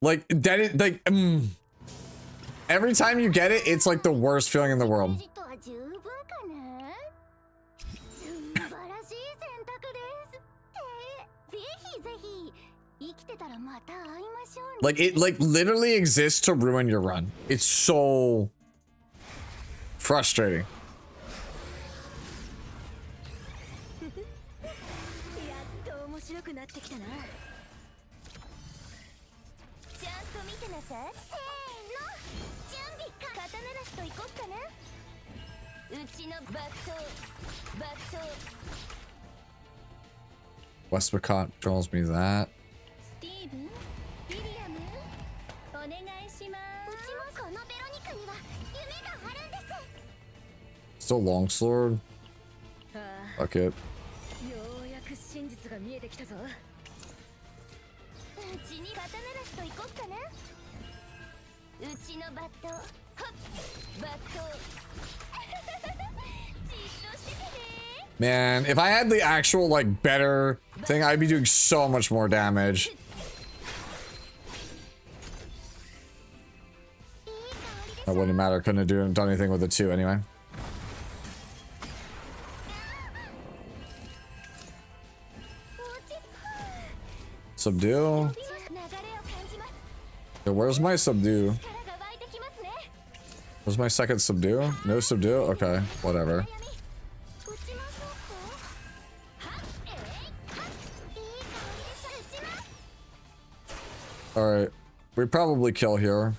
Like, that is, like, every time you get it, it's like the worst feeling in the world. Like, it like literally exists to ruin your run. It's so frustrating. Westmacott draws me that. スティーブン、ウィリアム、お願いします。うちもこのベロニカには夢があるんです。 Still longsword. ああ、 Fuck it. ようやく真実が見えてきたぞ。うちに肩慣らしと行こっかな。うちのバット、はっ、バット。じっとしててね。 Man, if I had the actual, like, better thing, I'd be doing so much more damage. That wouldn't matter. Couldn't have done anything with it too anyway. Subdue. Yo, where's my subdue? Where's my second subdue? No subdue? Okay, whatever. Alright. We probably kill here.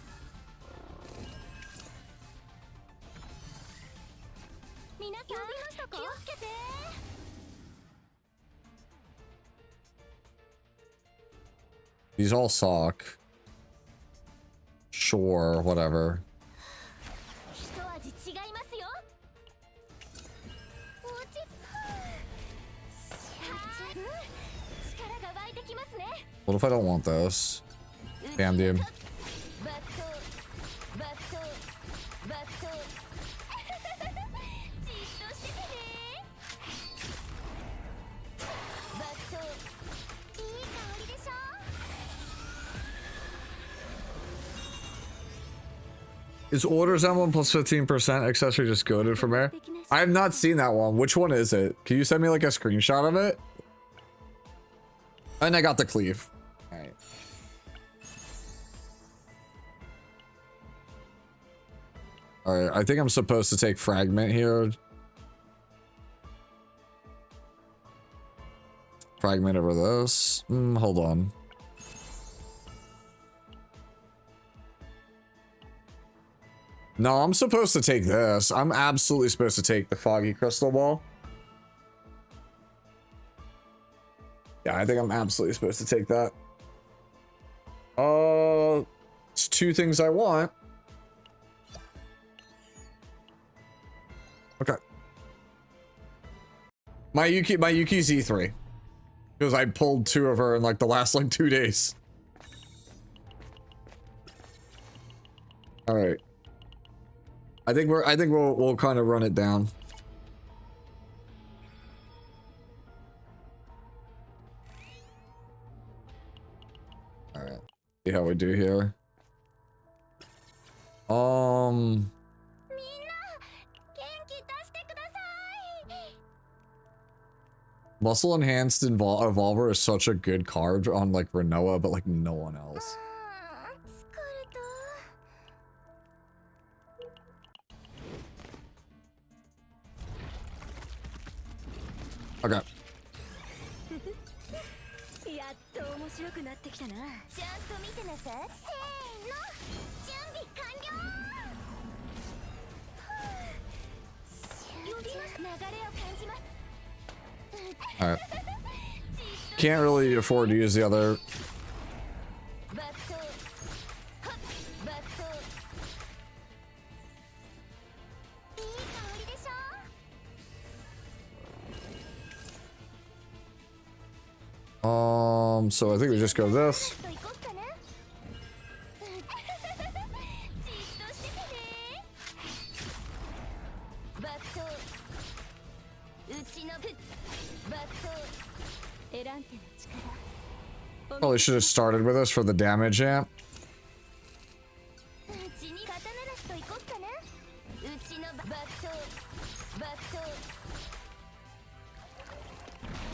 These all suck. Sure, whatever. What if I don't want this? Damn, dude. Is Orders Emblem plus 15% accessory just goaded from there? I have not seen that one. Which one is it? Can you send me like a screenshot of it? And I got the cleave. Alright. Alright, I think I'm supposed to take fragment here. Fragment over this. Hold on. No, I'm supposed to take this. I'm absolutely supposed to take the Foggy Crystal Ball. Yeah, I think I'm absolutely supposed to take that. It's two things I want. Okay. My Yuki's E3. Because I pulled two of her in like the last like 2 days. All right. I think we'll kind of run it down. All right. See how we do here. Muscle Enhanced Evolver is such a good card on like Renoa, but like no one else. Okay. Alright. Can't really afford to use the other. So I think we just go this. Probably should have started with us for the damage amp.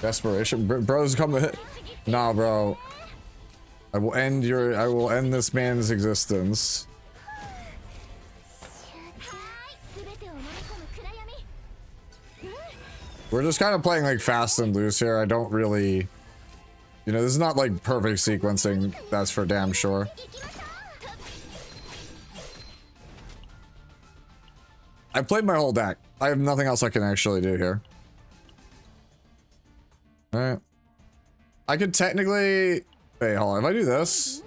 Desperation, bro's coming. Nah, bro. I will end this man's existence. We're just kind of playing like fast and loose here. I don't really, you know, this is not like perfect sequencing. That's for damn sure. I played my whole deck. I have nothing else I can actually do here. Alright. I could technically... Wait, hold on. If I do this...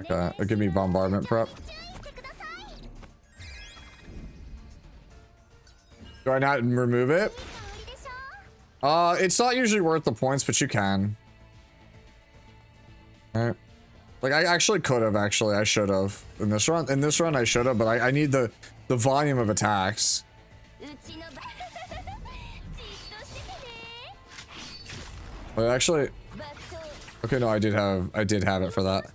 Okay, it'll give me bombardment prep. Do I not remove it? It's not usually worth the points, but you can. Alright. Like, I actually could have, actually. I should have. In this run, I should have, but I need the volume of attacks. Wait, actually... Okay, no, I did have it for that.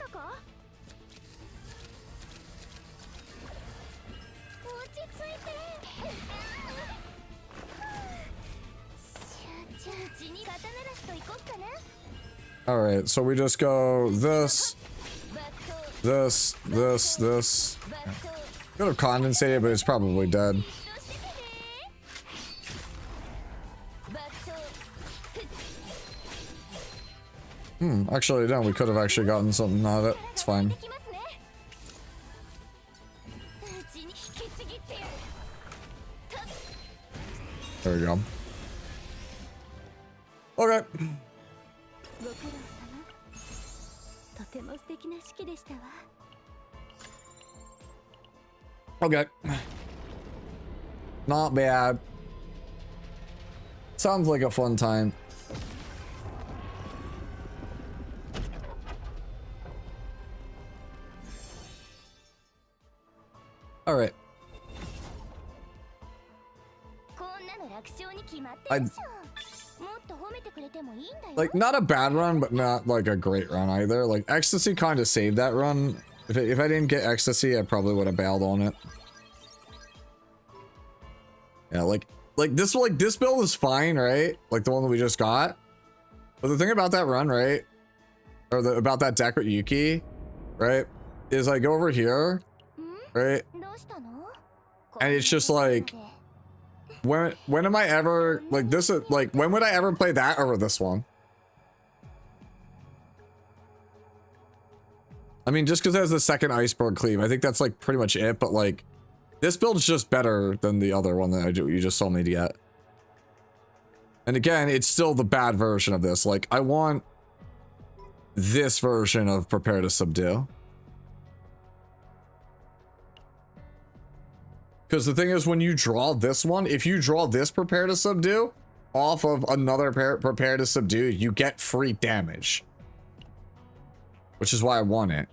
Alright, so we just go this. This. Could have condensated, but it's probably dead. Actually, no, we could have actually gotten something out of it. It's fine. There we go. Okay. Okay. Not bad. Sounds like a fun time. All right. Like, not a bad run, but not like a great run either. Like, Ecstasy kind of saved that run. If I didn't get Ecstasy, I probably would have bailed on it. Yeah, like this build is fine, right? Like the one that we just got. But the thing about that run, right? Or about that deck with Yuki, right? Is I go over here, right? And it's just like, when am I ever like this? Like, when would I ever play that over this one? I mean, just because it has the second Iceberg Cleave, I think that's like pretty much it. But like, this build's just better than the other one that you just told me to get. And again, it's still the bad version of this. Like, I want this version of Prepare to Subdue. Because the thing is, when you draw this one, if you draw this Prepare to Subdue off of another Prepare to Subdue, you get free damage. Which is why I want it.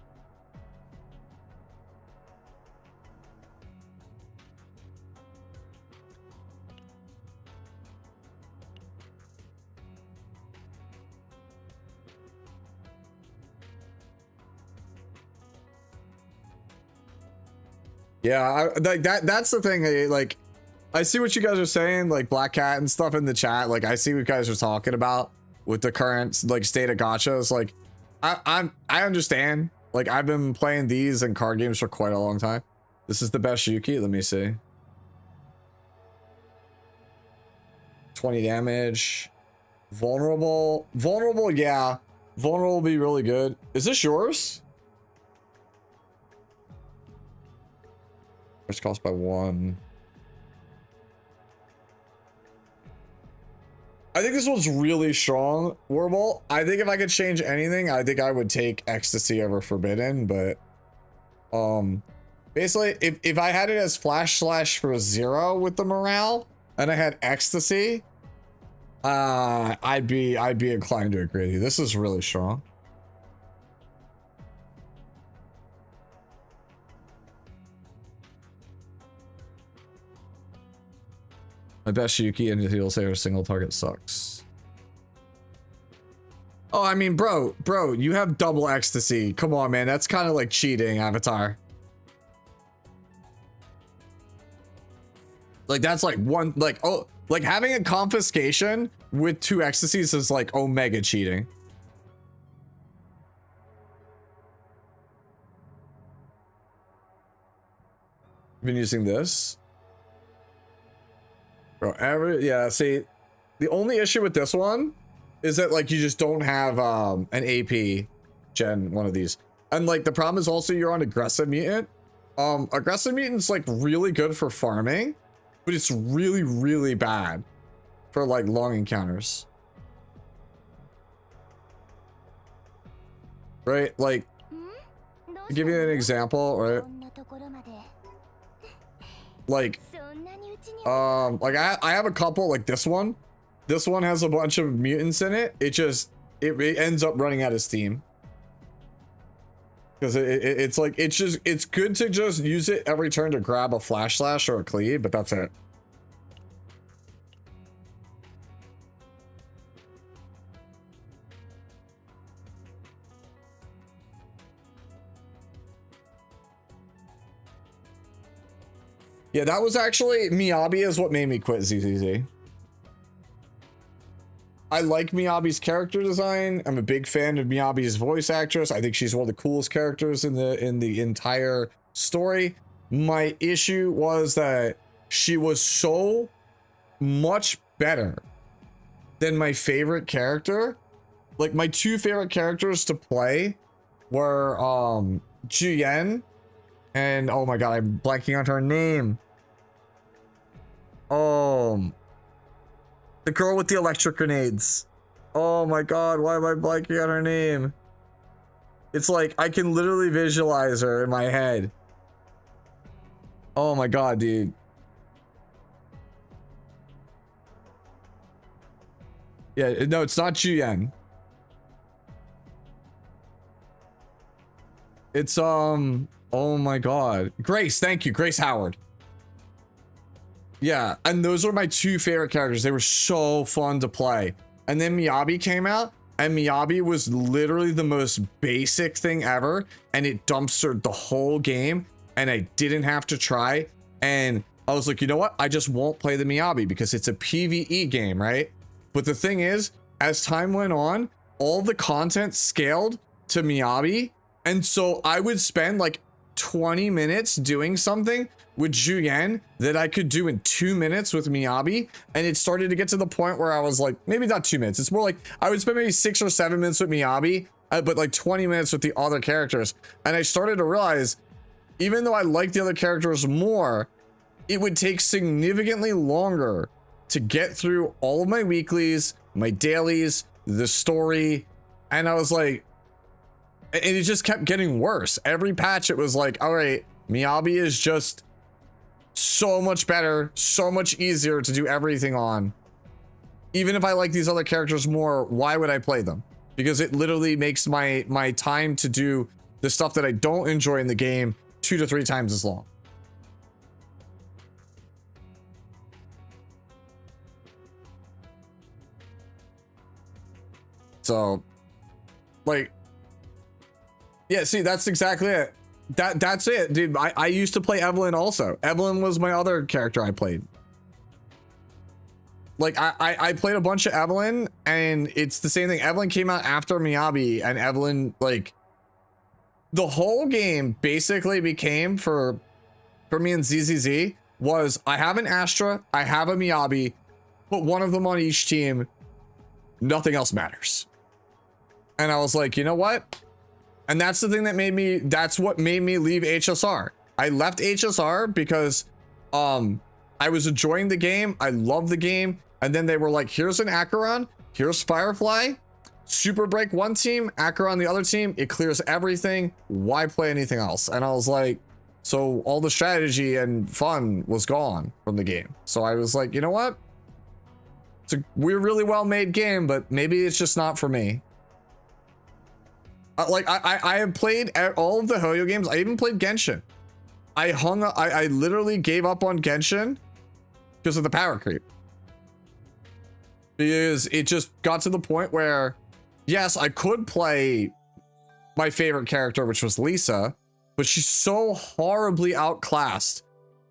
Yeah, that's the thing. Like, I see what you guys are saying, like Black Cat and stuff in the chat. Like, I see what you guys are talking about with the current like state of gachas. Like, I understand. Like, I've been playing these and card games for quite a long time. This is the best Yuki. Let me see. 20 damage. Vulnerable. Yeah. Vulnerable will be really good. Is this yours? First cost by 1. I think this one's really strong, Warble. I think if I could change anything, I think I would take Ecstasy over Forbidden, but basically if I had it as Flash Slash for 0 with the morale and I had Ecstasy, I'd be inclined to agree with you. This is really strong. My best Yuki and he'll say a single target sucks. Oh, I mean, bro, you have double Ecstasy. Come on, man. That's kind of like cheating, Avatar. Like, that's like one, like, oh, like having a confiscation with 2 Ecstasies is like Omega cheating. Been using this. Bro, yeah, see, the only issue with this one is that, like, you just don't have an AP gen one of these. And, like, the problem is also you're on aggressive mutant. Aggressive Mutant's like really good for farming, but it's really, really bad for like long encounters. Right? Like, to give you an example, right? Like, I have a couple, like this one. This one has a bunch of mutants in it. It ends up running out of steam. Because it's like, it's good to just use it every turn to grab a flash slash or a cleave, but that's it. Yeah, that was actually, Miyabi is what made me quit ZZZ. I like Miyabi's character design. I'm a big fan of Miyabi's voice actress. I think she's one of the coolest characters in the entire story. My issue was that she was so much better than my favorite character. Like, my two favorite characters to play were Juyen and, oh my god, I'm blanking on her name. The girl with the electric grenades. Oh my god, why am I blanking on her name? It's like, I can literally visualize her in my head. Oh my god, dude. Yeah, no, it's not Juyen. It's, oh my god. Grace, thank you, Grace Howard. Yeah, and those are my two favorite characters. They were so fun to play. And then Miyabi came out, and Miyabi was literally the most basic thing ever, and it dumpstered the whole game, and I didn't have to try. And I was like, you know what? I just won't play the Miyabi because it's a PvE game, right? But the thing is, as time went on, all the content scaled to Miyabi, and so I would spend like 20 minutes doing something with Juyen that I could do in 2 minutes with Miyabi, and it started to get to the point where I was like, maybe not 2 minutes, it's more like I would spend maybe 6 or 7 minutes with Miyabi, but like 20 minutes with the other characters. And I started to realize, even though I like the other characters more, it would take significantly longer to get through all of my weeklies, my dailies, the story, and I was like, and it just kept getting worse. Every patch it was like, all right, Miyabi is just so much better, so much easier to do everything on. Even if I like these other characters more, why would I play them? Because it literally makes my time to do the stuff that I don't enjoy in the game 2 to 3 times as long. So, like, yeah, see, that's exactly it. That's it, dude. I used to play Evelyn also. Evelyn was my other character I played. Like, I played a bunch of Evelyn, and it's the same thing. Evelyn came out after Miyabi, and Evelyn, like, the whole game basically became, for me and ZZZ, was I have an Astra, I have a Miyabi, put one of them on each team, nothing else matters. And I was like, you know what? And that's the thing that made me, that's what made me leave HSR. I left HSR because I was enjoying the game. I love the game. And then they were like, here's an Acheron, here's Firefly, Super Break one team, Acheron the other team. It clears everything. Why play anything else? And I was like, so all the strategy and fun was gone from the game. So I was like, you know what? It's a really well made game, but maybe it's just not for me. Like I have played all of the Hoyo games. I even played Genshin. I literally gave up on Genshin because of the power creep. Because it just got to the point where, yes, I could play my favorite character, which was Lisa, but she's so horribly outclassed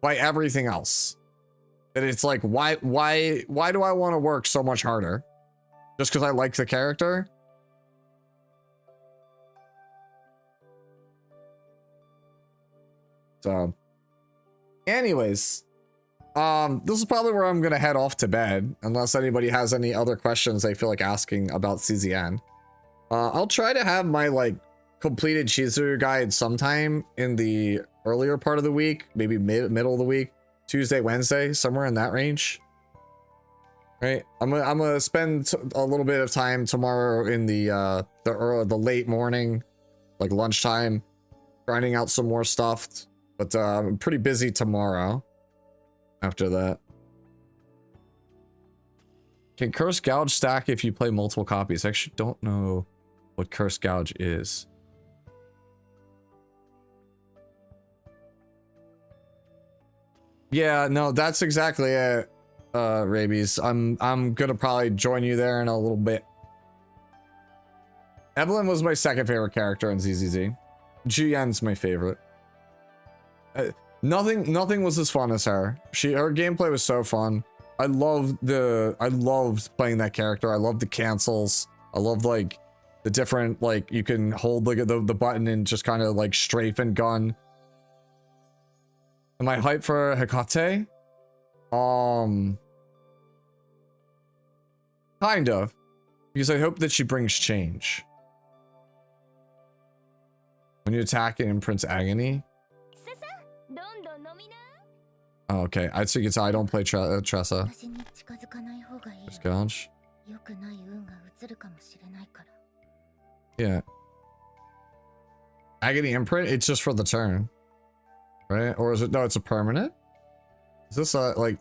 by everything else that it's like, why do I want to work so much harder just because I like the character? So, anyways, this is probably where I'm gonna head off to bed, unless anybody has any other questions they feel like asking about CZN. I'll try to have my like completed Chizuru guide sometime in the earlier part of the week, maybe middle of the week, Tuesday, Wednesday, somewhere in that range. Right? I'm gonna spend a little bit of time tomorrow in the late morning, like lunchtime, grinding out some more stuff. But I'm pretty busy tomorrow after that. Can Curse Gouge stack if you play multiple copies? I actually don't know what Curse Gouge is. Yeah, no, that's exactly it, Rabies. I'm gonna probably join you there in a little bit. Evelyn was my second favorite character in ZZZ. Jiyen's my favorite. Nothing was as fun as her. Her gameplay was so fun. I loved playing that character. I loved the cancels. I loved like the different, like, you can hold like the button and just kind of like strafe and gun. Am I hyped for Hecate? Kind of. Because I hope that she brings change. When you attack, it imprints agony. Oh, okay. I think it's I don't play Tressa. Gouge. Yeah. Agony imprint? It's just for the turn. Right? Or is it? No, it's a permanent? Is this like...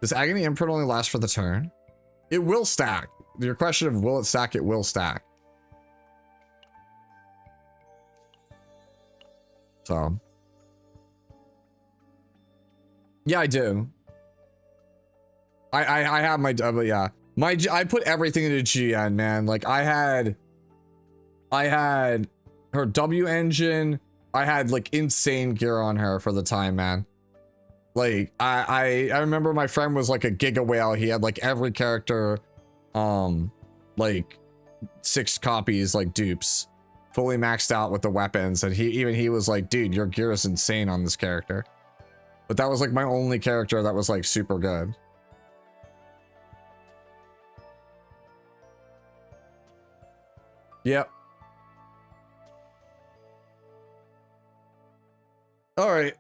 Does agony imprint only last for the turn? It will stack. Your question of will it stack? It will stack. So... Yeah, I do. I have my, but yeah, I put everything into GN, man. Like I had her W engine. I had like insane gear on her for the time, man. Like I remember my friend was like a Giga Whale. He had like every character, like 6 copies, like dupes, fully maxed out with the weapons. And he was like, dude, your gear is insane on this character. But that was like my only character that was like super good. Yep. All right.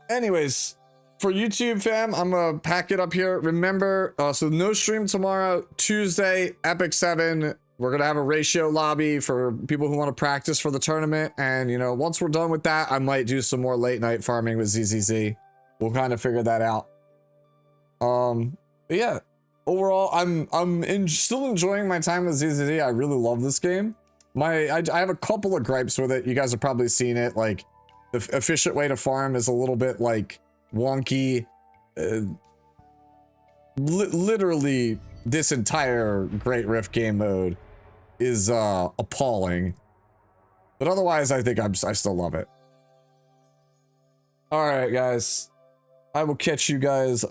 Anyways, for YouTube fam, I'm gonna pack it up here. Remember, so no stream tomorrow. Tuesday, Epic 7. We're gonna have a ratio lobby for people who want to practice for the tournament. And you know, once we're done with that, I might do some more late night farming with ZZZ. We'll kind of figure that out. But yeah, overall, I'm still enjoying my time with ZZZ. I really love this game. I have a couple of gripes with it. You guys have probably seen it. Like the efficient way to farm is a little bit like wonky. Literally, this entire Great Rift game mode is appalling. But otherwise, I think I still love it. All right, guys. I will catch you guys